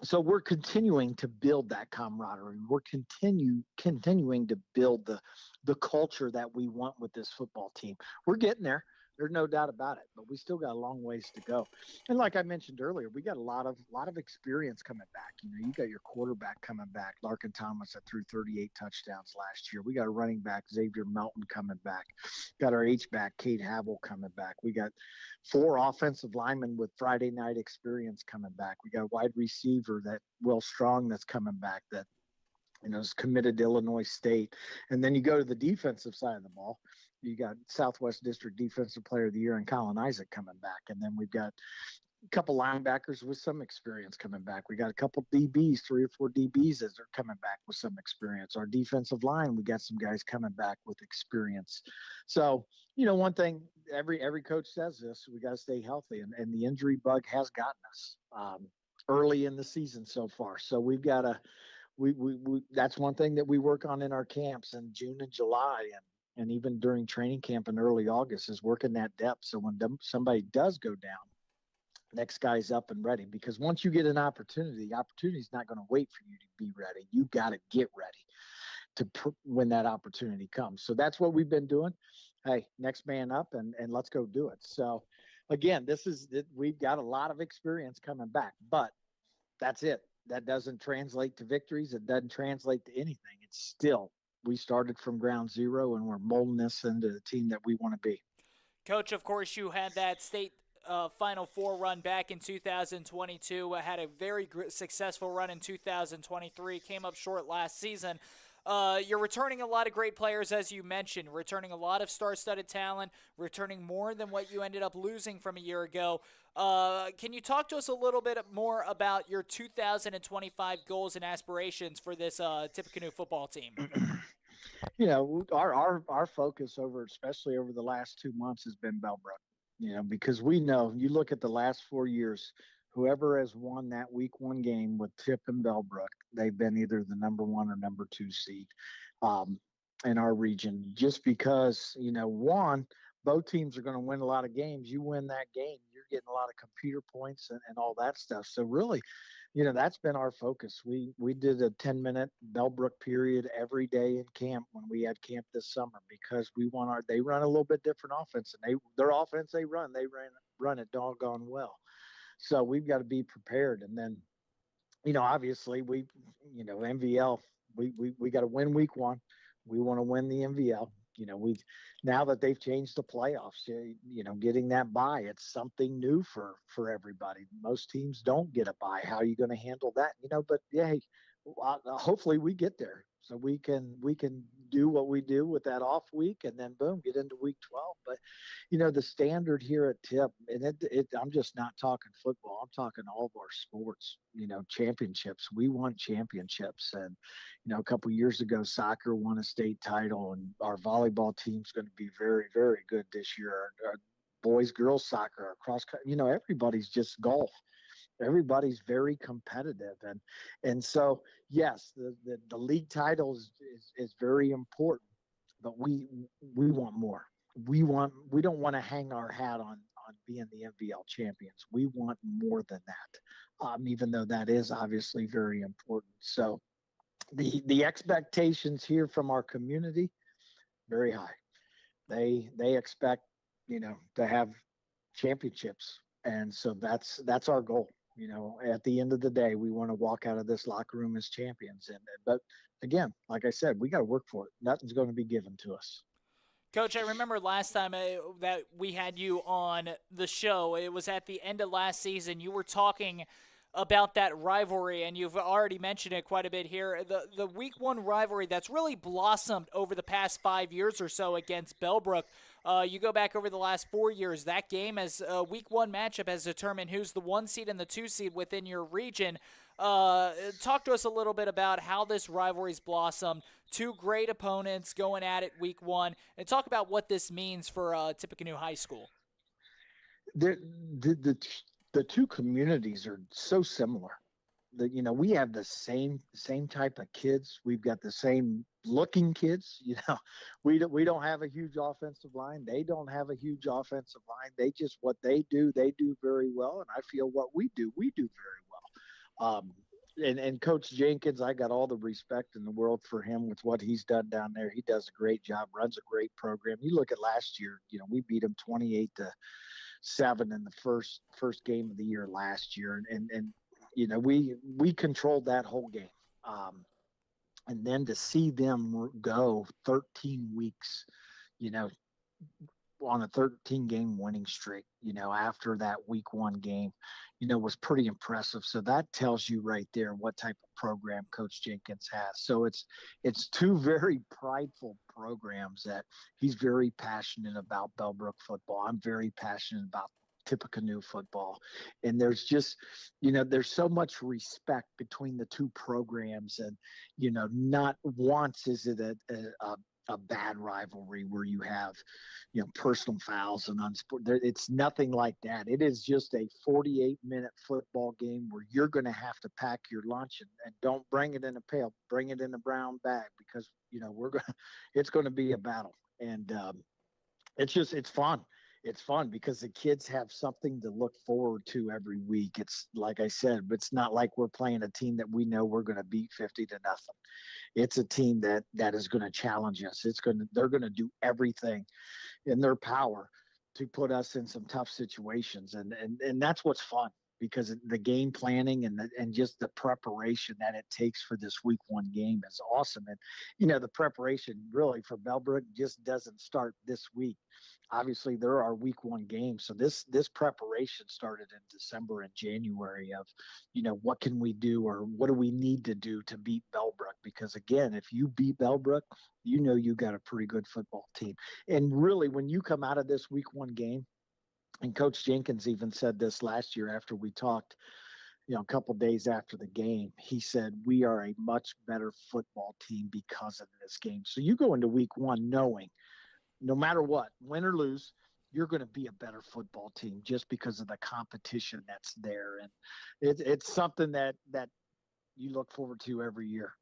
So we're continuing to build that camaraderie. We're continuing to build the culture that we want with this football team. We're getting there. There's no doubt about it, but we still got a long ways to go. And like I mentioned earlier, we got a lot of experience coming back. You got your quarterback coming back, Larkin Thomas, that threw 38 touchdowns last year. We got a running back, Xavier Melton, coming back. Got our H-back, Cade Havel, coming back. We got 4 offensive linemen with Friday night experience coming back. We got a wide receiver, that Will Strong, that's coming back, that is committed to Illinois State. And then you go to the defensive side of the ball. You got Southwest District Defensive Player of the Year and Colin Isaac coming back. And then we've got a couple linebackers with some experience coming back. We got a couple DBs, 3 or 4 DBs that are coming back with some experience. Our defensive line, we got some guys coming back with experience. So, one thing every coach says this, we got to stay healthy. And the injury bug has gotten us early in the season so far. So we've got to we that's one thing that we work on in our camps in June and July and even during training camp in early August, is working that depth. So when somebody does go down, next guy's up and ready, because once you get an opportunity, the opportunity is not going to wait for you to be ready. You got to get ready when that opportunity comes. So that's what we've been doing. Hey, next man up and let's go do it. So again, we've got a lot of experience coming back, but that's it. That doesn't translate to victories. It doesn't translate to anything. It's still, we started from ground zero and we're molding this into the team that we want to be. Coach, of course, you had that state Final Four run back in 2022, had a very successful run in 2023, came up short last season. You're returning a lot of great players, as you mentioned, returning a lot of star-studded talent, returning more than what you ended up losing from a year ago. Can you talk to us a little bit more about your 2025 goals and aspirations for this Tippecanoe football team? Our focus especially over the last 2 months has been Bellbrook, because we know, you look at the last 4 years, whoever has won that week 1 game with Tip and Bellbrook, they've been either the number 1 or number 2 seed. in our region, just because, one, both teams are going to win a lot of games. You win that game, you're getting a lot of computer points and all that stuff. So really, that's been our focus. We did a 10-minute Bellbrook period every day in camp when we had camp this summer, because they run a little bit different offense, and their offense they run it doggone well. So we've got to be prepared. And then, obviously MVL, we got to win week 1. We want to win the MVL. Now that they've changed the playoffs, getting that bye, it's something new for everybody. Most teams don't get a bye. How are you going to handle that? But yeah, hey, hopefully we get there so we can do what we do with that off week, and then boom, get into week 12. But the standard here at Tip, and I'm just not talking football, I'm talking all of our sports, championships. We want championships. And a couple of years ago, soccer won a state title, and our volleyball team's going to be very, very good this year. Our boys, girls soccer, our cross country, everybody's just golf. Everybody's very competitive. And so, yes, the league title is very important, but we want more. We don't want to hang our hat on being the MVL champions. We want more than that, even though that is obviously very important. So the expectations here from our community, very high. They expect, to have championships. And so that's our goal. At the end of the day, we want to walk out of this locker room as champions. But again, like I said, we got to work for it. Nothing's going to be given to us. Coach, I remember last time that we had you on the show, it was at the end of last season. You were talking about that rivalry, and you've already mentioned it quite a bit here. The week 1 rivalry that's really blossomed over the past 5 years or so against Bellbrook. You go back over the last 4 years, that game as a week 1 matchup has determined who's the 1 seed and the 2 seed within your region. Talk to us a little bit about how this rivalry's blossomed. 2 great opponents going at it week 1, and talk about what this means for Tippecanoe High School. The two communities are so similar. We have the same type of kids. We've got the same looking kids. We don't have a huge offensive line. They don't have a huge offensive line. They just, what they do very well. And I feel what we do very well. And Coach Jenkins, I got all the respect in the world for him with what he's done down there. He does a great job, runs a great program. You look at last year, we beat him 28-7 in the first game of the year last year. And we controlled that whole game. And then to see them go 13 weeks, on a 13-game winning streak, after that week 1 game, was pretty impressive. So that tells you right there what type of program Coach Jenkins has. So it's 2 very prideful programs that he's very passionate about. Bellbrook football, I'm very passionate about Tippecanoe football. And there's just, there's so much respect between the 2 programs. And, not once is it a bad rivalry where you have, personal fouls and it's nothing like that. It is just a 48-minute football game where you're going to have to pack your lunch and don't bring it in a pail, bring it in a brown bag, because, it's going to be a battle. And it's fun. It's fun because the kids have something to look forward to every week. It's like I said, but it's not like we're playing a team that we know we're going to beat 50-0. It's a team that is going to challenge us. They're going to do everything in their power to put us in some tough situations. And that's what's fun, because the game planning and just the preparation that it takes for this week 1 game is awesome. And, the preparation really for Bellbrook just doesn't start this week. Obviously, there are week 1 games. So this preparation started in December and January of, what can we do, or what do we need to do to beat Bellbrook? Because, again, if you beat Bellbrook, you got a pretty good football team. And really, when you come out of this week 1 game, and Coach Jenkins even said this last year after we talked, a couple days after the game, he said, we are a much better football team because of this game. So you go into week 1 knowing no matter what, win or lose, you're going to be a better football team just because of the competition that's there. And it's something that you look forward to every year.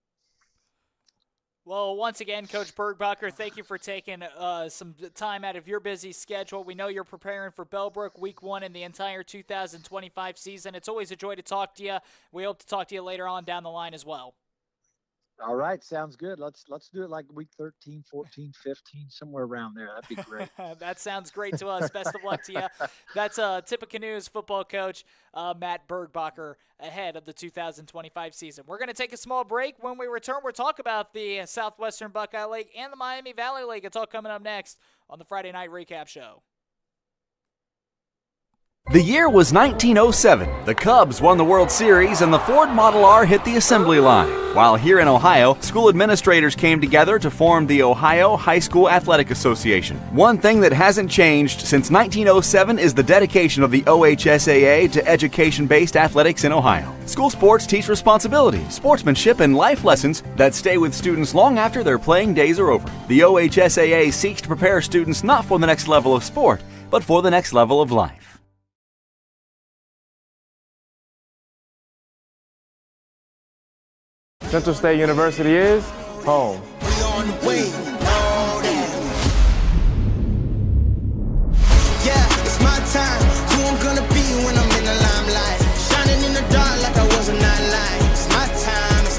Well, once again, Coach Burgbacher, thank you for taking some time out of your busy schedule. We know you're preparing for Bellbrook Week 1 in the entire 2025 season. It's always a joy to talk to you. We hope to talk to you later on down the line as well. All right, sounds good. Let's do it like week 13, 14, 15, somewhere around there. That'd be great. That sounds great to us. Best of luck to you. That's Tippecanoe's football coach, Matt Burgbacher, ahead of the 2025 season. We're going to take a small break. When we return, we'll talk about the Southwestern Buckeye League and the Miami Valley League. It's all coming up next on the Friday Night Recap Show. The year was 1907. The Cubs won the World Series and the Ford Model R hit the assembly line. While here in Ohio, school administrators came together to form the Ohio High School Athletic Association. One thing that hasn't changed since 1907 is the dedication of the OHSAA to education-based athletics in Ohio. School sports teach responsibility, sportsmanship, and life lessons that stay with students long after their playing days are over. The OHSAA seeks to prepare students not for the next level of sport, but for the next level of life. Central State University is home. We on the way, know that. Yeah, it's my time. Who I'm gonna be when I'm in the limelight. Shining in the dark like I was a nightlight. It's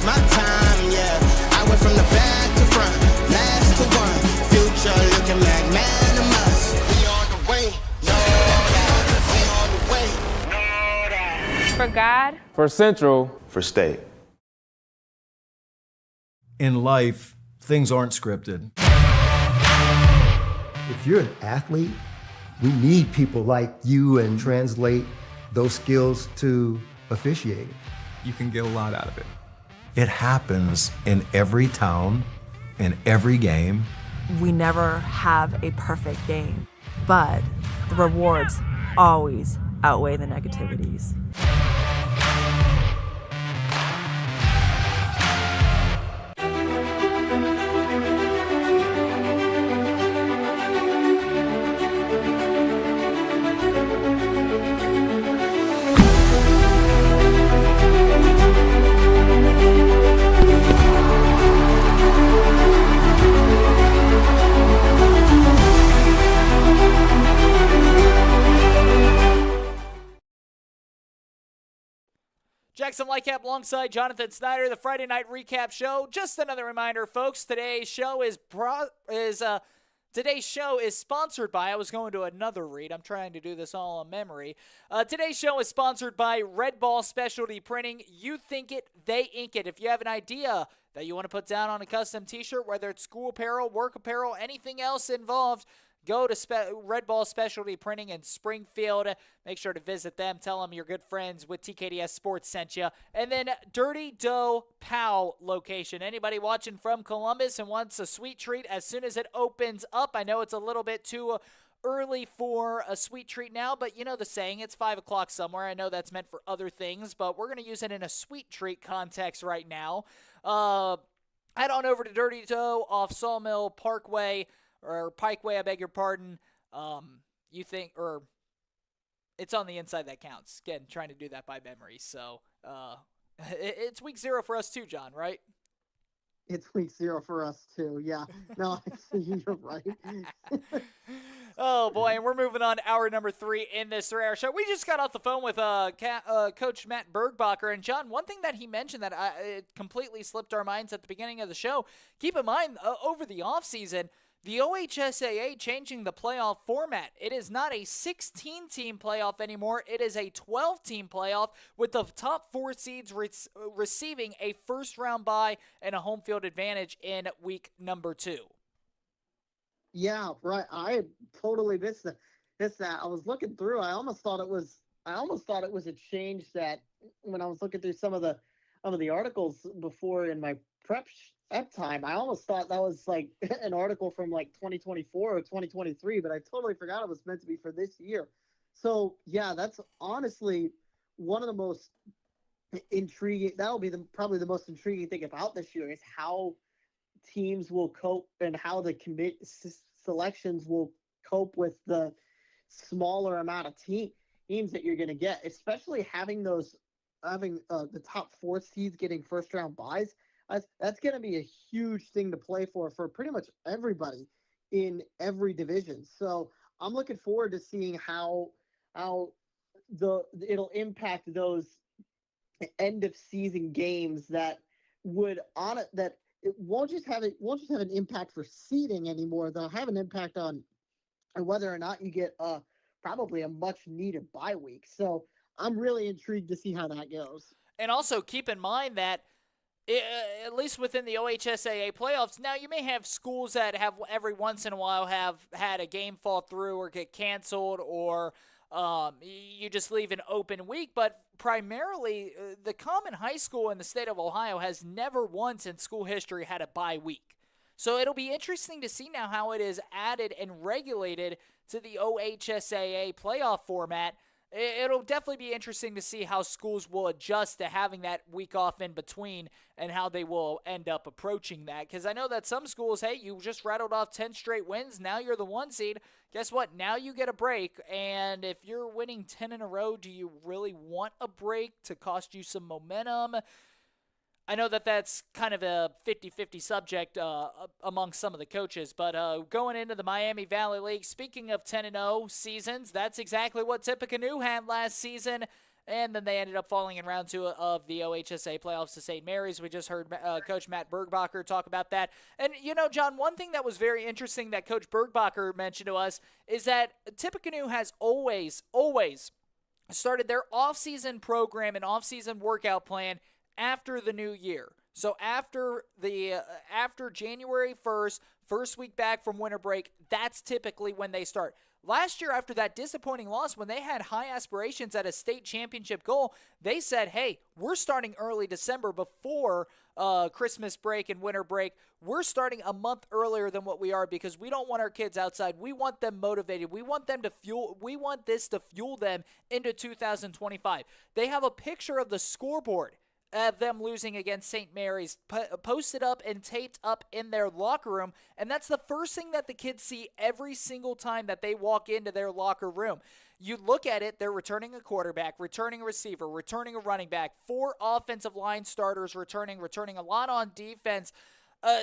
my time, yeah. I went from the back to front, last to one. Future looking like magnanimous. We on the way, know that. We on the way, know that. For God. For Central. For State. In life, things aren't scripted. If you're an athlete, we need people like you and translate those skills to officiating. You can get a lot out of it. It happens in every town, in every game. We never have a perfect game, but the rewards always outweigh the negativities. Jackson Lightcap alongside Jonathan Snyder, the Friday Night Recap Show. Just another reminder, folks, today's show is sponsored by, I was going to another read. I'm trying to do this all on memory. Today's show is sponsored by Red Ball Specialty Printing. You think it, they ink it. If you have an idea that you want to put down on a custom t-shirt, whether it's school apparel, work apparel, anything else involved, go to Red Ball Specialty Printing in Springfield. Make sure to visit them. Tell them your good friends with TKDS Sports sent you. And then Dirty Dough Pow location. Anybody watching from Columbus and wants a sweet treat as soon as it opens up? I know it's a little bit too early for a sweet treat now, but you know the saying, it's 5 o'clock somewhere. I know that's meant for other things, but we're going to use it in a sweet treat context right now. Head on over to Dirty Dough off Sawmill Parkway, or Pikeway, I beg your pardon. It's on the inside that counts. Again, trying to do that by memory. So it's week 0 for us too, John, right? It's week 0 for us too. Yeah. No, you're right. Oh boy, and we're moving on to hour number 3 in this 3-hour show. We just got off the phone with Coach Matt Burgbacher, and John, one thing that he mentioned that it completely slipped our minds at the beginning of the show. Keep in mind, over the offseason, the OHSAA changing the playoff format. It is not a 16-team playoff anymore. It is a 12-team playoff with the top 4 seeds receiving a first-round bye and a home field advantage in week number 2. Yeah, right. I totally missed that. I was looking through. I almost thought it was a change that when I was looking through some of the articles before in my prep time, I almost thought that was like an article from like 2024 or 2023, but I totally forgot it was meant to be for this year. So yeah, that's honestly one of the most intriguing. That'll be probably the most intriguing thing about this year is how teams will cope and how the selections will cope with the smaller amount of teams that you're going to get, especially having the top 4 seeds getting first round buys. That's going to be a huge thing to play for pretty much everybody in every division. So I'm looking forward to seeing how it'll impact those end of season games that would on it that it won't just have an impact for seeding anymore. They'll have an impact on whether or not you get probably a much needed bye week. So I'm really intrigued to see how that goes. And also keep in mind that at least within the OHSAA playoffs, now you may have schools that have every once in a while have had a game fall through or get canceled, or you just leave an open week. But primarily, the common high school in the state of Ohio has never once in school history had a bye week. So it'll be interesting to see now how it is added and regulated to the OHSAA playoff format. It'll definitely be interesting to see how schools will adjust to having that week off in between and how they will end up approaching that. Because I know that some schools, hey, you just rattled off 10 straight wins. Now you're the 1 seed. Guess what? Now you get a break. And if you're winning 10 in a row, do you really want a break to cost you some momentum? I know that that's kind of a 50-50 subject among some of the coaches, but going into the Miami Valley League, speaking of 10-0 seasons, that's exactly what Tippecanoe had last season, and then they ended up falling in round 2 of the OHSA playoffs to St. Mary's. We just heard Coach Matt Burgbacher talk about that. And, you know, John, one thing that was very interesting that Coach Burgbacher mentioned to us is that Tippecanoe has always started their off-season program and off-season workout plan after the new year. So after January 1st, first week back from winter break, that's typically when they start. Last year, after that disappointing loss, when they had high aspirations at a state championship goal, they said, hey, we're starting early December before Christmas break and winter break. We're starting a month earlier than what we are because we don't want our kids outside. We want them motivated. We want this to fuel them into 2025. They have a picture of the scoreboard of them losing against St. Mary's, posted up and taped up in their locker room, and that's the first thing that the kids see every single time that they walk into their locker room. You look at it, they're returning a quarterback, returning a receiver, returning a running back, 4 offensive line starters returning a lot on defense.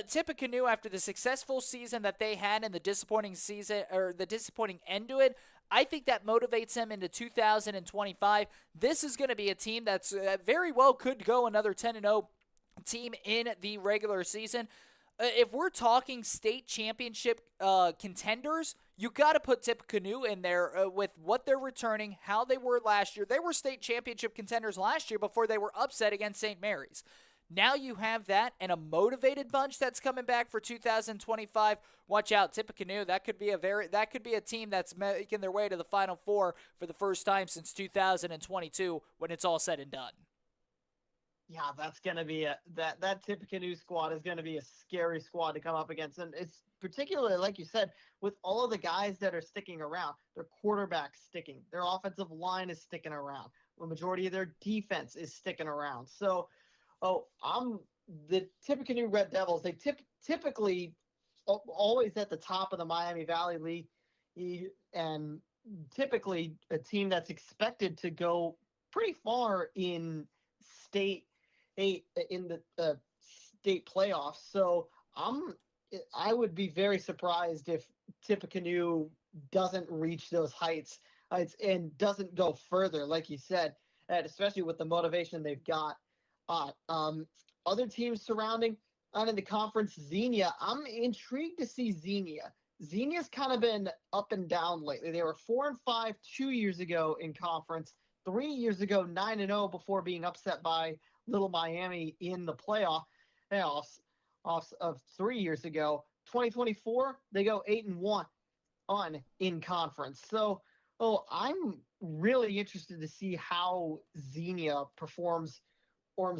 Tippecanoe, after the successful season that they had and the disappointing season, or the disappointing end to it, I think that motivates them into 2025. This is going to be a team that's very well could go another 10-0 team in the regular season. If we're talking state championship contenders, you got to put Tippecanoe in there with what they're returning, how they were last year. They were state championship contenders last year before they were upset against St. Mary's. Now you have that and a motivated bunch that's coming back for 2025. Watch out, Tippecanoe. That could be a team that's making their way to the Final Four for the first time since 2022 when it's all said and done. Yeah, that's going to be that Tippecanoe squad is going to be a scary squad to come up against. And it's particularly, like you said, with all of the guys that are sticking around, their quarterback's sticking, their offensive line is sticking around. The majority of their defense is sticking around. So, the Tippecanoe Red Devils, they typically always at the top of the Miami Valley League, and typically a team that's expected to go pretty far in the state playoffs. So I would be very surprised if Tippecanoe doesn't reach those heights and doesn't go further, like you said, and especially with the motivation they've got. Other teams surrounding in the conference, Xenia. I'm intrigued to see Xenia. Xenia's kind of been up and down lately. They were 4-5 2 years ago in conference. 3 years ago, 9-0 before being upset by Little Miami in the playoffs of 3 years ago. 2024, they go 8-1 in conference. So, I'm really interested to see how Xenia performs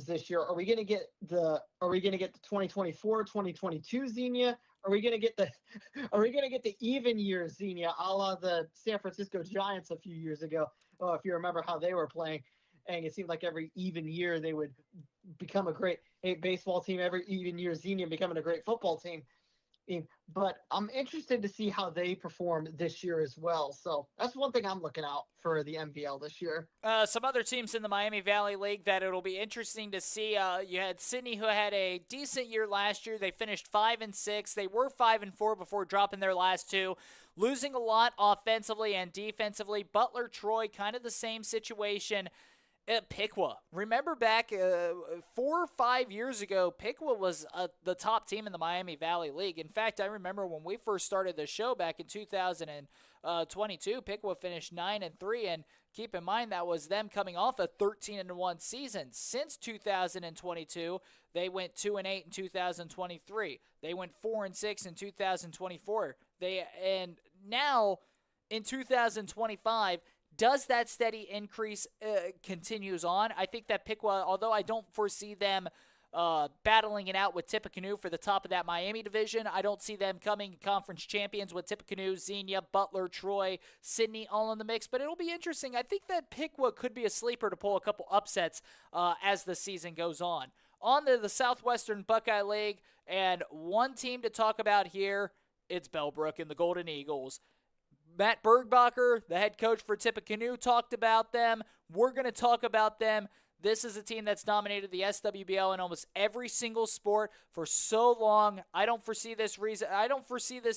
this year. Are we going to get the 2024, 2022 Xenia? Are we going to get the even year Xenia, a la the San Francisco Giants a few years ago? Oh, if you remember how they were playing, and it seemed like every even year they would become a great baseball team. Every even year Xenia becoming a great football team. But I'm interested to see how they perform this year as well. So that's one thing I'm looking out for the MVL this year. Some other teams in the Miami Valley League that it'll be interesting to see. You had Sydney, who had a decent year last year. They finished 5-6. They were 5-4 before dropping their last two, losing a lot offensively and defensively. Butler, Troy, kind of the same situation. Piqua. Remember back 4 or 5 years ago, Piqua was the top team in the Miami Valley League. In fact, I remember when we first started the show back in 2022, Piqua finished 9-3, and keep in mind that was them coming off a 13-1 season. Since 2022, they went 2-8 in 2023. They went 4-6 in 2024. And now in 2025. Does that steady increase continues on? I think that Piqua, although I don't foresee them battling it out with Tippecanoe for the top of that Miami division, I don't see them coming conference champions with Tippecanoe, Xenia, Butler, Troy, Sydney all in the mix. But it'll be interesting. I think that Piqua could be a sleeper to pull a couple upsets as the season goes on. On to the Southwestern Buckeye League, and one team to talk about here, it's Bellbrook and the Golden Eagles. Matt Burgbacher, the head coach for Tippecanoe, talked about them. We're going to talk about them. This is a team that's dominated the SWBL in almost every single sport for so long. I don't foresee this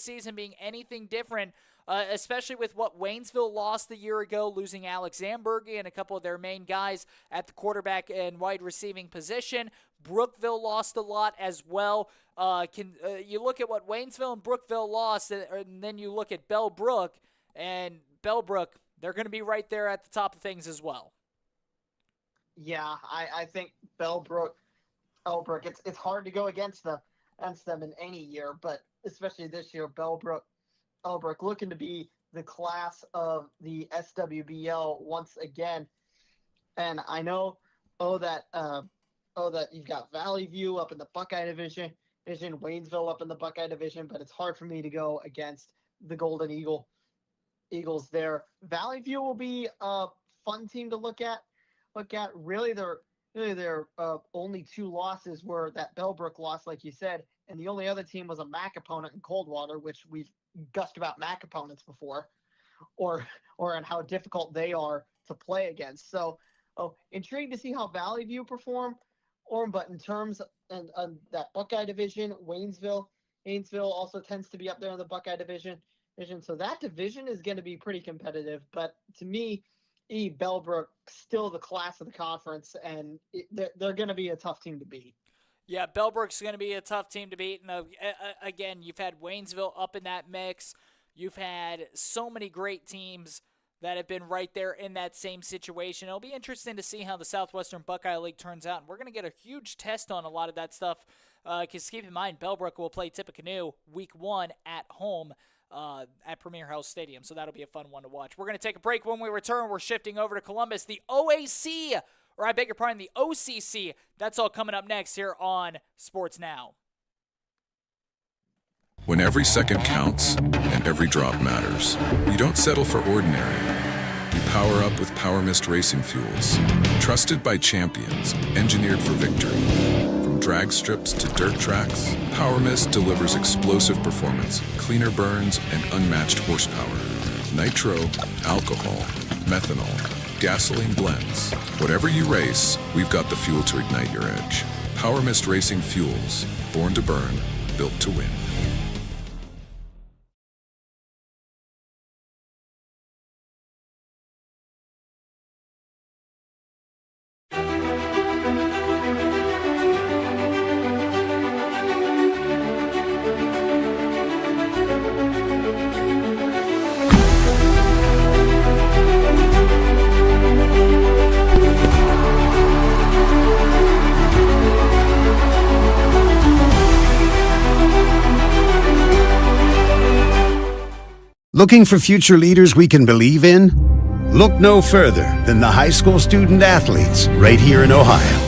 season being anything different, especially with what Waynesville lost a year ago, losing Alex Zambergy and a couple of their main guys at the quarterback and wide receiving position. Brookville lost a lot as well. You look at what Waynesville and Brookville lost, and then you look at Bellbrook, and Bellbrook, they're going to be right there at the top of things as well. Yeah, I think Bellbrook, it's hard to go against them in any year, but especially this year, Bellbrook looking to be the class of the SWBL once again. And I know, that you've got Valley View up in the Buckeye division, Waynesville up in the Buckeye division, but it's hard for me to go against the Golden Eagles there. Valley View will be a fun team to look at. Really their only two losses were that Bellbrook loss, like you said, and the only other team was a MAC opponent in Coldwater, which we've gushed about MAC opponents before, or on how difficult they are to play against. So, intrigued to see how Valley View perform. But in terms of that Buckeye division, Waynesville also tends to be up there in the Buckeye division. So that division is going to be pretty competitive. But to me, Bellbrook still the class of the conference, and they're going to be a tough team to beat. Yeah, Bellbrook's going to be a tough team to beat. And again, you've had Waynesville up in that mix. You've had so many great teams that have been right there in that same situation. It'll be interesting to see how the Southwestern Buckeye League turns out. And we're going to get a huge test on a lot of that stuff because keep in mind, Bellbrook will play Tippecanoe week 1 at home at Premier Health Stadium. So that'll be a fun one to watch. We're going to take a break. When we return, we're shifting over to Columbus. The OAC, or I beg your pardon, the OCC. That's all coming up next here on Sports Now. When every second counts and every drop matters, you don't settle for ordinary. You power up with Power Mist racing fuels. Trusted by champions, engineered for victory. From drag strips to dirt tracks, Power Mist delivers explosive performance, cleaner burns, and unmatched horsepower. Nitro, alcohol, methanol, gasoline blends. Whatever you race, we've got the fuel to ignite your edge. Power Mist racing fuels, born to burn, built to win. Looking for future leaders we can believe in? Look no further than the high school student athletes right here in Ohio.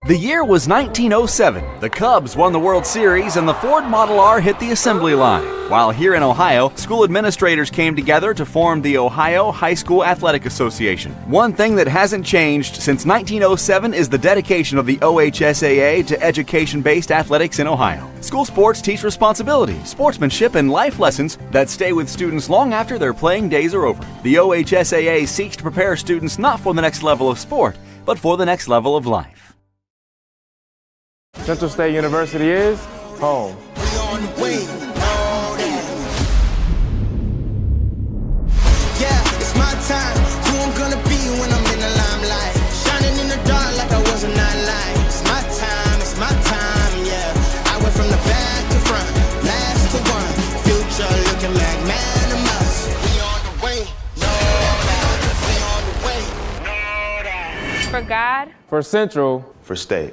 The year was 1907. The Cubs won the World Series and the Ford Model R hit the assembly line. While here in Ohio, school administrators came together to form the Ohio High School Athletic Association. One thing that hasn't changed since 1907 is the dedication of the OHSAA to education-based athletics in Ohio. School sports teach responsibility, sportsmanship, and life lessons that stay with students long after their playing days are over. The OHSAA seeks to prepare students not for the next level of sport, but for the next level of life. Central State University is home. On the way, all that. Yeah, it's my time. Who I'm gonna be when I'm in the limelight. Shining in the dark like I was a nightlight. It's my time, yeah. I went from the back to front, last to one. Future looking like man and mouse. We on the way, no doubt. We on the way, no doubt. For God. For Central. For State.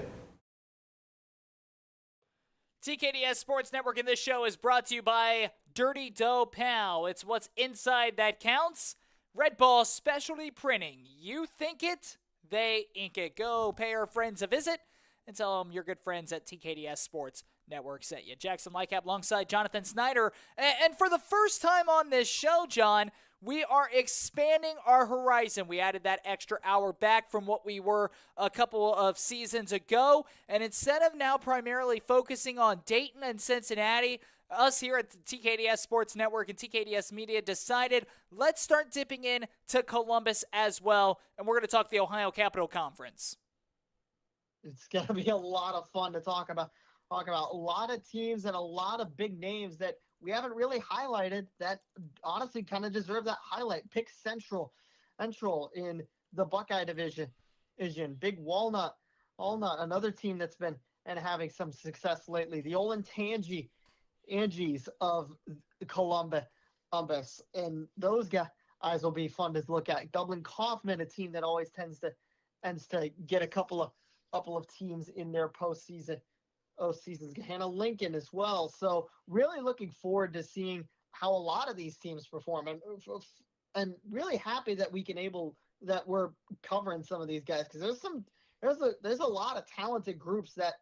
TKDS Sports Network, and this show is brought to you by Dirty Dough Pal. It's what's inside that counts. Red Ball Specialty Printing. You think it, they ink it. Go pay our friends a visit and tell them your good friends at TKDS Sports Network sent you. Jackson Lycap alongside Jonathan Snyder. And for the first time on this show, John, we are expanding our horizon. We added that extra hour back from what we were a couple of seasons ago. And instead of now primarily focusing on Dayton and Cincinnati, us here at the TKDS Sports Network and TKDS Media decided let's start dipping in to Columbus as well. And we're going to talk the Ohio Capital Conference. It's going to be a lot of fun to talk about a lot of teams and a lot of big names that we haven't really highlighted that honestly kind of deserve that highlight. Pick Central in the Buckeye division. Big Walnut, another team that's been and having some success lately. The Angies of Columbus, and those guys will be fun to look at. Dublin Kaufman, a team that always tends to get a couple of teams in their postseason. Seasons. Hannah Lincoln as well. So really looking forward to seeing how a lot of these teams perform, and really happy that that we're covering some of these guys, because there's a lot of talented groups that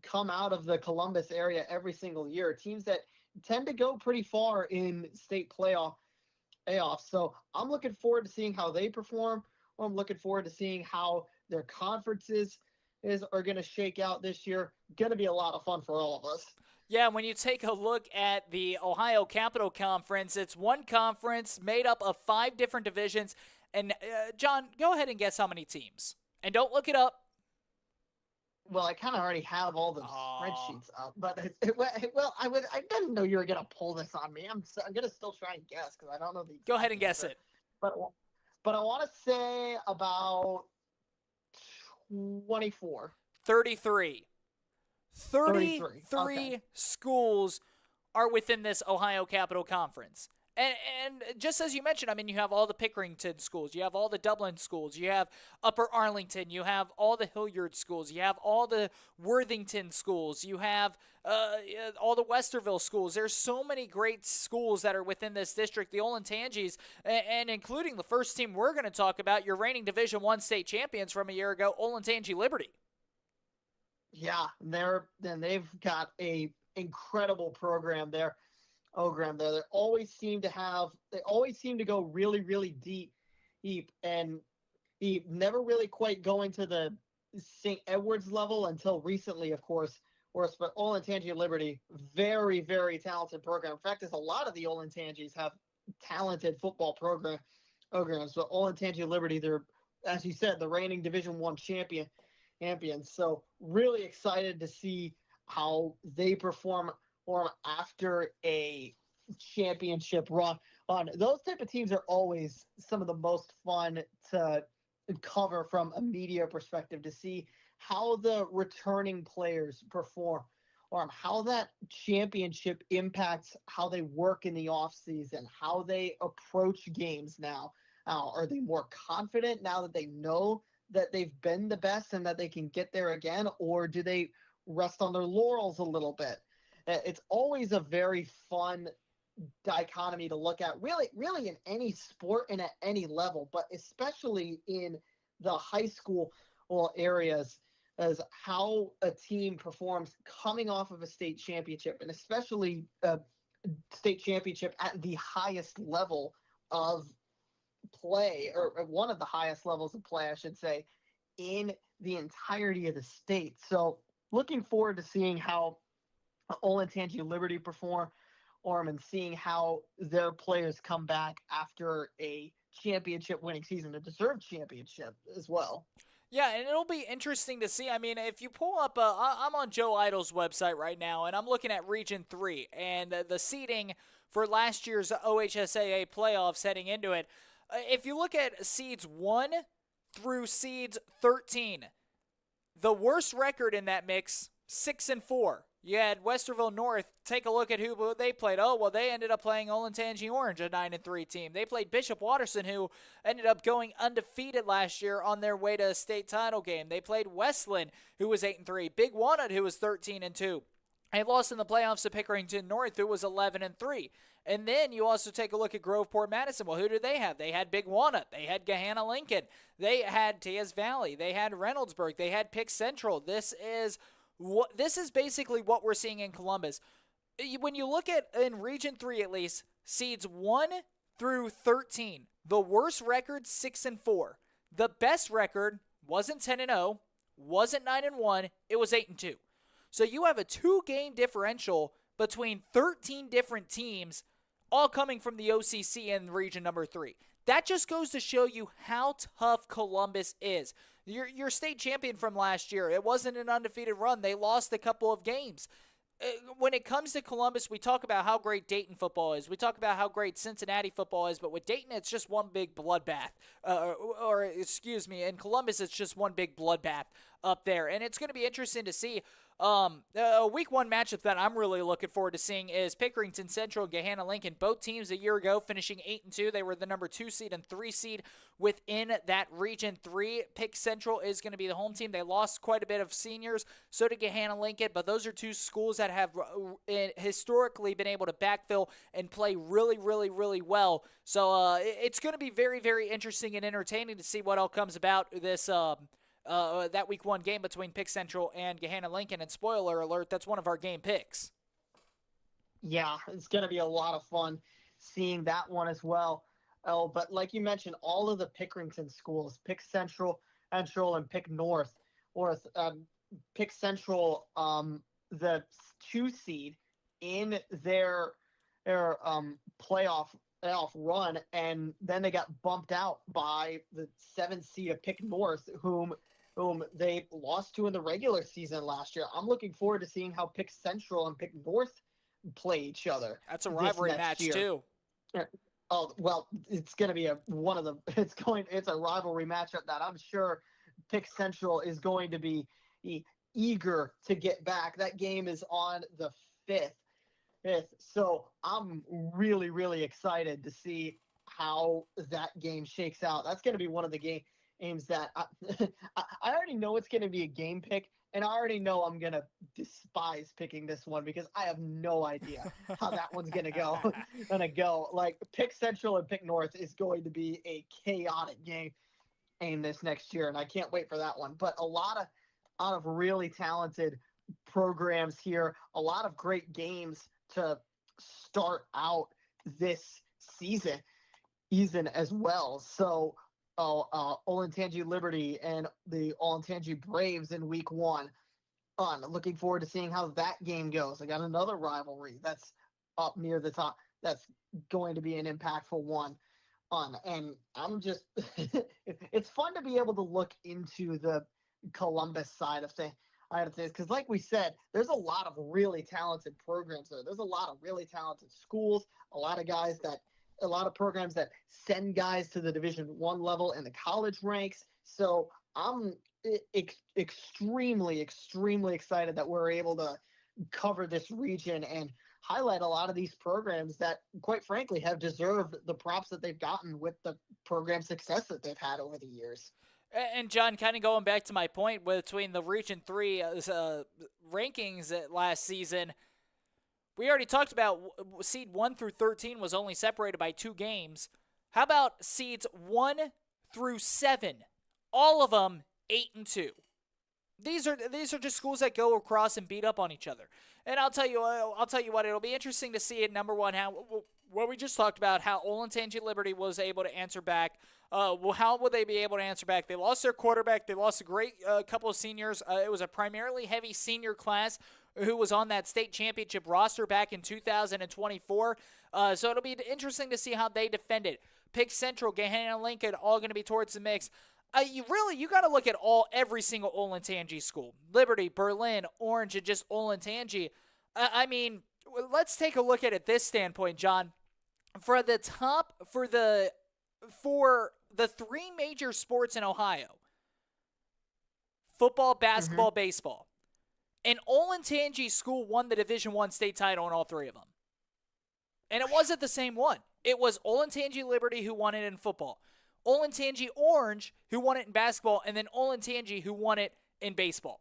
come out of the Columbus area every single year. Teams that tend to go pretty far in state playoffs. So I'm looking forward to seeing how they perform. I'm looking forward to seeing how their conferences are going to shake out this year. Going to be a lot of fun for all of us. Yeah, when you take a look at the Ohio Capital Conference, it's one conference made up of 5 different divisions. And, John, go ahead and guess how many teams. And don't look it up. Well, I kind of already have all the spreadsheets up. But, I didn't know you were going to pull this on me. I'm going to still try and guess because I don't know the Go ahead and guess it. But I want to say about 24. 33. 33 schools are within this Ohio Capital Conference. And just as you mentioned, I mean, you have all the Pickerington schools, you have all the Dublin schools, you have Upper Arlington, you have all the Hilliard schools, you have all the Worthington schools, you have all the Westerville schools. There's so many great schools that are within this district. The Olentangies, and including the first team we're going to talk about, your reigning Division I state champions from a year ago, Olentangy Liberty. Yeah, they've got a incredible program there. They always seem to go really, really deep, and never really quite going to the St. Edwards level until recently, of course. But Olentangy Liberty, very, very talented program. In fact, there's a lot of the Olentangies have talented football programs. But Olentangy Liberty, they're, as you said, the reigning Division I champions. So really excited to see how they perform after a championship run. Those type of teams are always some of the most fun to cover from a media perspective, to see how the returning players perform, or how that championship impacts how they work in the offseason, how they approach games now. Are they more confident now that they know that they've been the best and that they can get there again, or do they rest on their laurels a little bit? It's always a very fun dichotomy to look at, really in any sport and at any level, but especially in the high school areas. as how a team performs coming off of a state championship, and especially a state championship at the highest level of play, or one of the highest levels of play, I should say, in the entirety of the state. So looking forward to seeing how Olentangy Liberty perform and seeing how their players come back after a championship winning season, a deserved championship as well. Yeah, and it'll be interesting to see. I mean, if you pull up, I'm on Joe Idle's website right now, and I'm looking at Region 3, and the seeding for last year's OHSAA playoffs heading into it. If you look at seeds 1 through seeds 13, the worst record in that mix, 6-4. You had Westerville North. Take a look at who they played. Oh, well, they ended up playing Olentangy Orange, a 9-3 team. They played Bishop Watterson, who ended up going undefeated last year on their way to a state title game. They played Westland, who was 8-3. Big Walnut, who was 13-2. They lost in the playoffs to Pickerington North, who was 11-3. And then you also take a look at Groveport Madison. Well, who did they have? They had Big Walnut. They had Gahanna Lincoln. They had Tejas Valley. They had Reynoldsburg. They had Pick Central. This is basically what we're seeing in Columbus. When you look at, in Region 3 at least, seeds 1 through 13, the worst record, 6-4. The best record wasn't 10-0, wasn't 9-1, it was 8-2. So you have a 2-game differential between 13 different teams, all coming from the OCC in region number 3. That just goes to show you how tough Columbus is. Your state champion from last year, it wasn't an undefeated run. They lost a couple of games. When it comes to Columbus, we talk about how great Dayton football is. We talk about how great Cincinnati football is, but with Dayton, it's just one big bloodbath. In Columbus, it's just one big bloodbath up there. And it's going to be interesting to see. A week 1 matchup that I'm really looking forward to seeing is Pickerington Central and Gahanna Lincoln. Both teams a year ago finishing 8-2. They were the number 2 seed and 3 seed within that Region 3. Pick Central is going to be the home team. They lost quite a bit of seniors. So did Gahanna Lincoln, but those are two schools that have historically been able to backfill and play really, really, really well. So it's going to be very, very interesting and entertaining to see what all comes about this that week 1 game between Pick Central and Gahanna Lincoln. And spoiler alert, that's one of our game picks. Yeah, it's going to be a lot of fun seeing that one as well. Oh, but like you mentioned, all of the Pickerington schools, Pick Central, and Pick North, or Pick Central, the 2 seed in their playoff run, and then they got bumped out by the 7 seed of Pick North, whom they lost to in the regular season last year. I'm looking forward to seeing how Pick Central and Pick North play each other. That's a rivalry match too. Oh, well, it's going to be it's a rivalry matchup that I'm sure Pick Central is going to be eager to get back. That game is on the 5th. So I'm really, really excited to see how that game shakes out. That's going to be one of the games that I already know it's going to be a game pick, and I already know I'm going to despise picking this one because I have no idea how that one's going to go. Like, Pick Central and Pick North is going to be a chaotic game this next year, and I can't wait for that one. But a lot of really talented programs here, a lot of great games to start out this season as well. So Olentangy Liberty and the Olentangy Braves in week 1. Looking forward to seeing how that game goes. I got another rivalry that's up near the top that's going to be an impactful one. And I'm just it's fun to be able to look into the Columbus side of things. Because like we said, there's a lot of really talented programs there. There's a lot of really talented schools, a lot of programs that send guys to the Division I level in the college ranks. So I'm extremely, extremely excited that we're able to cover this region and highlight a lot of these programs that, quite frankly, have deserved the props that they've gotten with the program success that they've had over the years. And John, kind of going back to my point between the Region 3 rankings last season, we already talked about seed 1 through 13 was only separated by 2 games. How about seeds 1 through 7? All of them 8-2. These are just schools that go across and beat up on each other. And I'll tell you what, it'll be interesting to see it. Number one, how what we just talked about, how Olentangy Liberty was able to answer back. How will they be able to answer back? They lost their quarterback. They lost a great couple of seniors. It was a primarily heavy senior class who was on that state championship roster back in 2024. So it'll be interesting to see how they defend it. Pick Central, Gahanna, and Lincoln all going to be towards the mix. You got to look at every single Olentangy school. Liberty, Berlin, Orange, and just Olentangy. I mean, let's take a look at it this standpoint, John. For the three major sports in Ohio, football, basketball, baseball, an Olentangy school won the Division I state title in all three of them. And it wasn't the same one. It was Olentangy Liberty who won it in football, Olentangy Orange who won it in basketball, and then Olentangy who won it in baseball.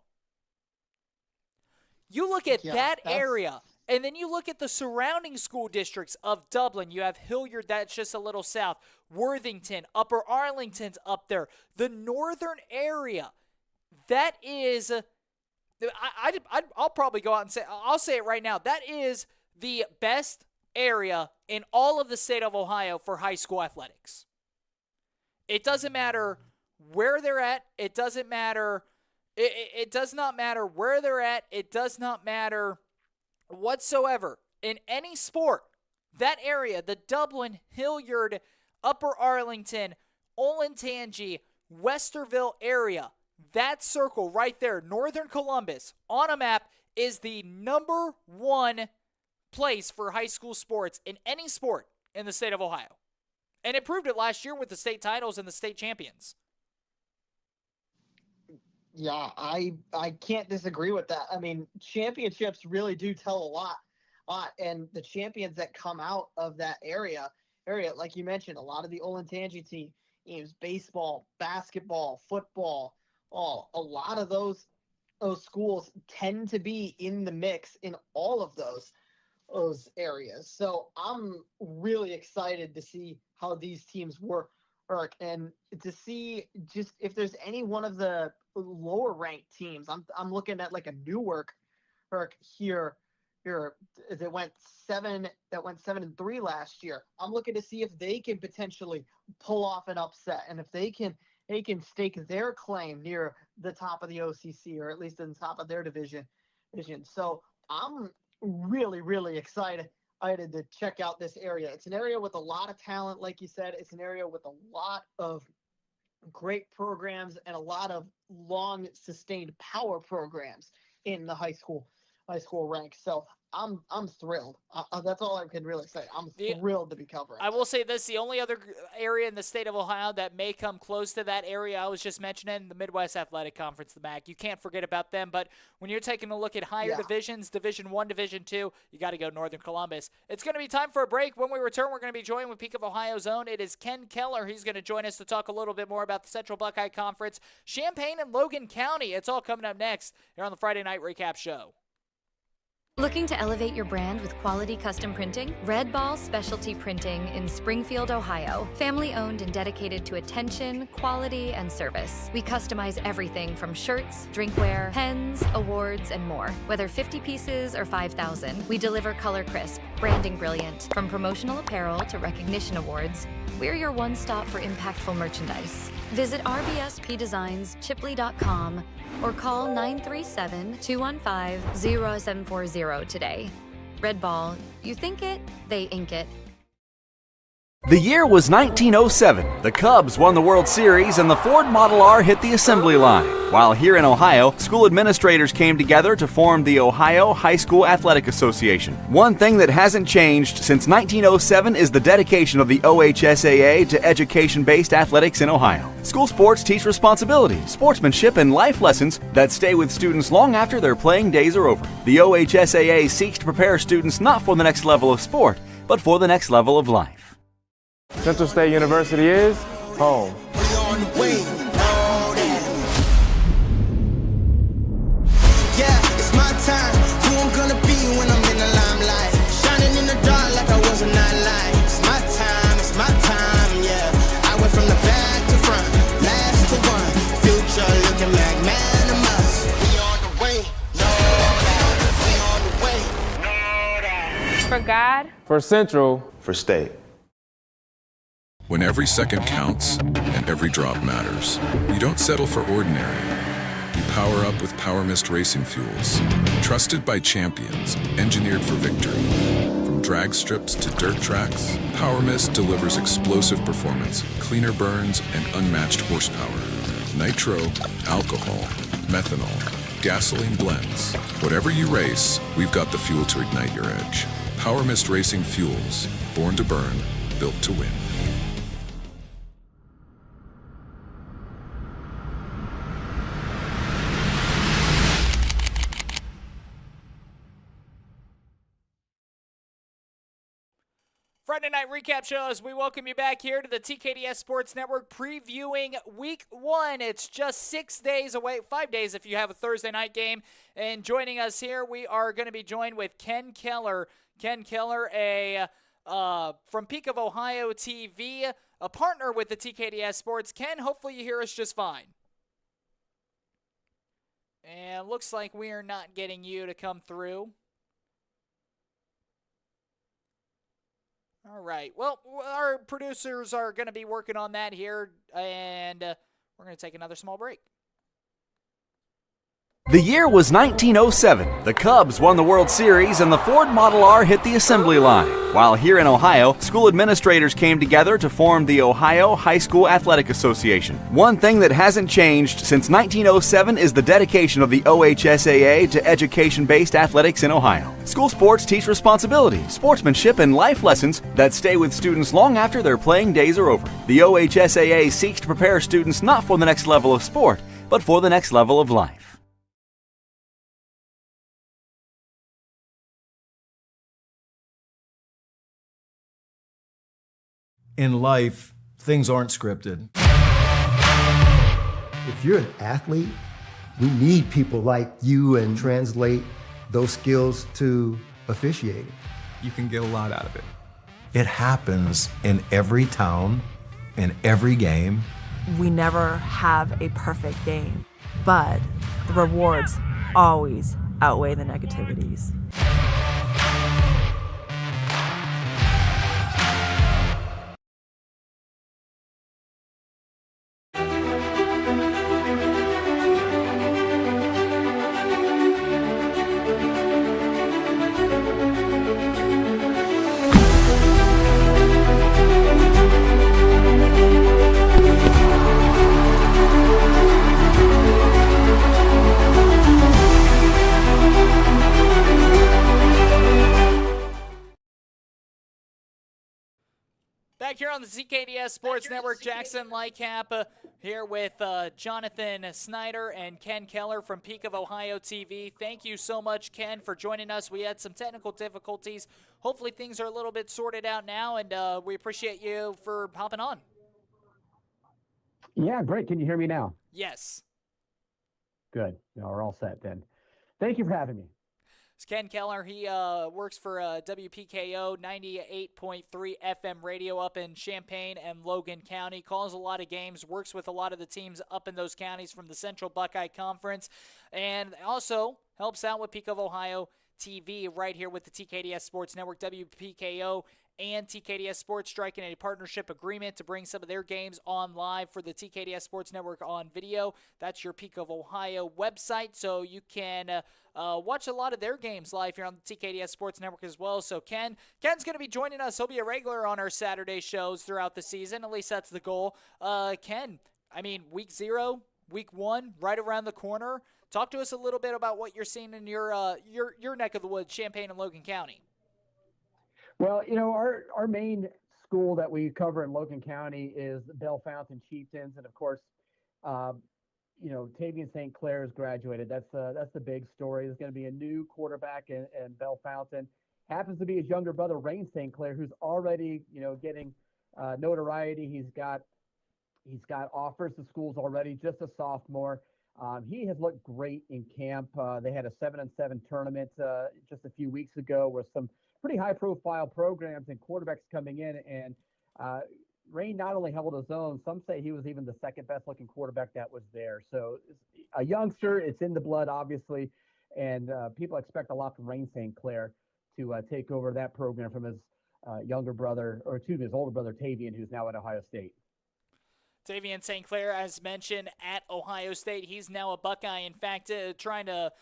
You look at that area, and then you look at the surrounding school districts of Dublin. You have Hilliard, that's just a little south. Worthington, Upper Arlington's up there. The northern area, that is, I'll probably go out and say, I'll say it right now, that is the best area in all of the state of Ohio for high school athletics. It doesn't matter where they're at. It doesn't matter. It does not matter where they're at. It does not matter whatsoever. In any sport, that area, the Dublin, Hilliard, Upper Arlington, Olentangy, Westerville area, that circle right there, Northern Columbus, on a map, is the number one place for high school sports in any sport in the state of Ohio. And it proved it last year with the state titles and the state champions. Yeah, I can't disagree with that. I mean, championships really do tell a lot. And the champions that come out of that area, like you mentioned, a lot of the Olentangy teams, baseball, basketball, football, a lot of those schools tend to be in the mix in all of those areas. So I'm really excited to see how these teams work and to see just if there's any one of the lower ranked teams. I'm looking at like a Newark here that went 7-3 last year. I'm looking to see if they can potentially pull off an upset and if they can stake their claim near the top of the OCC or at least in the top of their division. So I'm really, really excited to check out this area. It's an area with a lot of talent, like you said. It's an area with a lot of great programs and a lot of long sustained power programs in the high school ranks. So I'm thrilled. That's all I can really say. I'm thrilled to be covering. I will say this: the only other area in the state of Ohio that may come close to that area I was just mentioning, the Midwest Athletic Conference, the MAC. You can't forget about them. But when you're taking a look at higher divisions, Division I, Division II, you got to go Northern Columbus. It's going to be time for a break. When we return, we're going to be joined with Peak of Ohio's own. It is Ken Keller. He's going to join us to talk a little bit more about the Central Buckeye Conference, Champaign and Logan County. It's all coming up next here on the Friday Night Recap Show. Looking to elevate your brand with quality custom printing? Red Ball Specialty Printing in Springfield, Ohio. Family owned and dedicated to attention, quality, and service. We customize everything from shirts, drinkware, pens, awards, and more. Whether 50 pieces or 5,000, we deliver color crisp, branding brilliant. From promotional apparel to recognition awards, we're your one stop for impactful merchandise. Visit rbspdesignschipley.com or call 937-215-0740 today. Red Ball, you think it, they ink it. The year was 1907. The Cubs won the World Series and the Ford Model R hit the assembly line. While here in Ohio, school administrators came together to form the Ohio High School Athletic Association. One thing that hasn't changed since 1907 is the dedication of the OHSAA to education-based athletics in Ohio. School sports teach responsibility, sportsmanship, and life lessons that stay with students long after their playing days are over. The OHSAA seeks to prepare students not for the next level of sport, but for the next level of life. Central State University is home. Yeah, it's my time. Who I'm gonna be when I'm in the limelight. Shining in the dark like I was a nightlight. It's my time, yeah. I went from the back to front, last to one. Future looking like man of us. Dad. For Central. For State. When every second counts and every drop matters, you don't settle for ordinary. You power up with Power Mist racing fuels. Trusted by champions, engineered for victory. From drag strips to dirt tracks, Power Mist delivers explosive performance, cleaner burns, and unmatched horsepower. Nitro, alcohol, methanol, gasoline blends. Whatever you race, we've got the fuel to ignite your edge. Power Mist Racing Fuels. Born to burn, built to win. Friday Night Recap Show as we welcome you back here to the TKDS Sports Network previewing Week 1. It's just 6 days away, 5 days if you have a Thursday night game. And joining us here, we are going to be joined with Ken Keller. Ken Keller, from Peak of Ohio TV, a partner with the TKDS Sports. Ken, hopefully you hear us just fine. And looks like we are not getting you to come through. All right. Well, our producers are going to be working on that here, and we're going to take another small break. The year was 1907. The Cubs won the World Series and the Ford Model R hit the assembly line. While here in Ohio, school administrators came together to form the Ohio High School Athletic Association. One thing that hasn't changed since 1907 is the dedication of the OHSAA to education-based athletics in Ohio. School sports teach responsibility, sportsmanship, and life lessons that stay with students long after their playing days are over. The OHSAA seeks to prepare students not for the next level of sport, but for the next level of life. In life, things aren't scripted. If you're an athlete, we need people like you and translate those skills to officiating. You can get a lot out of it. It happens in every town, in every game. We never have a perfect game, but the rewards always outweigh the negativities. Back here on the CKDS Sports Network, Jackson Lightcap here with Jonathan Snyder and Ken Keller from Peak of Ohio TV. Thank you so much, Ken, for joining us. We had some technical difficulties. Hopefully things are a little bit sorted out now, and we appreciate you for hopping on. Yeah, great. Can you hear me now? Yes. Good. No, we're all set then. Thank you for having me. It's Ken Keller. He works for WPKO 98.3 FM radio up in Champaign and Logan County. Calls a lot of games, works with a lot of the teams up in those counties from the Central Buckeye Conference, and also helps out with Peak of Ohio TV right here with the TKDS Sports Network. WPKO and TKDS Sports striking a partnership agreement to bring some of their games on live for the TKDS Sports Network on video. That's your Peak of Ohio website, so you can watch a lot of their games live here on the TKDS Sports Network as well. So Ken's going to be joining us. He'll be a regular on our Saturday shows throughout the season. At least that's the goal. Ken, I mean, week 0, week 1, right around the corner. Talk to us a little bit about what you're seeing in your neck of the woods, Champaign and Logan County. Well, you know, our main school that we cover in Logan County is Bell Fountain Chieftains, and of course, you know, Tavian St. Clair has graduated. That's the big story. There's going to be a new quarterback in Bell Fountain. Happens to be his younger brother, Rain St. Clair, who's already, you know, getting notoriety. He's got offers to schools already. Just a sophomore. He has looked great in camp. They had a 7-7 tournament just a few weeks ago with some pretty high-profile programs and quarterbacks coming in, and Rain not only held his own, some say he was even the second best-looking quarterback that was there. So a youngster, it's in the blood, obviously, and people expect a lot from Rain St. Clair. to take over that program from his younger brother, or excuse me, his older brother Tavian, who's now at Ohio State. Tavian St. Clair, as mentioned, at Ohio State. He's now a Buckeye. In fact, trying to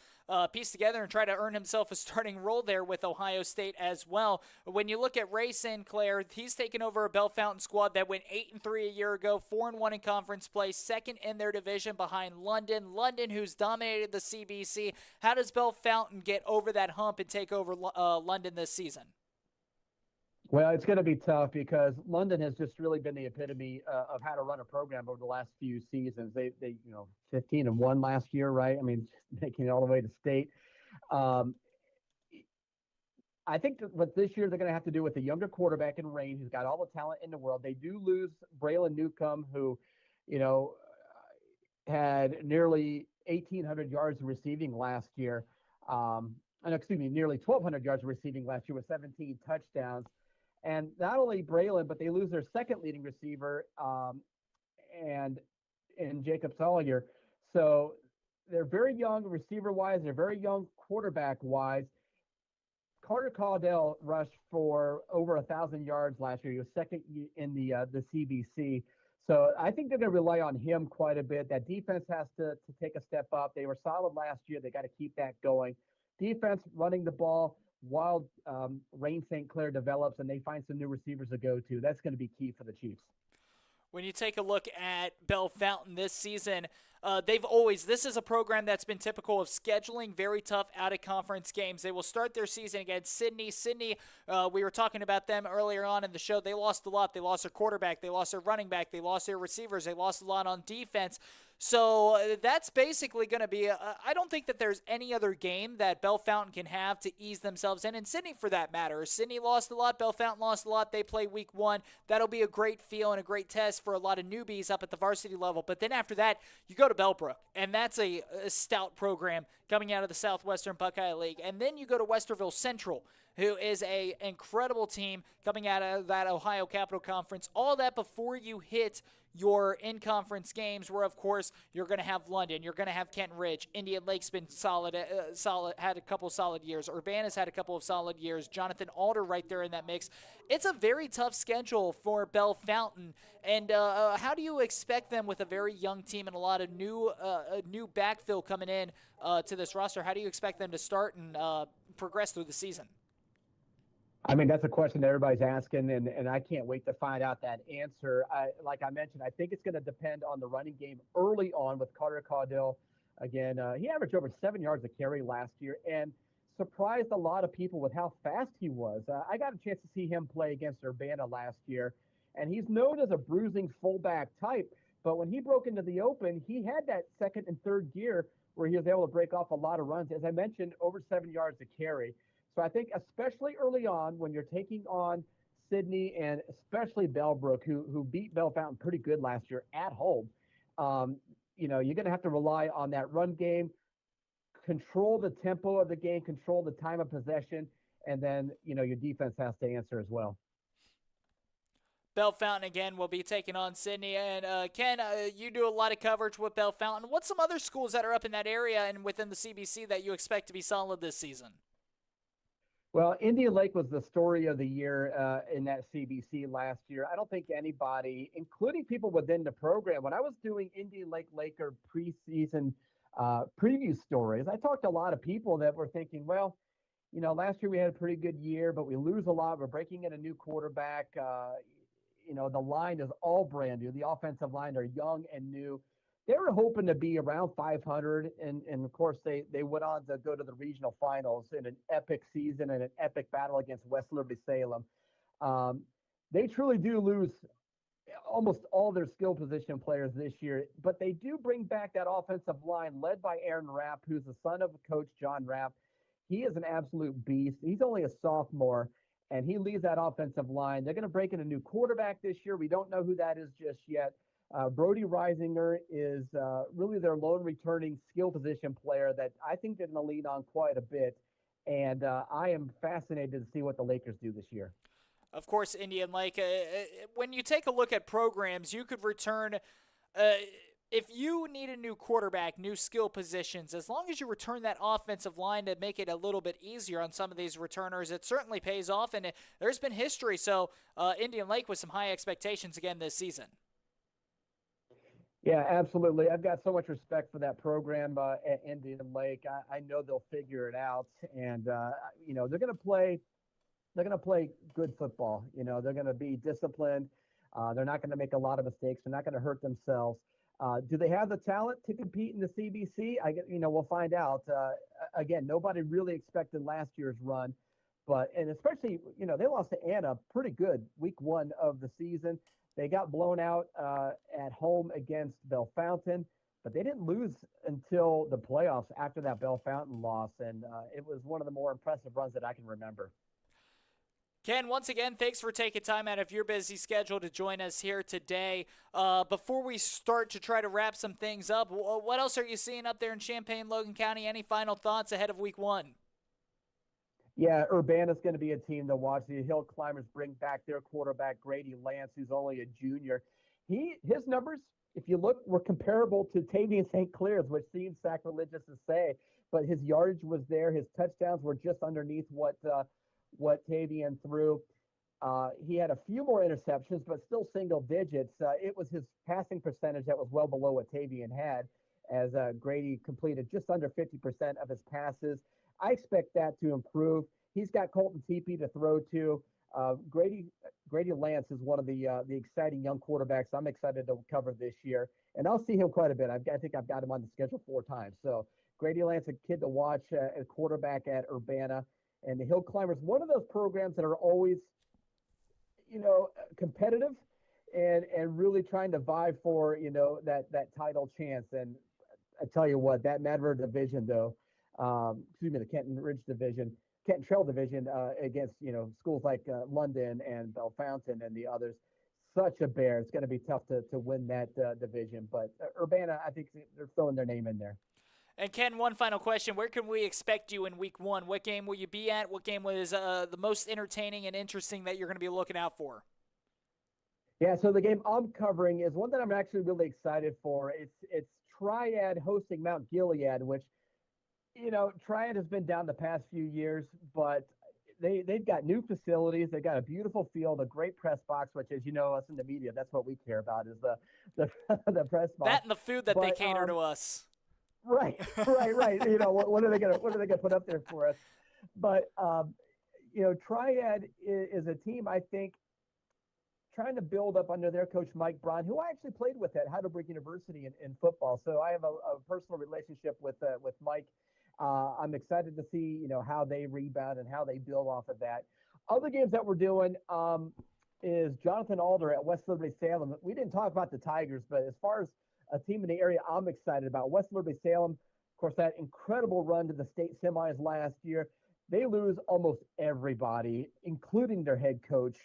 piece together and try to earn himself a starting role there with Ohio State as well. When you look at Ray St. Clair, he's taken over a Bell Fountain squad that went 8-3 a year ago, 4-1 in conference play, second in their division behind London. London, who's dominated the CBC. How does Bell Fountain get over that hump and take over London this season? Well, it's going to be tough because London has just really been the epitome of how to run a program over the last few seasons. They 15-1 last year, right? I mean, making it all the way to state. I think what this year they're going to have to do with the younger quarterback in Rain, who's got all the talent in the world. They do lose Braylon Newcomb, who, had nearly 1,800 yards receiving last year. Nearly 1,200 yards receiving last year with 17 touchdowns. And not only Braylon, but they lose their second leading receiver, and in Jacob Collier. So they're very young receiver-wise. They're very young quarterback-wise. Carter Caudill rushed for over 1,000 yards last year. He was second in the CBC. So I think they're going to rely on him quite a bit. That defense has to take a step up. They were solid last year. They got to keep that going. Defense running the ball while Rain St. Clair develops and they find some new receivers to go to. That's going to be key for the Chiefs. When you take a look at Bell Fountain this season, this is a program that's been typical of scheduling very tough out-of-conference games. They will start their season against Sydney. Sydney, we were talking about them earlier on in the show. They lost a lot. They lost their quarterback. They lost their running back. They lost their receivers. They lost a lot on defense. So that's basically going to be I don't think that there's any other game that Bell Fountain can have to ease themselves in, and Sydney for that matter. Sydney lost a lot. Bell Fountain lost a lot. They play week 1. That'll be a great feel and a great test for a lot of newbies up at the varsity level. But then after that, you go to Bellbrook, and that's a stout program coming out of the Southwestern Buckeye League. And then you go to Westerville Central, who is a incredible team coming out of that Ohio Capital Conference. All that before you hit your in-conference games, where, of course, you're going to have London, you're going to have Kenton Ridge. Indian Lake's been solid, had a couple solid years. Urbana's had a couple of solid years. Jonathan Alder right there in that mix. It's a very tough schedule for Bell Fountain. And how do you expect them with a very young team and a lot of new backfill coming in to this roster? How do you expect them to start and progress through the season? I mean, that's a question that everybody's asking, and I can't wait to find out that answer. Like I mentioned, I think it's going to depend on the running game early on with Carter Caudill. Again, he averaged over 7 yards a carry last year and surprised a lot of people with how fast he was. I got a chance to see him play against Urbana last year, and he's known as a bruising fullback type, but when he broke into the open, he had that second and third gear where he was able to break off a lot of runs. As I mentioned, over 7 yards a carry. So I think especially early on when you're taking on Sydney and especially Bellbrook, who beat Bell Fountain pretty good last year at home, you're going to have to rely on that run game, control the tempo of the game, control the time of possession, and then, your defense has to answer as well. Bell Fountain, again, will be taking on Sydney. And, Ken, you do a lot of coverage with Bell Fountain. What's some other schools that are up in that area and within the CBC that you expect to be solid this season? Well, Indian Lake was the story of the year in that CBC last year. I don't think anybody, including people within the program, when I was doing Indian Lake Laker preseason preview stories, I talked to a lot of people that were thinking, well, last year we had a pretty good year, but we lose a lot. We're breaking in a new quarterback. The line is all brand new. The offensive line are young and new. They were hoping to be around 500, and of course, they went on to go to the regional finals in an epic season and an epic battle against West Liberty Salem. They truly do lose almost all their skill position players this year, but they do bring back that offensive line led by Aaron Rapp, who's the son of Coach John Rapp. He is an absolute beast. He's only a sophomore, and he leads that offensive line. They're going to break in a new quarterback this year. We don't know who that is just yet. Brody Reisinger is really their lone returning skill position player that I think they're going to lean on quite a bit. And I am fascinated to see what the Lakers do this year. Of course, Indian Lake, when you take a look at programs, you could return if you need a new quarterback, new skill positions, as long as you return that offensive line to make it a little bit easier on some of these returners, it certainly pays off, and there's been history. So Indian Lake with some high expectations again this season. Yeah, absolutely. I've got so much respect for that program at Indian Lake. I know they'll figure it out, and they're going to play. They're going to play good football. They're going to be disciplined. They're not going to make a lot of mistakes. They're not going to hurt themselves. Do they have the talent to compete in the CBC? We'll find out. Again, nobody really expected last year's run, and especially, they lost to Anna pretty good week 1 of the season. They got blown out at home against Bellefontaine, but they didn't lose until the playoffs after that Bellefontaine loss, and it was one of the more impressive runs that I can remember. Ken, once again, thanks for taking time out of your busy schedule to join us here today. Before we start to try to wrap some things up, what else are you seeing up there in Champaign-Logan County? Any final thoughts ahead of week 1? Yeah, Urbana's going to be a team to watch. The Hill Climbers bring back their quarterback, Grady Lance, who's only a junior. His numbers, if you look, were comparable to Tavian St. Clair's, which seems sacrilegious to say, but his yardage was there. His touchdowns were just underneath what Tavian threw. He had a few more interceptions, but still single digits. It was his passing percentage that was well below what Tavian had, as Grady completed just under 50% of his passes. I expect that to improve. He's got Colton Teepee to throw to. Grady Lance is one of the exciting young quarterbacks I'm excited to cover this year, and I'll see him quite a bit. I think I've got him on the schedule 4 times. So Grady Lance, a kid to watch, a quarterback at Urbana. And the Hill Climbers, one of those programs that are always, competitive and really trying to vie for, that title chance. And I tell you what, that Mad River division, though, the Kenton Trail division against, schools like London and Bellefontaine and the others, such a bear. It's going to be tough to win that division. But Urbana, I think they're throwing their name in there. And Ken, one final question. Where can we expect you in week 1? What game will you be at? What game was the most entertaining and interesting that you're going to be looking out for? Yeah, so the game I'm covering is one that I'm actually really excited for. It's Triad hosting Mount Gilead, which, Triad has been down the past few years, but they've got new facilities. They've got a beautiful field, a great press box, which, as you know, us in the media, that's what we care about, is the press box. That and the food that they cater to us. Right. What are they gonna put up there for us? But Triad is a team, I think, trying to build up under their coach Mike Braun, who I actually played with at Heidelberg University in football. So I have a personal relationship with Mike. I'm excited to see how they rebound and how they build off of that. Other games that we're doing is Jonathan Alder at West Liberty Salem. We didn't talk about the Tigers, but as far as a team in the area I'm excited about, West Liberty Salem, of course, that incredible run to the state semis last year. They lose almost everybody, including their head coach,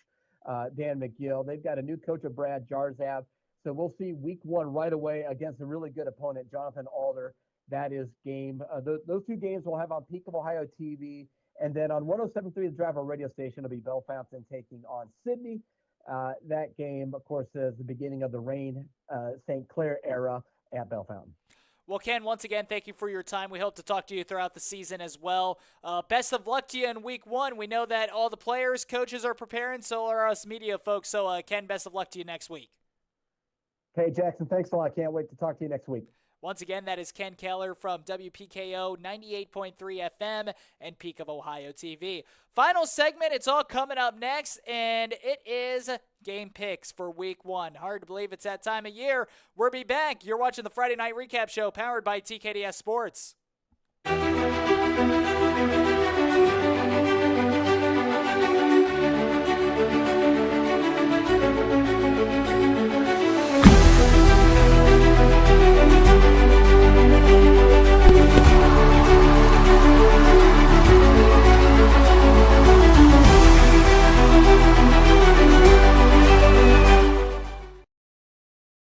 Dan McGill. They've got a new coach, Brad Jarzab. So we'll see week 1 right away against a really good opponent, Jonathan Alder. That is game. Those 2 games we'll have on Peak of Ohio TV. And then on 107.3, the Driver radio station, will be Bellefontaine taking on Sydney. That game, of course, is the beginning of the Rain St. Clair era at Bellefontaine. Well, Ken, once again, thank you for your time. We hope to talk to you throughout the season as well. Best of luck to you in week 1. We know that all the players, coaches are preparing, so are us media folks. So, Ken, best of luck to you next week. Hey, Jackson, thanks a lot. Can't wait to talk to you next week. Once again, that is Ken Keller from WPKO 98.3 FM and Peak of Ohio TV. Final segment, it's all coming up next, and it is game picks for week 1. Hard to believe it's that time of year. We'll be back. You're watching the Friday Night Recap Show powered by TKDS Sports.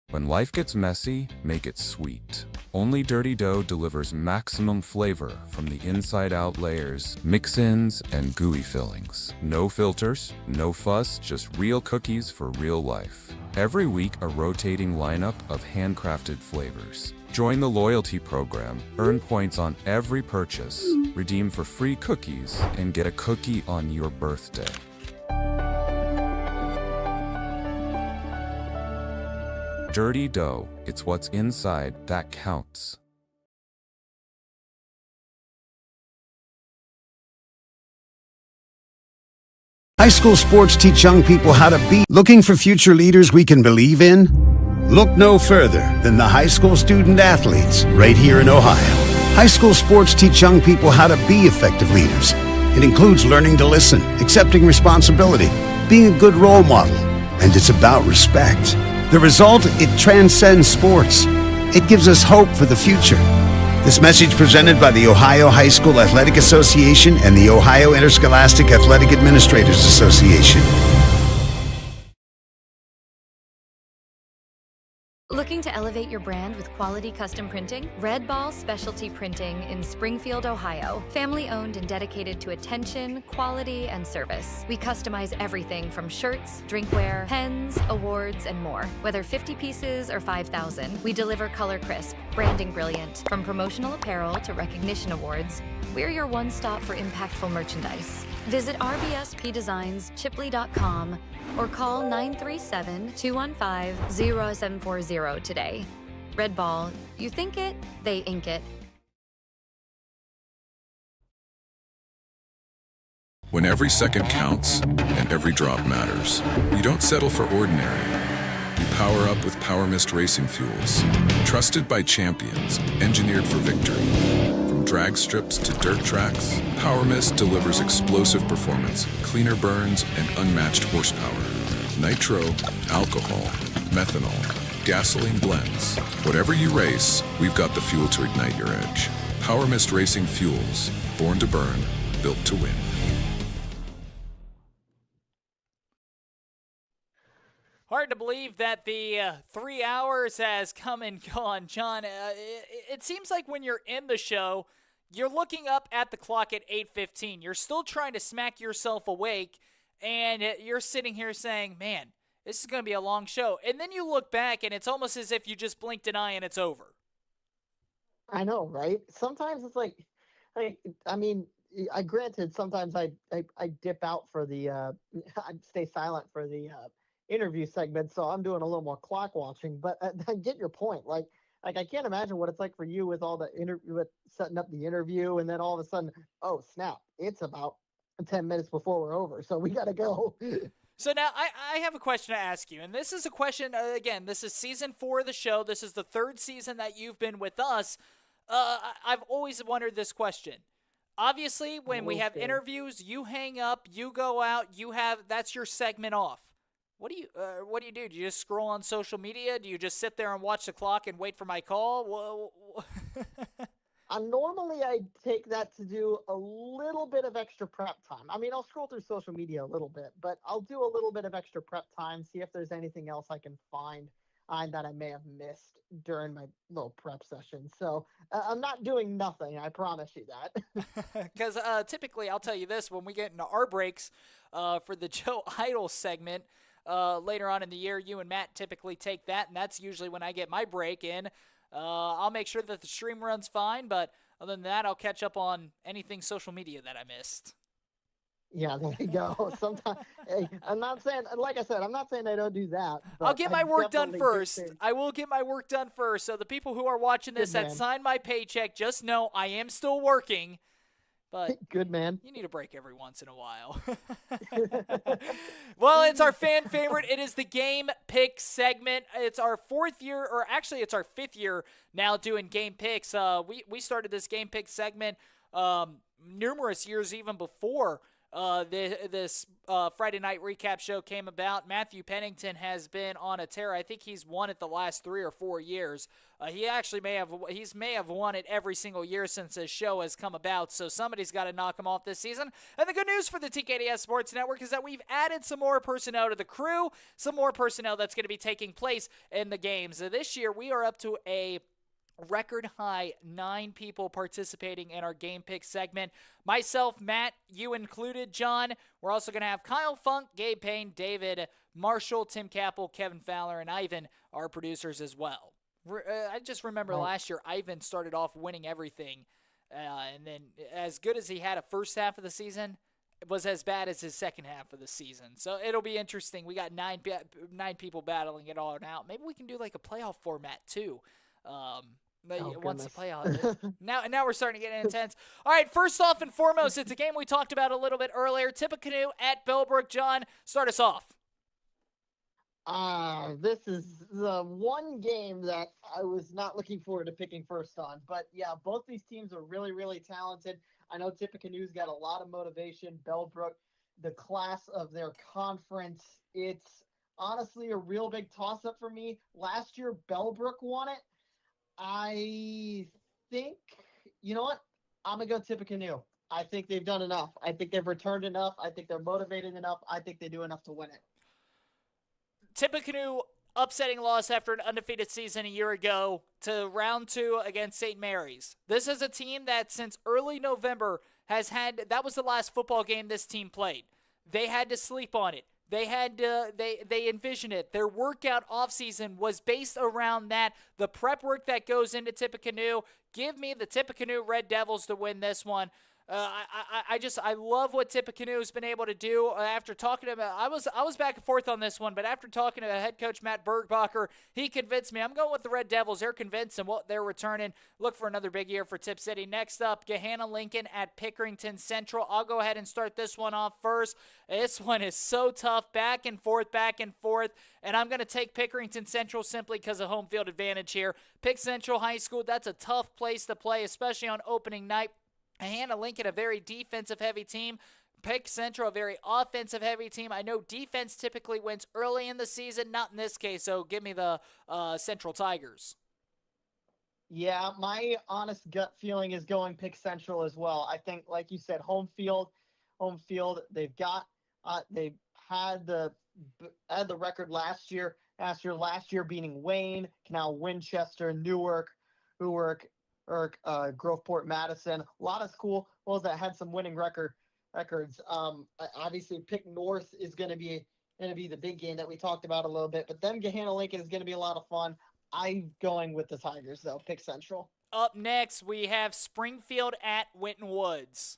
When life gets messy, make it sweet. Only Dirty Dough delivers maximum flavor from the inside-out layers, mix-ins, and gooey fillings. No filters, no fuss, just real cookies for real life. Every week, a rotating lineup of handcrafted flavors. Join the loyalty program, earn points on every purchase, redeem for free cookies, and get a cookie on your birthday. Dirty dough, it's what's inside that counts. High school sports teach young people how to be. Looking for future leaders we can believe in? Look no further than the high school student athletes right here in Ohio. High school sports teach young people how to be effective leaders. It includes learning to listen, accepting responsibility, being a good role model, and it's about respect. The result, it transcends sports. It gives us hope for the future. This message presented by the Ohio High School Athletic Association and the Ohio Interscholastic Athletic Administrators Association. Looking to elevate your brand with quality custom printing? Red Ball Specialty Printing in Springfield, Ohio. Family owned and dedicated to attention, quality, and service. We customize everything from shirts, drinkware, pens, awards, and more. Whether 50 pieces or 5,000, we deliver color crisp, branding brilliant. From promotional apparel to recognition awards, we're your one-stop for impactful merchandise. Visit rbspdesignschipley.com or call 937-215-0740 today. Red Ball, you think it, they ink it. When every second counts and every drop matters, you don't settle for ordinary. You power up with Power Mist racing fuels. Trusted by champions, engineered for victory. From drag strips to dirt tracks, Power Mist delivers explosive performance, cleaner burns, and unmatched horsepower. Nitro, alcohol, methanol, gasoline blends. Whatever you race, we've got the fuel to ignite your edge. Power Mist Racing Fuels. Born to burn, built to win. Hard to believe that the 3 hours has come and gone, John. It seems like when you're in the show, you're looking up at the clock at 8:15. You're still trying to smack yourself awake, and you're sitting here saying, man, this is going to be a long show. And then you look back, and it's almost as if you just blinked an eye and it's over. I know, right? Sometimes it's like I mean, I granted, sometimes I dip out for the, I stay silent for the interview segment, so I'm doing a little more clock watching. But I get your point. Like I can't imagine what it's like for you with all the with setting up the interview, and then all of a sudden, oh snap, it's about 10 minutes before we're over, so we gotta go. So now I have a question to ask you, and this is a question, again, this is season 4 of the show. This is the 3rd season that you've been with us. I've always wondered this question. Obviously, when we have interviews, you hang up, you go out, that's your segment off. What do you do? Do you just scroll on social media? Do you just sit there and watch the clock and wait for my call? Normally, I take that to do a little bit of extra prep time. I mean, I'll scroll through social media a little bit, but I'll do a little bit of extra prep time, see if there's anything else I can find that I may have missed during my little prep session. So I'm not doing nothing, I promise you that. Because typically, I'll tell you this, when we get into our breaks for the Joe Idol segment, later on in the year, you and Matt typically take that, and that's usually when I get my break in. I'll make sure that the stream runs fine, but other than that, I'll catch up on anything social media that I missed. Yeah, there you go. Sometimes, hey, I'm not saying, like I said, I'm not saying I don't do that. I'll get my work done first. I will get my work done first. So the people who are watching this that sign my paycheck, just know I am still working. But good man. You need a break every once in a while. Well, it's our fan favorite. It is the Game Pick segment. It's our 4th year, or actually it's our 5th year now doing Game Picks. We started this Game Pick segment numerous years even before this Friday night recap show came about. Matthew Pennington has been on a tear. I think he's won it the last 3 or 4 years. He actually may have won it every single year since this show has come about. So somebody's got to knock him off this season. And the good news for the TKDS Sports Network is that we've added some more personnel to the crew, some more personnel that's going to be taking place in the games. This year we are up to a record high 9 people participating in our Game Pick segment. Myself, Matt, you included, John. We're also going to have Kyle Funk, Gabe Payne, David Marshall, Tim Capel, Kevin Fowler, and Ivan are producers as well. I just remember last year, Ivan started off winning everything, and then as good as he had a first half of the season, it was as bad as his second half of the season. So it'll be interesting. We got nine people battling it all out. Maybe we can do like a playoff format too. Once the playoff, now we're starting to get intense. All right, first off and foremost, it's a game we talked about a little bit earlier. Tippecanoe at Bellbrook. John, start us off. This is the one game that I was not looking forward to picking first on. But, yeah, both these teams are really, really talented. I know Tippecanoe's got a lot of motivation. Bellbrook, the class of their conference, it's honestly a real big toss-up for me. Last year, Bellbrook won it. I think, you know what? I'm going to go Tippecanoe. I think they've done enough. I think they've returned enough. I think they're motivated enough. I think they do enough to win it. Tippecanoe upsetting loss after an undefeated season a year ago to round 2 against St. Mary's. This is a team that since early November has had, that was the last football game this team played. They had to sleep on it. They had to, they envisioned it. Their workout offseason was based around that. The prep work that goes into Tippecanoe. Give me the Tippecanoe Red Devils to win this one. I love what Tippecanoe has been able to do. After talking to him, I was back and forth on this one, but after talking to head coach Matt Burgbacher, he convinced me. I'm going with the Red Devils. They're convinced in what they're returning. Look for another big year for Tip City. Next up, Gahanna Lincoln at Pickerington Central. I'll go ahead and start this one off first. This one is so tough, back and forth, and I'm going to take Pickerington Central simply because of home field advantage here. Pick Central High School, that's a tough place to play, especially on opening night. Gahanna Lincoln, a very defensive-heavy team. Pick Central, a very offensive-heavy team. I know defense typically wins early in the season, not in this case, so give me the Central Tigers. Yeah, my honest gut feeling is going Pick Central as well. I think, like you said, home field. They've got, they had the record last year beating Wayne, Canal Winchester, Newark, Groveport, Madison, a lot of schools that had some winning records. Obviously, Pick North is going to be the big game that we talked about a little bit, but then Gahanna Lincoln is going to be a lot of fun. I'm going with the Tigers, though. Pick Central. Up next, we have Springfield at Winton Woods.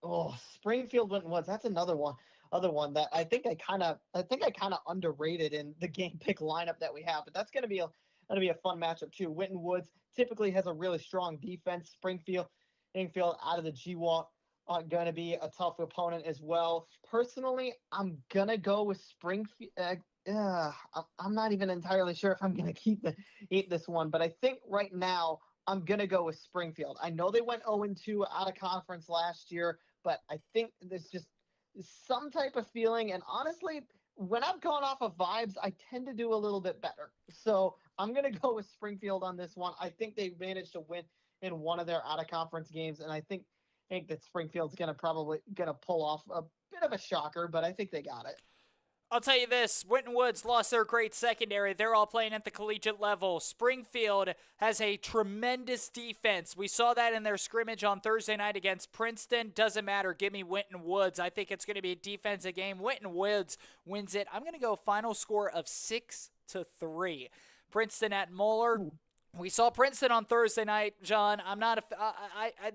Oh, Springfield, Winton Woods. That's another one that I think I kind of underrated in the game pick lineup that we have, but that's going to be a fun matchup too. Winton Woods typically has a really strong defense. Springfield out of the GWAT are going to be a tough opponent as well. Personally, I'm going to go with Springfield. I'm not even entirely sure if I'm going to eat this one, but I think right now I'm going to go with Springfield. I know they went 0-2 out of conference last year, but I think there's just some type of feeling. And honestly, when I'm going off of vibes, I tend to do a little bit better. So I'm going to go with Springfield on this one. I think they managed to win in one of their out-of-conference games, and I think that Springfield's going to pull off a bit of a shocker, but I think they got it. I'll tell you this, Winton Woods lost their great secondary. They're all playing at the collegiate level. Springfield has a tremendous defense. We saw that in their scrimmage on Thursday night against Princeton. Doesn't matter. Give me Winton Woods. I think it's going to be a defensive game. Winton Woods wins it. I'm going to go final score of 6-3. Princeton at Moeller. We saw Princeton on Thursday night, John. I'm not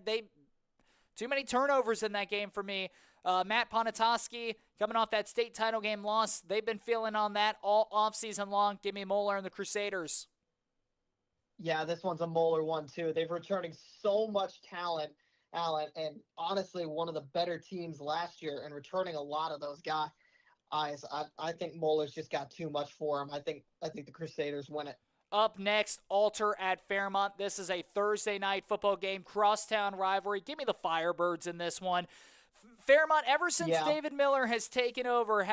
they too many turnovers in that game for me. Matt Ponatoski coming off that state title game loss. They've been feeling on that all offseason long. Give me Moeller and the Crusaders. Yeah, this one's a Moeller one, too. They've returning so much talent, and honestly, one of the better teams last year and returning a lot of those guys. I think Moeller's just got too much for him. I think the Crusaders win it. Up next, Alter at Fairmont. This is a Thursday night football game, crosstown rivalry. Give me the Firebirds in this one. Fairmont, ever since David Miller has taken over,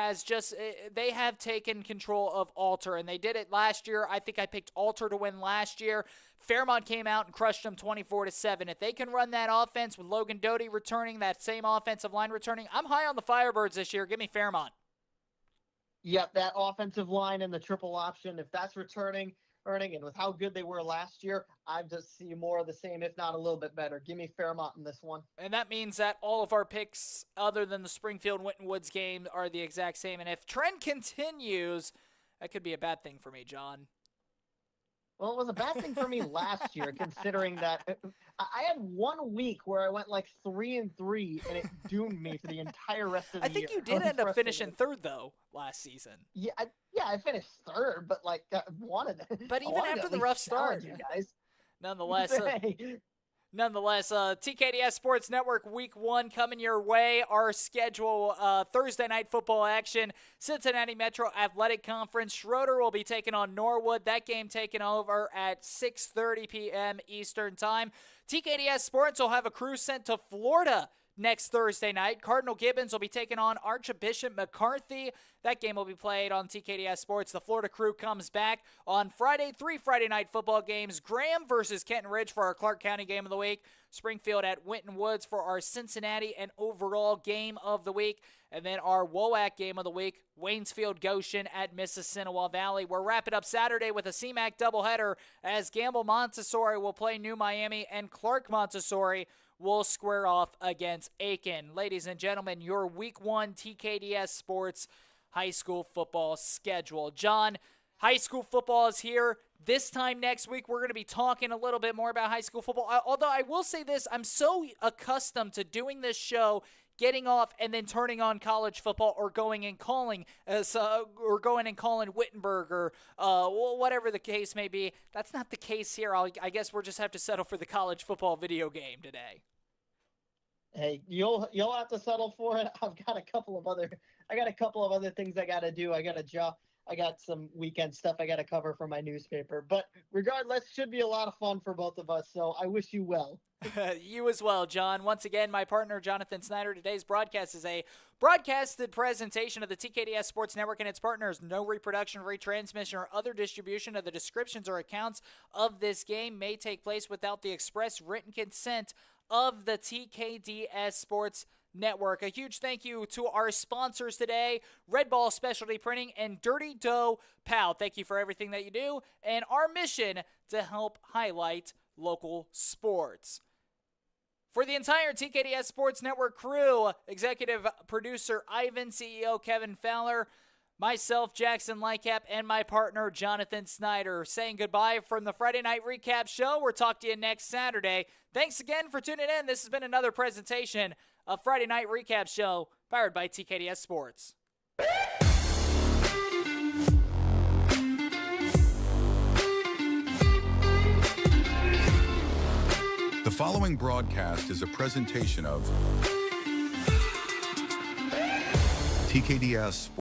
they have taken control of Alter, and they did it last year. I think I picked Alter to win last year. Fairmont came out and crushed them 24-7. If they can run that offense with Logan Doty returning, that same offensive line returning, I'm high on the Firebirds this year. Give me Fairmont. Yep, that offensive line and the triple option, if that's returning, returning, and with how good they were last year, I just see more of the same, if not a little bit better. Give me Fairmont in this one. And that means that all of our picks, other than the Springfield-Winton Woods game, are the exact same. And if trend continues, that could be a bad thing for me, John. Well, it was a bad thing for me last year, considering that I had 1 week where I went like 3-3, and it doomed me for the entire rest of the year. I think you did end up finishing third, though, last season. Yeah, I finished third, but like wanted. But even after the rough start, you guys. Nonetheless, TKDS Sports Network Week 1 coming your way. Our schedule, Thursday night football action, Cincinnati Metro Athletic Conference. Schroeder will be taking on Norwood. That game taken over at 6:30 p.m. Eastern Time. TKDS Sports will have a crew sent to Florida next Thursday night. Cardinal Gibbons will be taking on Archbishop McCarthy. That game will be played on TKDS Sports. The Florida crew comes back on Friday. 3 Friday night football games. Graham versus Kenton Ridge for our Clark County game of the week. Springfield at Winton Woods for our Cincinnati and overall game of the week. And then our WOAC game of the week, Waynesfield Goshen at Mississinewa Valley. We're wrapping up Saturday with a CMAC doubleheader as Gamble Montessori will play New Miami and Clark Montessori will square off against Aiken. Ladies and gentlemen, your Week 1 TKDS Sports high school football schedule. John, high school football is here. This time next week, we're going to be talking a little bit more about high school football. Although I will say this, I'm so accustomed to doing this show, getting off and then turning on college football or going and calling Wittenberg or whatever the case may be. That's not the case here. I guess we'll just have to settle for the college football video game today. Hey, you'll have to settle for it. I got a couple of other things I got to do. I got some weekend stuff I got to cover for my newspaper. But regardless, should be a lot of fun for both of us. So I wish you well. You as well, John. Once again, my partner, Jonathan Snyder. Today's broadcast is a broadcasted presentation of the TKDS Sports Network and its partners. No reproduction, retransmission, or other distribution of the descriptions or accounts of this game may take place without the express written consent of the TKDS Sports Network. A huge thank you to our sponsors today, Red Ball Specialty Printing and Dirty Dough Pal. Thank you for everything that you do and our mission to help highlight local sports. For the entire TKDS Sports Network crew, executive producer Ivan, CEO Kevin Fowler, myself, Jackson Lycap, and my partner, Jonathan Snyder, saying goodbye from the Friday Night Recap Show. We'll talk to you next Saturday. Thanks again for tuning in. This has been another presentation of Friday Night Recap Show, powered by TKDS Sports. The following broadcast is a presentation of TKDS